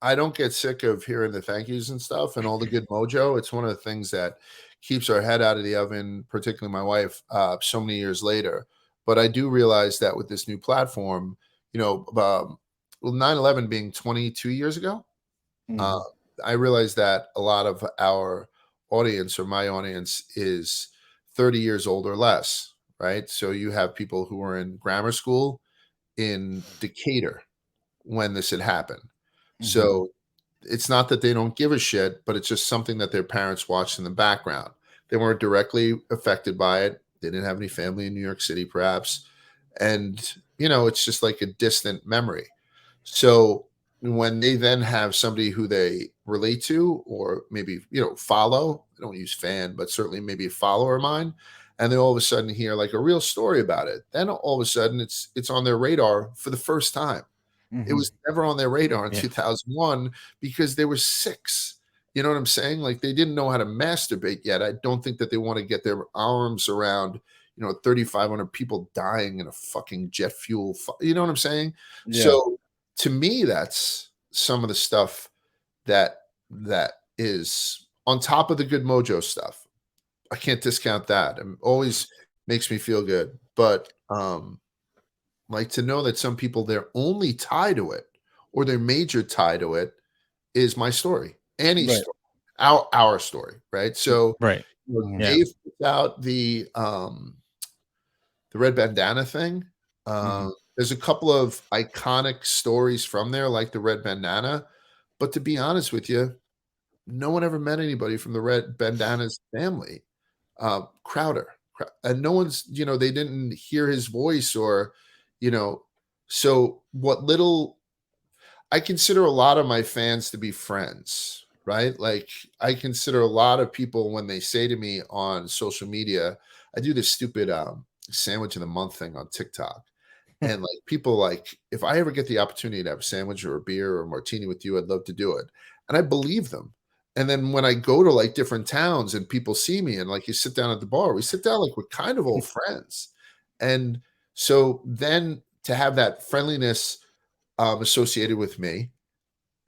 Speaker 3: I don't get sick of hearing the thank yous and stuff and all the good mojo. It's one of the things that keeps our head out of the oven, particularly my wife, so many years later. But I do realize that with this new platform, 9/11 being 22 years ago, I realized that a lot of our audience, or my audience, is 30 years old or less, right? So you have people who were in grammar school in Decatur when this had happened. So it's not that they don't give a shit, but it's just something that their parents watched in the background. They weren't directly affected by it. They didn't have any family in New York City, perhaps. And, it's just like a distant memory. So when they then have somebody who they relate to, or maybe, follow, I don't use fan, but certainly maybe a follower of mine, and then all of a sudden hear like a real story about it. Then all of a sudden it's on their radar for the first time. It was never on their radar in 2001 because they were 6. You know what I'm saying? Like they didn't know how to masturbate yet. I don't think that they want to get their arms around, 3,500 people dying in a fucking jet fuel. You know what I'm saying?
Speaker 2: Yeah.
Speaker 3: So to me, that's some of the stuff that is on top of the good mojo stuff. I can't discount that. It always makes me feel good. But like to know that some people, their only tie to it or their major tie to it is my story, Annie's
Speaker 2: Right.
Speaker 3: story, our story, right? So
Speaker 1: Right.
Speaker 3: Dave puts out the red bandana thing. There's a couple of iconic stories from there, like the red bandana. But to be honest with you, no one ever met anybody from the red bandana's family. Crowder, and no one's, they didn't hear his voice or, so what little I consider a lot of my fans to be friends, right? Like I consider a lot of people when they say to me on social media, I do this stupid sandwich of the month thing on TikTok. And like people like, if I ever get the opportunity to have a sandwich or a beer or a martini with you, I'd love to do it. And I believe them. And then when I go to like different towns and people see me and like you sit down at the bar, we sit down like we're kind of old friends. And so then to have that friendliness associated with me,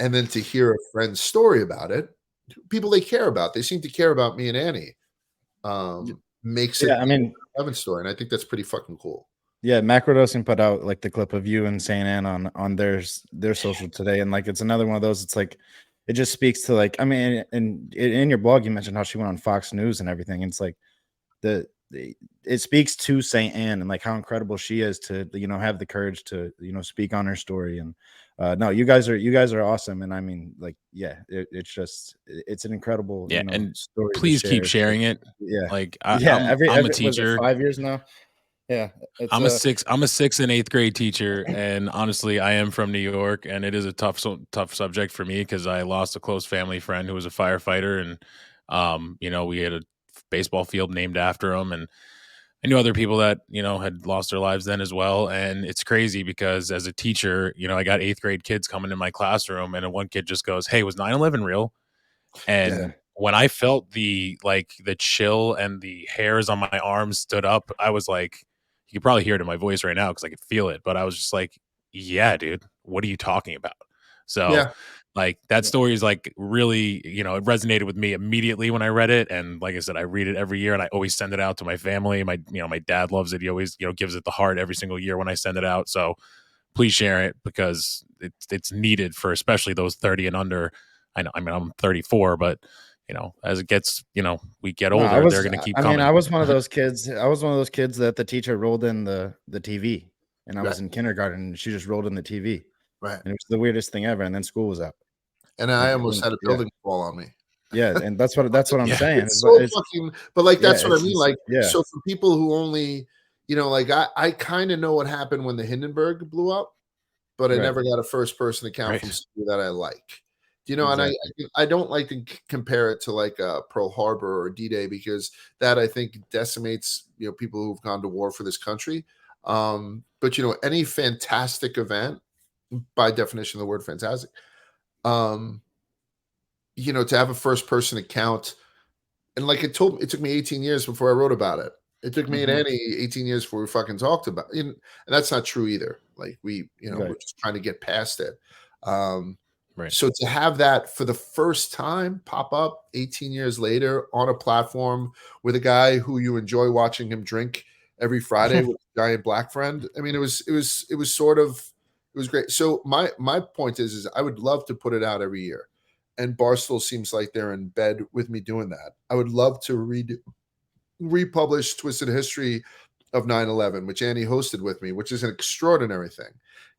Speaker 3: and then to hear a friend's story about it, people they care about, they seem to care about me and Annie, makes it
Speaker 2: I mean,
Speaker 3: 11 story. And I think that's pretty fucking cool.
Speaker 2: yeah, Macrodosing put out like the clip of you and Saint Anne on their social today, and like it's another one of those. It's like it just speaks to like, I mean, and in your blog you mentioned how she went on Fox News and everything. And it's like it speaks to Saint Anne and like how incredible she is to have the courage to speak on her story. And no, you guys are awesome. And I mean, like, yeah, it's an incredible
Speaker 1: and
Speaker 2: story.
Speaker 1: please keep sharing it.
Speaker 2: Yeah,
Speaker 1: Like
Speaker 2: I'm
Speaker 1: a
Speaker 2: was it
Speaker 1: teacher.
Speaker 2: 5 years now. Yeah,
Speaker 1: I'm a 6th and 8th grade teacher, and honestly, I am from New York, and it is a tough subject for me because I lost a close family friend who was a firefighter, and we had a baseball field named after him, and I knew other people that had lost their lives then as well. And it's crazy because as a teacher, I got 8th grade kids coming in my classroom, and one kid just goes, "Hey, was 9/11 real?" And when I felt the chill and the hairs on my arms stood up, I was like, you can probably hear it in my voice right now because I could feel it. But I was just like, yeah, dude, what are you talking about? So like that story is like really, it resonated with me immediately when I read it. And like I said, I read it every year and I always send it out to my family. My dad loves it. He always, gives it the heart every single year when I send it out. So please share it because it's needed for especially those 30 and under. I know, I mean, I'm 34, but as it gets, we get older, they're going to keep coming.
Speaker 2: I was one of those kids. I was one of those kids that the teacher rolled in the TV, and I was in kindergarten, and she just rolled in the TV.
Speaker 3: Right.
Speaker 2: And it was the weirdest thing ever. And then school was out.
Speaker 3: And I almost had a building fall on me.
Speaker 2: Yeah, and that's what I'm saying.
Speaker 3: It's so fucking, but like that's what I mean. Like,
Speaker 2: yeah.
Speaker 3: So for people who only, like I kind of know what happened when the Hindenburg blew up, but I never got a first person account from somebody that I like. And I don't like to compare it to like Pearl Harbor or D-Day because that I think decimates people who've gone to war for this country. But any fantastic event, by definition of the word fantastic, to have a first person account, and like it took me 18 years before I wrote about it. It took me and Annie 18 years before we fucking talked about it. And that's not true either. Like we're just trying to get past it.
Speaker 1: Right.
Speaker 3: So to have that for the first time pop up 18 years later on a platform with a guy who you enjoy watching him drink every Friday with a giant black friend. I mean, it was great. So my point is I would love to put it out every year. And Barstool seems like they're in bed with me doing that. I would love to republish Twisted History of 9/11, which Annie hosted with me, which is an extraordinary thing.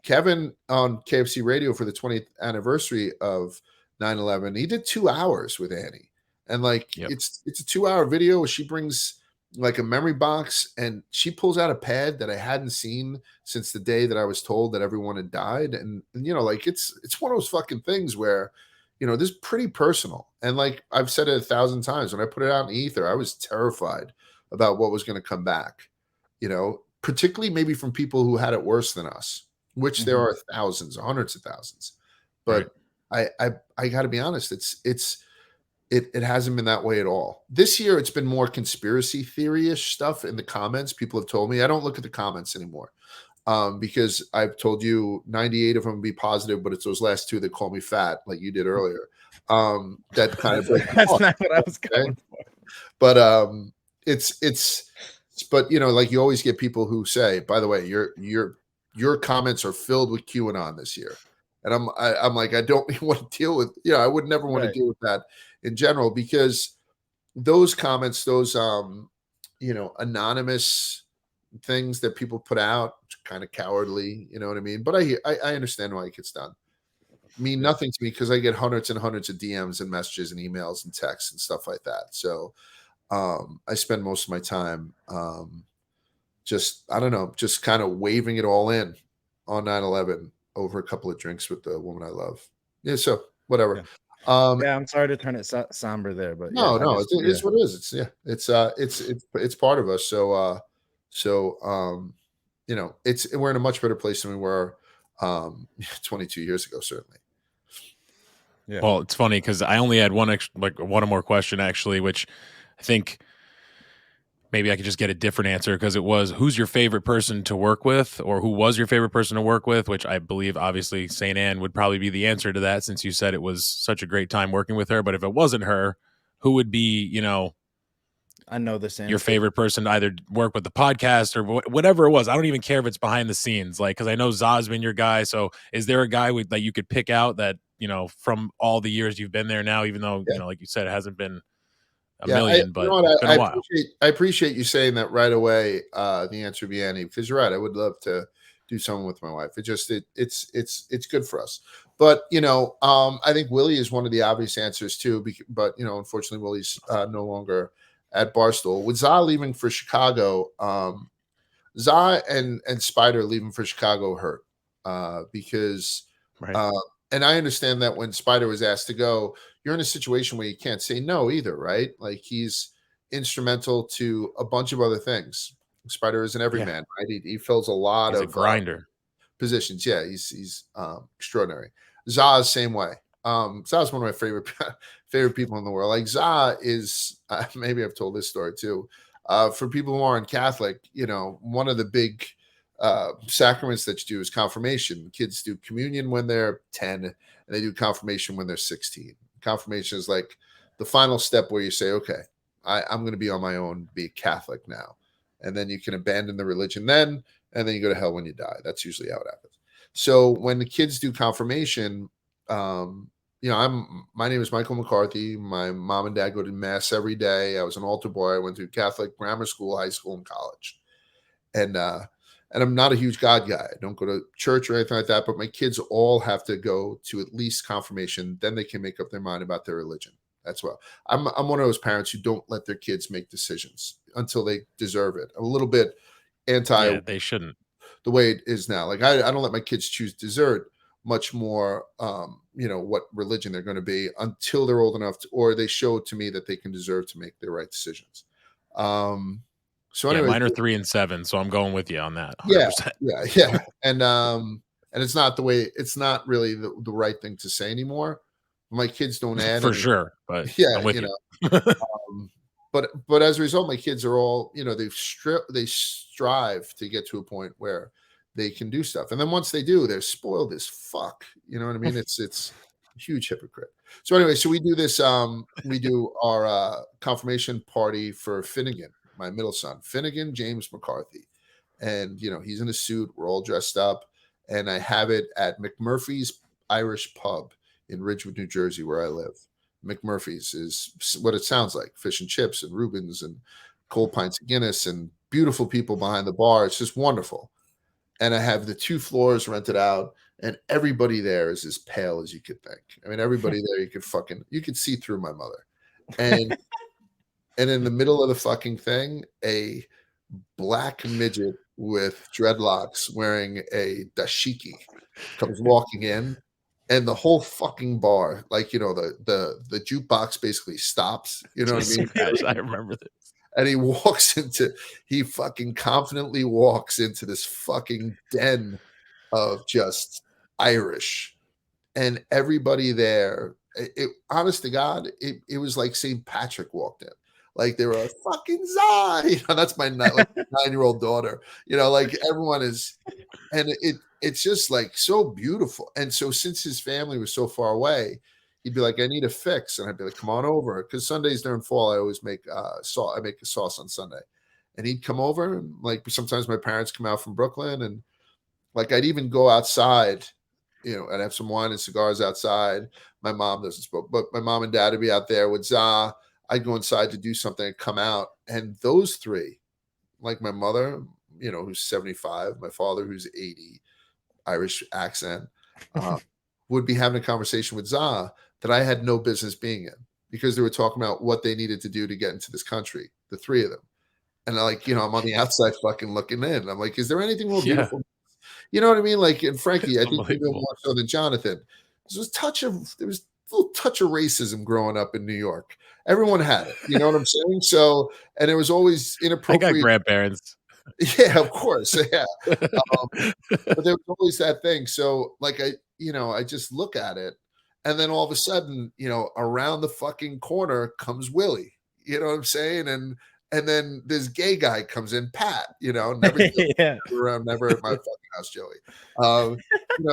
Speaker 3: Kevin on KFC Radio for the 20th anniversary of 9/11, he did 2 hours with Annie. And like it's a 2-hour video where she brings like a memory box and she pulls out a pad that I hadn't seen since the day that I was told that everyone had died. And like it's one of those fucking things where this is pretty personal. And like I've said it 1,000 times, when I put it out in the ether, I was terrified about what was going to come back, particularly maybe from people who had it worse than us, which there are thousands, hundreds of thousands. But I got to be honest, it hasn't been that way at all. This year, it's been more conspiracy theory-ish stuff in the comments. People have told me I don't look at the comments anymore because I've told you 98 of them be positive, but it's those last 2 that call me fat, like you did earlier. That kind of
Speaker 2: that's not what I was going for.
Speaker 3: But but like you always get people who say, by the way, your comments are filled with QAnon this year. And I'm like, I don't even want to deal with, I would never want to deal with that in general, because those comments, those anonymous things that people put out, kind of cowardly, you know what I mean? But I understand why it gets done. Mean nothing to me because I get hundreds and hundreds of DMs and messages and emails and texts and stuff like that. So I spend most of my time just kind of waving it all in on 9/11 over a couple of drinks with the woman I love. Yeah, so whatever.
Speaker 2: I'm sorry to turn it somber there, but
Speaker 3: no, it is what it is. It's part of us. So we're in a much better place than we were 22 years ago, certainly.
Speaker 2: Yeah.
Speaker 1: Well, it's funny because I only had one more question actually, which I think maybe I could just get a different answer, because it was, who's your favorite person to work with, or who was your favorite person to work with, which I believe obviously St. Anne would probably be the answer to that, since you said it was such a great time working with her. But if it wasn't her, who would be,
Speaker 2: I know this answer.
Speaker 1: Your favorite person to either work with the podcast or whatever it was? I don't even care if it's behind the scenes, because I know Za's been your guy. So is there a guy that you could pick out that, from all the years you've been there now, even though, like you said, it hasn't been a million, but it's been a while.
Speaker 3: I appreciate you saying that right away. The answer would be Annie, because you're right. I would love to do something with my wife. It's good for us. But I think Willie is one of the obvious answers too. But unfortunately, Willie's no longer at Barstool. With Za leaving for Chicago, Za and Spider leaving for Chicago hurt because.
Speaker 1: Right.
Speaker 3: And I understand that when Spider was asked to go, you're in a situation where you can't say no either, right? Like, he's instrumental to a bunch of other things. Spider is an everyman, right? He fills a lot of
Speaker 1: grinder
Speaker 3: positions. Yeah, he's extraordinary. Za is same way. Za is one of my favorite people in the world. Like, Za is maybe I've told this story too. For people who aren't Catholic, one of the big sacraments that you do is confirmation. Kids do communion when they're 10 and they do confirmation when they're 16. Confirmation is like the final step where you say, okay, I'm going to be on my own, be a Catholic now. And then you can abandon the religion then, and then you go to hell when you die. That's usually how it happens. So when the kids do confirmation, my name is Michael McCarthy. My mom and dad go to mass every day. I was an altar boy. I went to Catholic grammar school, high school, and college. And I'm not a huge God guy. I don't go to church or anything like that, but my kids all have to go to at least confirmation. Then they can make up their mind about their religion. That's what I'm one of those parents who don't let their kids make decisions until they deserve it. A little bit anti.
Speaker 1: Yeah, they shouldn't.
Speaker 3: The way it is now. Like, I don't let my kids choose dessert, much more, what religion they're going to be until they're old enough or they show to me that they can deserve to make the right decisions. So anyway,
Speaker 1: mine are 3 and 7, so I'm going with you on that. 100%.
Speaker 3: Yeah. And it's not not really the right thing to say anymore. My kids don't add
Speaker 1: for sure, but
Speaker 3: yeah,
Speaker 1: I'm with you.
Speaker 3: But as a result, my kids are all, they strive to get to a point where they can do stuff. And then once they do, they're spoiled as fuck. You know what I mean? It's a huge hypocrite. So anyway, so we do this, we do our confirmation party for Finnegan, my middle son, Finnegan James McCarthy. And, he's in a suit. We're all dressed up. And I have it at McMurphy's Irish Pub in Ridgewood, New Jersey, where I live. McMurphy's is what it sounds like: fish and chips and Rubens and cold pints of Guinness and beautiful people behind the bar. It's just wonderful. And I have the 2 floors rented out, and everybody there is as pale as you could think. I mean, everybody there, you could see through my mother. And and in the middle of the fucking thing, a black midget with dreadlocks wearing a dashiki comes walking in. And the whole fucking bar, like, the jukebox basically stops. You know what I mean?
Speaker 1: I remember this.
Speaker 3: And he fucking confidently walks into this fucking den of just Irish, and everybody there, honest to God, it was like St. Patrick walked in. Like they were like, fucking Zai. That's my like 9-year-old daughter. Like everyone is, and it's just like so beautiful. And so since his family was so far away, he'd be like, I need a fix. And I'd be like, come on over. Because Sundays during fall, I always make sauce. I make a sauce on Sunday. And he'd come over, and like sometimes my parents come out from Brooklyn, and like I'd even go outside, I'd have some wine and cigars outside. My mom doesn't smoke, but my mom and dad would be out there with Za. I'd go inside to do something and come out. And those three, like my mother, who's 75, my father, who's 80, Irish accent, would be having a conversation with Za that I had no business being in, because they were talking about what they needed to do to get into this country, the three of them. And I'm on the outside fucking looking in. I'm like, is there anything more beautiful? You know what I mean? Like, and Frankie, I think even more so than Jonathan, there was a little touch of racism growing up in New York. Everyone had it. You know what I'm saying? So, and it was always inappropriate.
Speaker 1: I got grandparents.
Speaker 3: Yeah, of course. Yeah. But there was always that thing. So like, I just look at it, and then all of a sudden, around the fucking corner comes Willie, you know what I'm saying? And then this gay guy comes in, Pat, never around, never at my fucking house, Joey.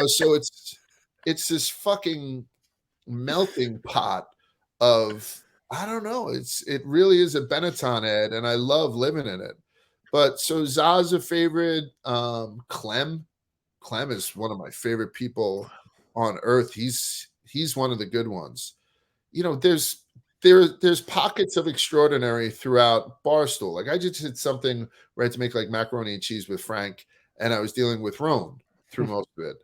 Speaker 3: So it's this fucking melting pot of, I don't know. It really is a Benetton, Ed, and I love living in it. But so Za's a favorite. Clem is one of my favorite people on earth. He's one of the good ones. There's pockets of extraordinary throughout Barstool. Like I just did something where I had to make like macaroni and cheese with Frank, and I was dealing with Roan through most of it.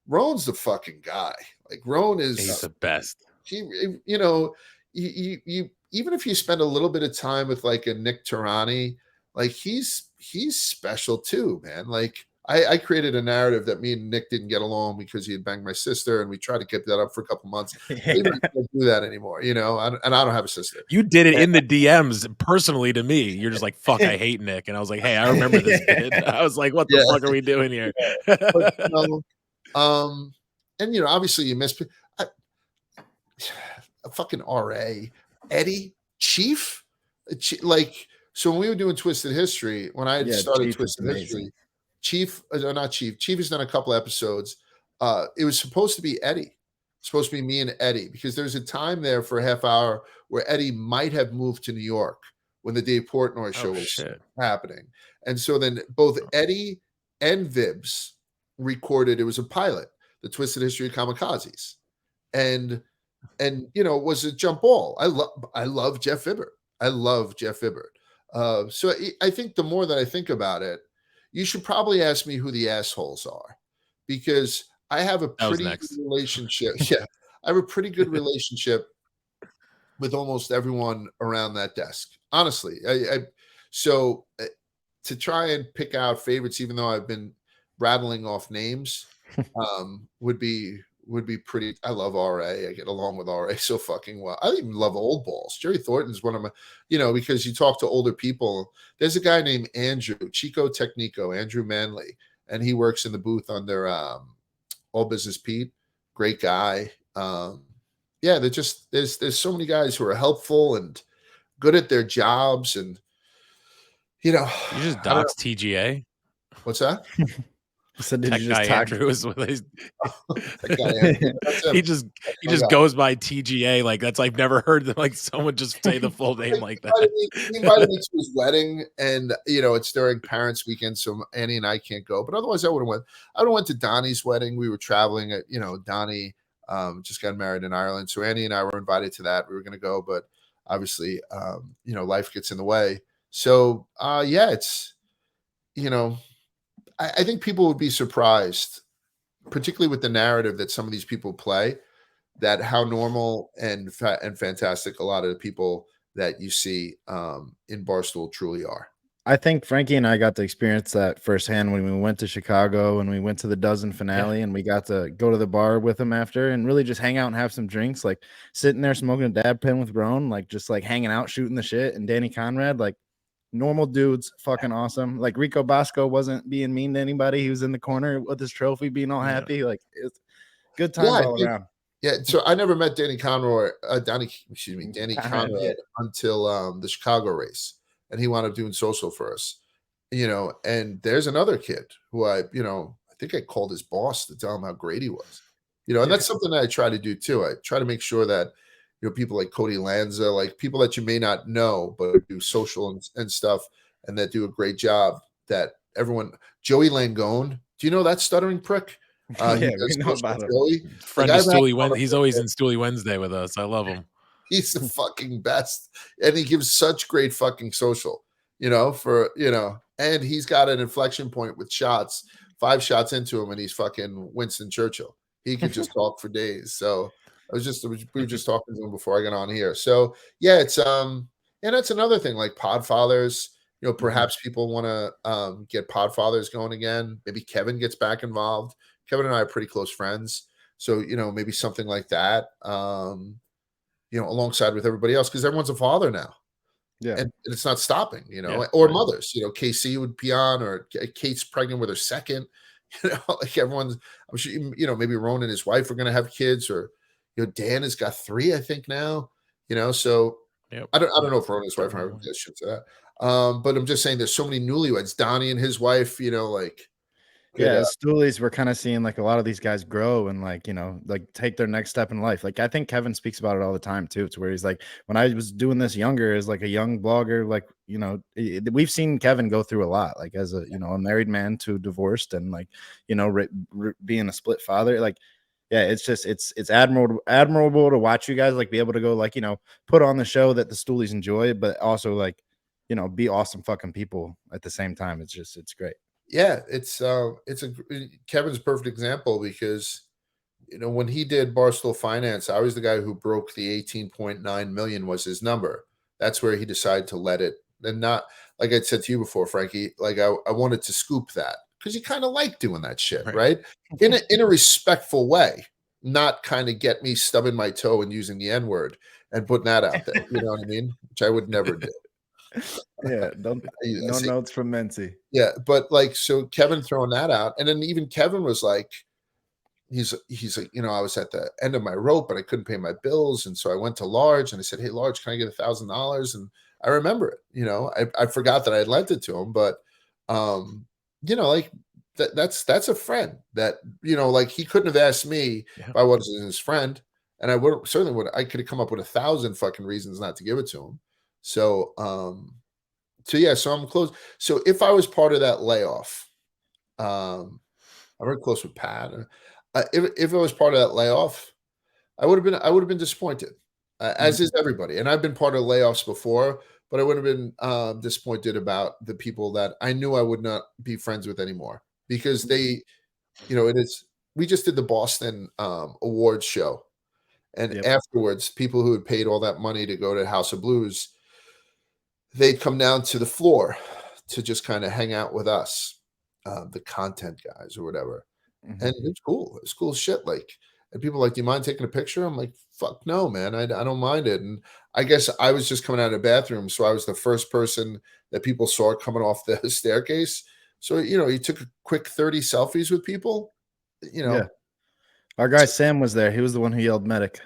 Speaker 3: Roan's the fucking guy. Like Roan
Speaker 1: He's the best.
Speaker 3: You even if you spend a little bit of time with like a Nick Tarani, like he's special too, man. Like I created a narrative that me and Nick didn't get along because he had banged my sister, and we tried to get that up for a couple months. I don't do that anymore, and I don't have a sister.
Speaker 1: You did it in the DMs personally to me. You're just like, fuck, I hate Nick. And I was like, hey, I remember this kid. I was like, what the fuck are we doing here?
Speaker 3: But, and obviously you miss a fucking RA, Eddie, Chief. Like, so when we were doing Twisted History, when I had started
Speaker 2: Chief
Speaker 3: Twisted History, Chief has done a couple episodes. It was supposed to be Eddie. Supposed to be me and Eddie, because there's a time there for a half hour where Eddie might have moved to New York when the Dave Portnoy show was happening. And so then both Eddie and Vibs recorded, it was a pilot, the Twisted History of Kamikazes. And it was a jump ball. I love Jeff Ibbert. I love Jeff Ibbert. So I think the more that I think about it, you should probably ask me who the assholes are, because I have a pretty good relationship. Yeah, I have a pretty good relationship with almost everyone around that desk. Honestly, so to try and pick out favorites, even though I've been rattling off names, would be pretty. I love RA. I get along with RA so fucking well. I even love old balls. Jerry Thornton's one of my, because you talk to older people. There's a guy named Andrew Chico Technico, Andrew Manley, and he works in the booth under All Business Pete. Great guy. They're just there's so many guys who are helpful and good at their jobs, and
Speaker 1: you just dox TGA.
Speaker 3: What's that?
Speaker 2: So did you just talk?
Speaker 1: Andrew is with his he just goes by TGA. Like that's, I've never heard them, like someone just say the full name like that.
Speaker 3: He invited me to his wedding, and it's during parents' weekend, so Annie and I can't go. But otherwise, I would have went. I would have went to Donnie's wedding. We were traveling. Donnie just got married in Ireland, so Annie and I were invited to that. We were going to go, but obviously, life gets in the way. So it's I think people would be surprised, particularly with the narrative that some of these people play, that how normal and fantastic a lot of the people that you see in Barstool truly are.
Speaker 2: I think Frankie and I got to experience that firsthand when we went to Chicago and we went to the Dozen finale, and we got to go to the bar with him after and really just hang out and have some drinks, like sitting there smoking a dab pen with Roan, like just like hanging out, shooting the shit. And Danny Conrad, like normal dudes, fucking awesome. Like Rico Bosco wasn't being mean to anybody. He was in the corner with his trophy, being all happy. Like it's good times all around.
Speaker 3: Yeah, so I never met Danny Conroy, Danny Conrad
Speaker 2: yeah.
Speaker 3: until the Chicago race, and he wound up doing social for us. And there's another kid who I think I called his boss to tell him how great he was. And that's something that I try to do too. I try to make sure that people like Cody Lanza, like people that you may not know, but do social and stuff, and that do a great job. That everyone, Joey Langone, do you know that stuttering prick?
Speaker 2: Yeah, we know about him.
Speaker 3: Joey.
Speaker 1: Friend of Stooley he's always in Stooley Wednesday with us. I love him.
Speaker 3: He's the fucking best, and he gives such great fucking social. And he's got an inflection point with shots. 5 shots into him, and he's fucking Winston Churchill. He could just talk for days. So we were just talking to him before I got on here. So yeah, it's and that's another thing, like Podfathers. Perhaps people want to get Podfathers going again. Maybe Kevin gets back involved. Kevin and I are pretty close friends. So, maybe something like that, alongside with everybody else, because everyone's a father now.
Speaker 2: Yeah.
Speaker 3: And it's not stopping, or mothers, KC would be on, or Kate's pregnant with her second, like everyone's, I'm sure, maybe Ron and his wife are going to have kids, or, Dan has got 3, I think now, so
Speaker 1: yep.
Speaker 3: I don't know if Ron and his wife are shit to that. But I'm just saying there's so many newlyweds, Donnie and his wife,
Speaker 2: as Stoolies, we're kind of seeing like a lot of these guys grow and like take their next step in life. Like I think Kevin speaks about it all the time too. It's where he's like, when I was doing this younger as like a young blogger, like we've seen Kevin go through a lot, like as a a married man to divorced, and like being a split father. Like it's just it's admirable to watch you guys like be able to go like put on the show that the Stoolies enjoy, but also like be awesome fucking people at the same time. It's great.
Speaker 3: Yeah, it's Kevin's a perfect example, because when he did Barstool Finance, I was the guy who broke the 18.9 million was his number. That's where he decided to let it, and not like I said to you before, Frankie. Like I wanted to scoop that because you kind of like doing that shit, right? In a respectful way, not kind of get me stubbing my toe and using the N-word and putting that out there. You know what I mean? Which I would never do.
Speaker 2: Yeah, no notes from Mency.
Speaker 3: Yeah, but like, so Kevin throwing that out, and then even Kevin was like, he's like, I was at the end of my rope, but I couldn't pay my bills, and so I went to Large, and I said, "Hey, Large, can I get $1,000?" And I remember it. I forgot that I had lent it to him, but like that's a friend that like he couldn't have asked me if I wasn't his friend, and I I could have come up with 1,000 fucking reasons not to give it to him. So, so I'm close. So if I was part of that layoff, I'm very close with Pat. If I was part of that layoff, I would have been disappointed, as is everybody. And I've been part of layoffs before, but I would have been disappointed about the people that I knew I would not be friends with anymore, because they, we just did the Boston awards show, and afterwards, people who had paid all that money to go to House of Blues, they'd come down to the floor to just kind of hang out with us, the content guys or whatever. And it's cool. It's cool shit. Like, and people are like, "Do you mind taking a picture?" I'm like, "Fuck no, man. I don't mind it." And I guess I was just coming out of the bathroom, so I was the first person that people saw coming off the staircase. So, he took a quick 30 selfies with people,
Speaker 2: Yeah. Our guy Sam was there. He was the one who yelled medic.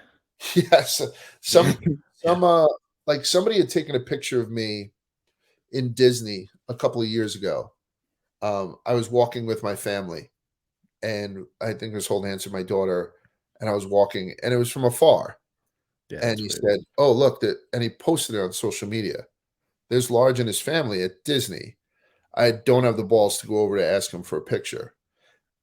Speaker 3: Yes. Like somebody had taken a picture of me in Disney a couple of years ago. I was walking with my family, and I think I was holding hands with my daughter, and I was walking, and it was from afar. Yeah, and he said, "Oh, look," and he posted it on social media. "There's Large and his family at Disney. I don't have the balls to go over to ask him for a picture."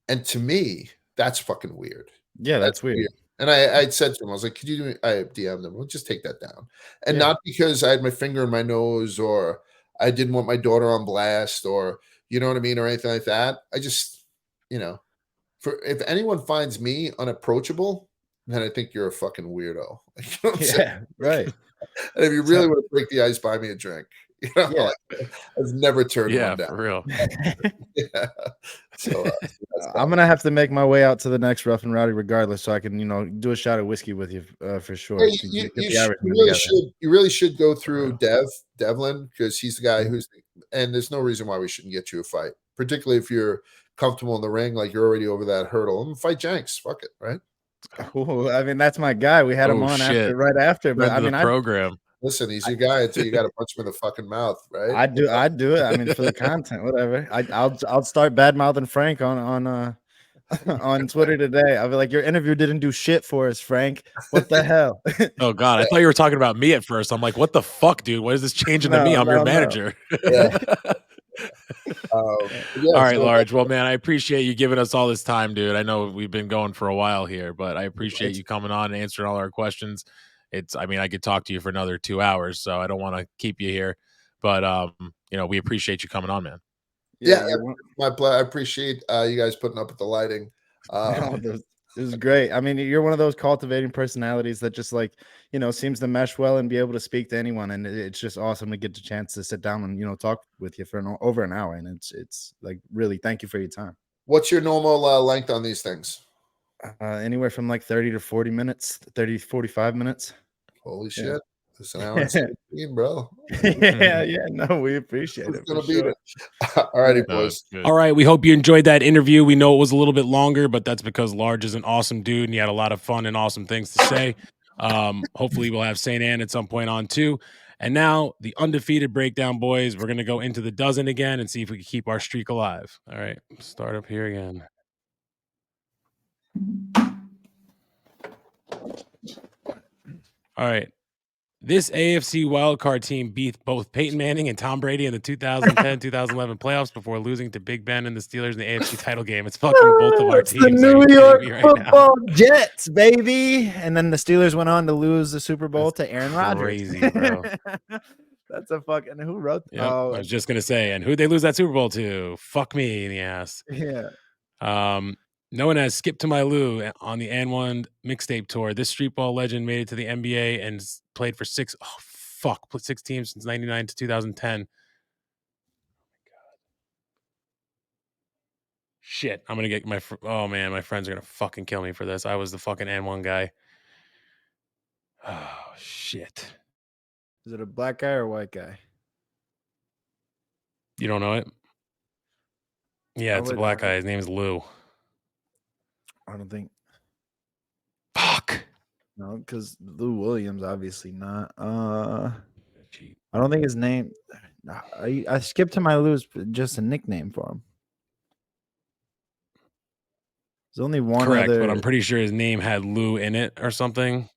Speaker 3: And to me, that's fucking weird.
Speaker 2: Yeah, that's weird.
Speaker 3: And I said to him, I was like, "Could you do me?" I DM'd him, "Well, just take that down." And not because I had my finger in my nose, or I didn't want my daughter on blast, or you know what I mean, or anything like that. I just, if anyone finds me unapproachable, then I think you're a fucking weirdo. You know what I'm saying?
Speaker 2: Right.
Speaker 3: And if you really want to break the ice, buy me a drink. You know,
Speaker 2: Yeah.
Speaker 3: like, I've never turned
Speaker 1: Yeah,
Speaker 3: one down.
Speaker 1: for real.
Speaker 3: Yeah. So that's
Speaker 2: I'm gonna have to make my way out to the next Rough and Rowdy regardless, so I can do a shot of whiskey with you for sure.
Speaker 3: Hey,
Speaker 2: Get the
Speaker 3: you
Speaker 2: Irishman
Speaker 3: really
Speaker 2: together.
Speaker 3: should. You really should go through Devlin, because he's the guy who's. And there's no reason why we shouldn't get you a fight, particularly if you're comfortable in the ring, like you're already over that hurdle. And fight Jenks. Fuck it, right?
Speaker 2: Ooh, I mean, that's my guy. We had him
Speaker 1: Oh,
Speaker 2: on
Speaker 1: shit.
Speaker 2: right after, but
Speaker 1: Friend
Speaker 2: I
Speaker 1: of the
Speaker 2: mean,
Speaker 1: program.
Speaker 3: Listen, he's your guy until you got to punch him in the fucking mouth, right?
Speaker 2: I'd do it. I mean, for the content, whatever. I'll start bad mouthing Frank on on Twitter today. I'll be like, your interview didn't do shit for us, Frank. What the hell?
Speaker 1: Oh God, I thought you were talking about me at first. I'm like, what the fuck, dude? What is this changing to me? I'm your manager.
Speaker 3: Yeah.
Speaker 1: All right, Large. Well, man, I appreciate you giving us all this time, dude. I know we've been going for a while here, but I appreciate you coming on and answering all our questions. I mean, I could talk to you for another 2 hours, so I don't want to keep you here. But we appreciate you coming on, man.
Speaker 3: Yeah, my pleasure. I appreciate you guys putting up with the lighting.
Speaker 2: It was great. I mean, you're one of those cultivating personalities that just seems to mesh well and be able to speak to anyone. And it's just awesome to get the chance to sit down and, talk with you for over an hour. And it's like, really, thank you for your time.
Speaker 3: What's your normal length on these things?
Speaker 2: Anywhere from like 30 to 40 minutes, 30 to 45 minutes.
Speaker 3: Holy shit. It's an hour and 16, bro.
Speaker 2: Yeah. No, we appreciate it.
Speaker 3: Gonna beat it. All righty, boys.
Speaker 1: All right. We hope you enjoyed that interview. We know it was a little bit longer, but that's because Large is an awesome dude and he had a lot of fun and awesome things to say. Hopefully we'll have St. Anne at some point on too. And now the undefeated breakdown boys. We're gonna go into the dozen again and see if we can keep our streak alive. All right, start up here again. All right. This AFC wildcard team beat both Peyton Manning and Tom Brady in the 2010-2011 playoffs before losing to Big Ben and the Steelers in the AFC title game. It's fucking both of our teams.
Speaker 2: The New York Football Jets, baby. And then the Steelers went on to lose the Super Bowl to Aaron Rodgers.
Speaker 1: Crazy, bro.
Speaker 2: That's a fucking who wrote that?
Speaker 1: Yep, I was just gonna say, and who'd they lose that Super Bowl to? Fuck me in the ass.
Speaker 2: Yeah.
Speaker 1: Known as Skip to My Lou on the N1 mixtape tour, this street ball legend made it to the NBA and played for six teams since 99 to 2010. Oh my God. Shit, I'm gonna get my friends are gonna fucking kill me for this. I was the fucking N1 guy. Oh shit.
Speaker 2: Is it a black guy or a white guy?
Speaker 1: You don't know it? Yeah, it's a black guy. His name is Lou.
Speaker 2: I don't think.
Speaker 1: Fuck.
Speaker 2: No, because Lou Williams, obviously not. I don't think his name. I skipped to my Lou's just a nickname for him. There's only one.
Speaker 1: Correct,
Speaker 2: other...
Speaker 1: but I'm pretty sure his name had Lou in it or something.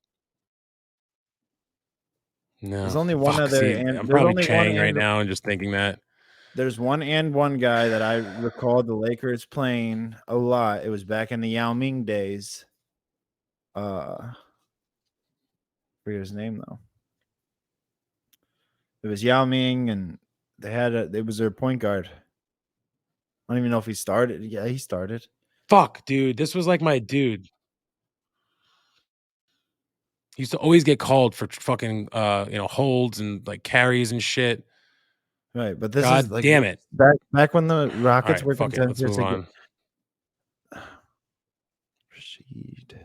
Speaker 1: No,
Speaker 2: there's only one other.
Speaker 1: I'm probably Chang right now and just thinking that.
Speaker 2: There's one guy that I recall the Lakers playing a lot. It was back in the Yao Ming days. Forget his name though. It was Yao Ming, and it was their point guard. I don't even know if he started. Yeah, he started.
Speaker 1: Fuck, dude. This was like my dude. He used to always get called for fucking holds and like carries and shit.
Speaker 2: Right, but this
Speaker 1: God
Speaker 2: is like
Speaker 1: damn it.
Speaker 2: Back when the Rockets were
Speaker 1: contenders. Let's move on.
Speaker 2: Rashid.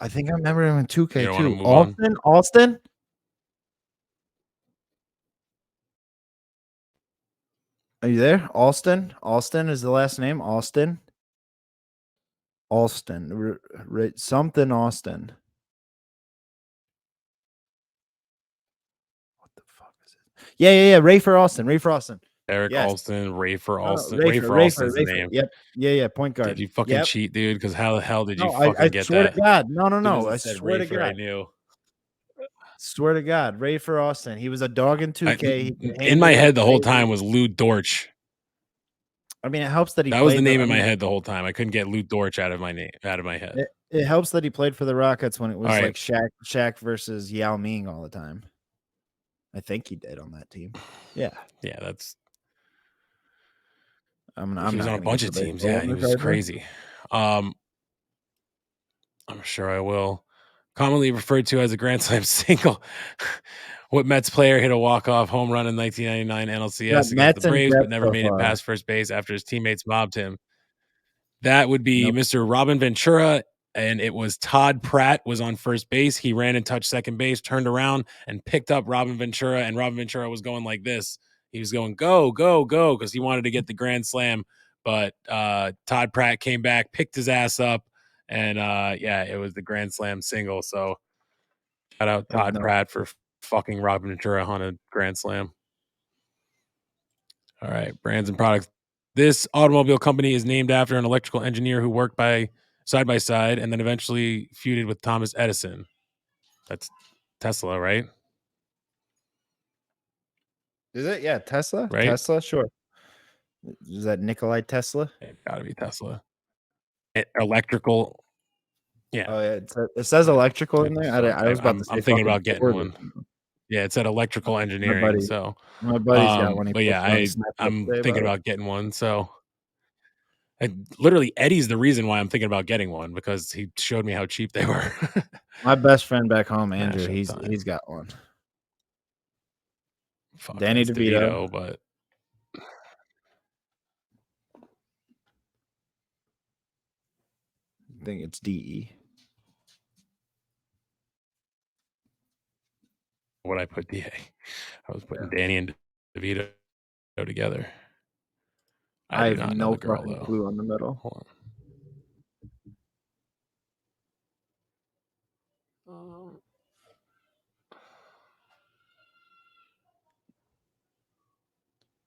Speaker 2: I think I remember him in 2K2. Alston? Are you there? Alston? Alston is the last name? Alston? Something Austin. What the fuck is it? Yeah. Ray for Austin.
Speaker 1: Eric Alston, Ray for Austin. Ray for Austin's the name.
Speaker 2: Yep. Yeah. Point guard.
Speaker 1: Did you fucking cheat, dude? Because how the hell did you fucking get
Speaker 2: that? I swear to God. No. I
Speaker 1: swear to God. I knew.
Speaker 2: Swear to God. Ray for Austin. He was a dog in 2K.
Speaker 1: In my head the whole time was Lou Dortch.
Speaker 2: I mean, it helps that
Speaker 1: that was the name in my head the whole time. I couldn't get Lou Dortch out of my head.
Speaker 2: It helps that he played for the Rockets when it was like Shaq versus Yao Ming all the time. I think he did on that team. Yeah.
Speaker 1: Yeah, that's.
Speaker 2: He
Speaker 1: was on a bunch of teams. Yeah, he was crazy. I'm sure I will. commonly referred to as a Grand Slam single. What Mets player hit a walk-off home run in 1999 NLCS against
Speaker 2: Mets
Speaker 1: the
Speaker 2: and
Speaker 1: Braves,
Speaker 2: Jets
Speaker 1: but never
Speaker 2: so
Speaker 1: made it
Speaker 2: far.
Speaker 1: past first base after his teammates mobbed him? That would be
Speaker 2: Nope.
Speaker 1: Mr. Robin Ventura, and it was Todd Pratt was on first base. He ran and touched second base, turned around and picked up Robin Ventura, and Robin Ventura was going like this. He was going, go, go, go, because he wanted to get the grand slam. But Todd Pratt came back, picked his ass up, and it was the grand slam single. So shout out Todd Pratt for fucking Robin Ventura on a grand slam. All right, brands and products. This automobile company is named after an electrical engineer who worked side by side and then eventually feuded with Thomas Edison. That's Tesla, right?
Speaker 2: Is it? Yeah, Tesla.
Speaker 1: Right?
Speaker 2: Tesla, sure. Is that Nikolai Tesla?
Speaker 1: It gotta be Tesla. Electrical. Yeah.
Speaker 2: Oh yeah, it says electrical in there. I was about to say
Speaker 1: I'm thinking about getting
Speaker 2: Ford.
Speaker 1: one. Yeah, it said electrical engineering.
Speaker 2: buddy-
Speaker 1: So
Speaker 2: My buddy's got one. He
Speaker 1: but yeah,
Speaker 2: posted on Snapchat
Speaker 1: I'm
Speaker 2: today
Speaker 1: thinking
Speaker 2: about
Speaker 1: about getting one. So literally Eddie's the reason why I'm thinking about getting one, because he showed me how cheap they were.
Speaker 2: my best friend back home, Andrew.
Speaker 1: National time.
Speaker 2: He's got one.
Speaker 1: Fuck,
Speaker 2: Danny
Speaker 1: that's
Speaker 2: DeVito.
Speaker 1: but
Speaker 2: I think it's DE.
Speaker 1: what I put DA. I was putting Danny and DeVito together.
Speaker 2: I
Speaker 1: do
Speaker 2: have
Speaker 1: not know
Speaker 2: no
Speaker 1: the girl,
Speaker 2: fucking
Speaker 1: though.
Speaker 2: clue on the middle.
Speaker 1: Hold on.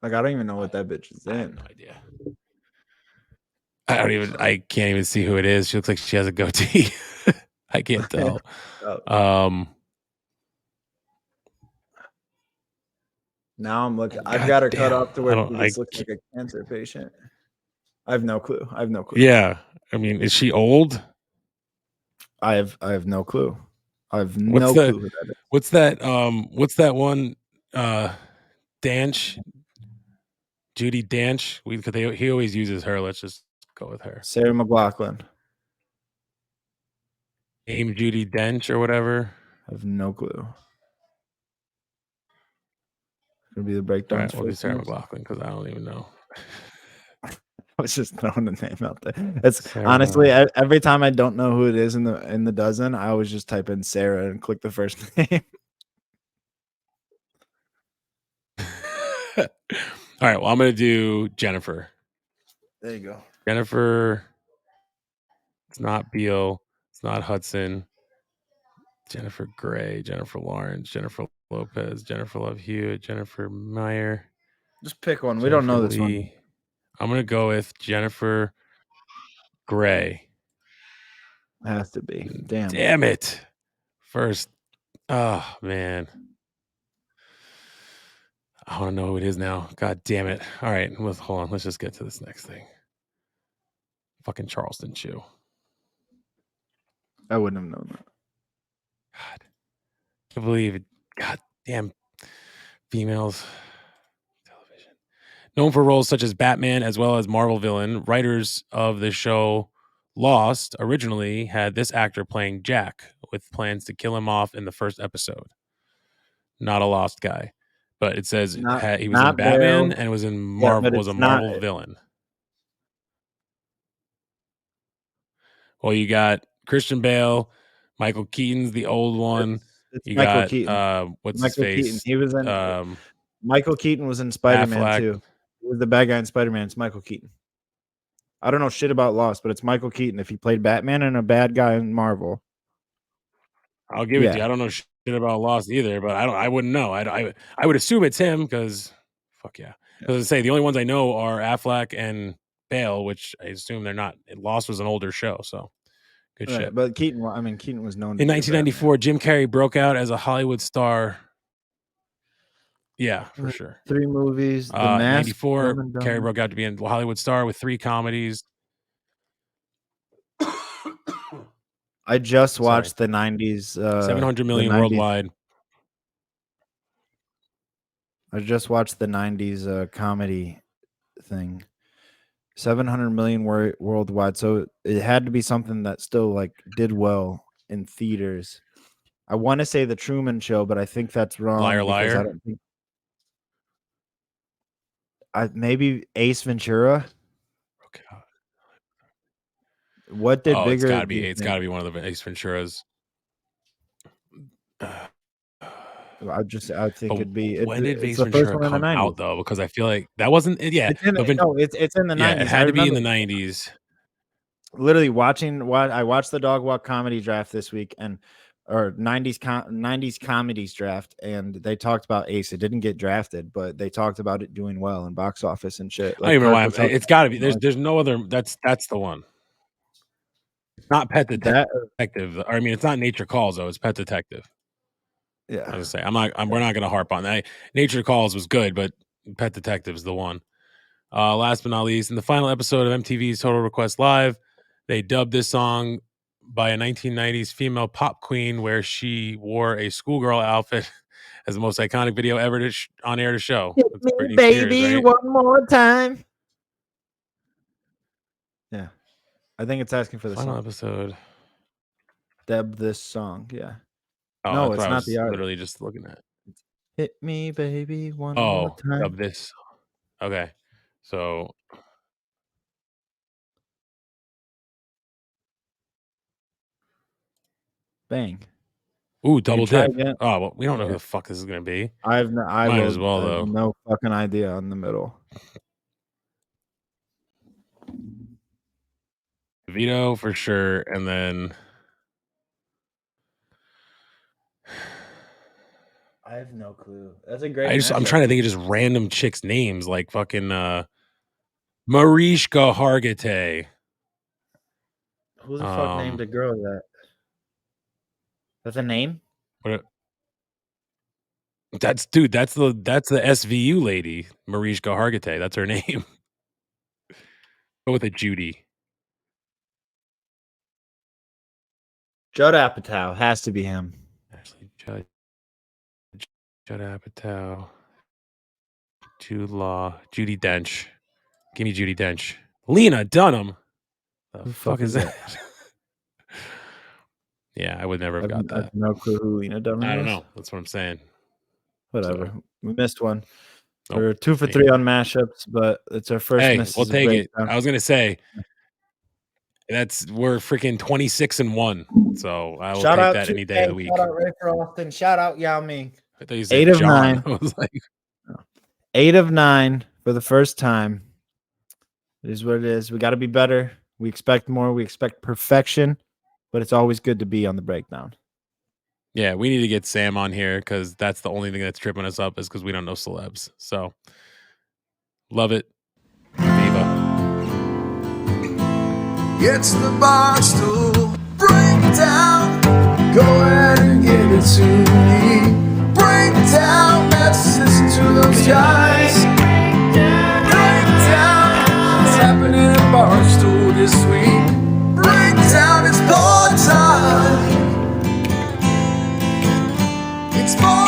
Speaker 2: Like I don't even know what that bitch is
Speaker 1: I have
Speaker 2: in.
Speaker 1: no idea. I can't even see who it is. She looks like she has a goatee. I can't tell.
Speaker 2: Now I'm looking. I've got her cut
Speaker 1: damn,
Speaker 2: off to where she just looks like a cancer patient. I have no clue.
Speaker 1: Yeah, I mean, is she old?
Speaker 2: I have no clue. I have no clue who that is.
Speaker 1: What's that one? Danch, Judy Danch. He always uses her. Let's just go with her.
Speaker 2: Sarah McLachlan.
Speaker 1: Name Judy Dench or whatever.
Speaker 2: I have no clue. Gonna be the breakdown.
Speaker 1: All right, we'll do Sarah McLachlan because I don't even know.
Speaker 2: I was just throwing the name out there. It's honestly every time I don't know who it is in the dozen, I always just type in Sarah and click the first name.
Speaker 1: All right, well, I'm gonna do Jennifer.
Speaker 2: There you go.
Speaker 1: Jennifer. It's not Beal. It's not Hudson. Jennifer Gray, Jennifer Lawrence, Jennifer Lopez, Jennifer Love Hewitt, Jennifer Meyer.
Speaker 2: Just pick one. We don't know this one.
Speaker 1: I'm gonna go with Jennifer Gray.
Speaker 2: Has to be.
Speaker 1: Damn it. First. Oh man. I want to know who it is now. God damn it. All right. Hold on. Let's just get to this next thing. Fucking Charleston Chew.
Speaker 2: I wouldn't have known that.
Speaker 1: God. I can't believe it. God damn. Females. Television. Known for roles such as Batman as well as Marvel villain, writers of the show Lost originally had this actor playing Jack with plans to kill him off in the first episode. Not a Lost guy. But it says he was in Batman and was in Marvel, was a Marvel villain. Well, you got Christian Bale, Michael Keaton's the old one.
Speaker 2: It's Michael Keaton.
Speaker 1: What's
Speaker 2: Michael
Speaker 1: his face?
Speaker 2: Keaton. He was in Michael Keaton was in Spider-Man too. He was the bad guy in Spider-Man. It's Michael Keaton. I don't know shit about Lost, but it's Michael Keaton. If he played Batman and a bad guy in Marvel,
Speaker 1: I'll give it to you. I don't know shit about Lost either, but I wouldn't know. I would assume it's him because fuck yeah. Because I say the only ones I know are Affleck and Bale, which I assume they're not. Lost was an older show, so good shit.
Speaker 2: But Keaton was known
Speaker 1: in 1994. Jim Carrey broke out as a Hollywood star. Yeah, for sure.
Speaker 2: 3 movies. The Mask.
Speaker 1: 94. Carrey broke out to be a Hollywood star with 3 comedies.
Speaker 2: I just watched the 90s.
Speaker 1: 700 million worldwide.
Speaker 2: I just watched the 90s comedy thing. 700 million worldwide. So it had to be something that still like did well in theaters. I want to say The Truman Show, but I think that's wrong.
Speaker 1: Liar,
Speaker 2: because
Speaker 1: liar.
Speaker 2: I don't think. Maybe Ace Ventura.
Speaker 1: Okay.
Speaker 2: What did
Speaker 1: Oh,
Speaker 2: bigger?
Speaker 1: it's gotta be one of the Ace Venturas.
Speaker 2: I think it'd be.
Speaker 1: When did
Speaker 2: It's
Speaker 1: Ace
Speaker 2: the first
Speaker 1: Ventura
Speaker 2: one in the
Speaker 1: come
Speaker 2: 90s.
Speaker 1: out though? Because I feel like that wasn't. Yeah,
Speaker 2: It's in the, no, it's in the 90s.
Speaker 1: yeah, it had to be in the
Speaker 2: remember
Speaker 1: 90s.
Speaker 2: literally watching what I watched the Dog Walk comedy draft this week or 90s comedies draft, and they talked about Ace. It didn't get drafted, but they talked about it doing well in box office and shit.
Speaker 1: I don't even know why it's got to be.
Speaker 2: Kirk was
Speaker 1: There's no other. That's the one. It's not Pet Detective. I mean, it's not Nature Calls though. It's Pet Detective.
Speaker 2: yeah.
Speaker 1: I was gonna say we're not gonna harp on that. Nature Calls was good, but Pet Detective is the one. Last but not least, in the final episode of MTV's Total Request Live, they dubbed this song by a 1990s female pop queen where she wore a schoolgirl outfit as the most iconic video ever on air to show.
Speaker 2: Hit
Speaker 1: That's
Speaker 2: me,
Speaker 1: Britney
Speaker 2: baby,
Speaker 1: Spears, right?
Speaker 2: one more time. Yeah, I think it's asking for the
Speaker 1: Final
Speaker 2: song.
Speaker 1: episode.
Speaker 2: Dub this song. Yeah.
Speaker 1: Oh,
Speaker 2: No,
Speaker 1: that's
Speaker 2: it's
Speaker 1: what I
Speaker 2: not
Speaker 1: was
Speaker 2: the artist.
Speaker 1: literally just looking at.
Speaker 2: Hit me, baby, one more
Speaker 1: Oh,
Speaker 2: time.
Speaker 1: of this. Okay, so
Speaker 2: Bang.
Speaker 1: ooh, double
Speaker 2: try
Speaker 1: dip.
Speaker 2: again.
Speaker 1: Oh, well, we don't know who
Speaker 2: Yeah.
Speaker 1: the fuck this is gonna be.
Speaker 2: I
Speaker 1: Might as well,
Speaker 2: have
Speaker 1: though.
Speaker 2: no fucking idea on the middle.
Speaker 1: Vito for sure, and then
Speaker 2: I have no clue. That's a great.
Speaker 1: I'm trying to think of just random chicks' names like fucking Mariska Hargitay.
Speaker 2: Who the fuck named a girl that? That's a name?
Speaker 1: What? That's the SVU lady, Mariska Hargitay. That's her name. Go with a Judy.
Speaker 2: Judd Apatow has to be him.
Speaker 1: Actually, Judd Apatow. Jude Law. Judi Dench. Give me Judi Dench. Lena Dunham. The fuck is that? Yeah, I would never have got
Speaker 2: I have
Speaker 1: that.
Speaker 2: no clue who Lena Dunham is.
Speaker 1: I don't know. That's what I'm saying.
Speaker 2: Whatever.
Speaker 1: So.
Speaker 2: We missed one.
Speaker 1: Nope.
Speaker 2: We're 2 for 3 on mashups, but it's our first.
Speaker 1: Hey,
Speaker 2: miss
Speaker 1: we'll
Speaker 2: as a
Speaker 1: take it.
Speaker 2: breakdown.
Speaker 1: I was gonna say we're freaking 26-1. So I will
Speaker 2: Shout
Speaker 1: take
Speaker 2: out
Speaker 1: that
Speaker 2: to
Speaker 1: any day of the week.
Speaker 2: Shout out Ray for Austin. Shout out Yao Ming.
Speaker 1: I thought you said
Speaker 2: 8 of
Speaker 1: John.
Speaker 2: 9.
Speaker 1: I was like
Speaker 2: 8 of 9 for the first time. It is what it is. We got to be better. We expect more. We expect perfection, but it's always good to be on the breakdown.
Speaker 1: yeah, we need to get Sam on here because that's the only thing that's tripping us up is because we don't know celebs. So love it. Viva.
Speaker 7: It's the Barstool Breakdown. Go ahead and give it to me. Breakdown, let's listen to those guys. Breakdown, what's happening at Barstool this week? Breakdown, it's ball time. It's ball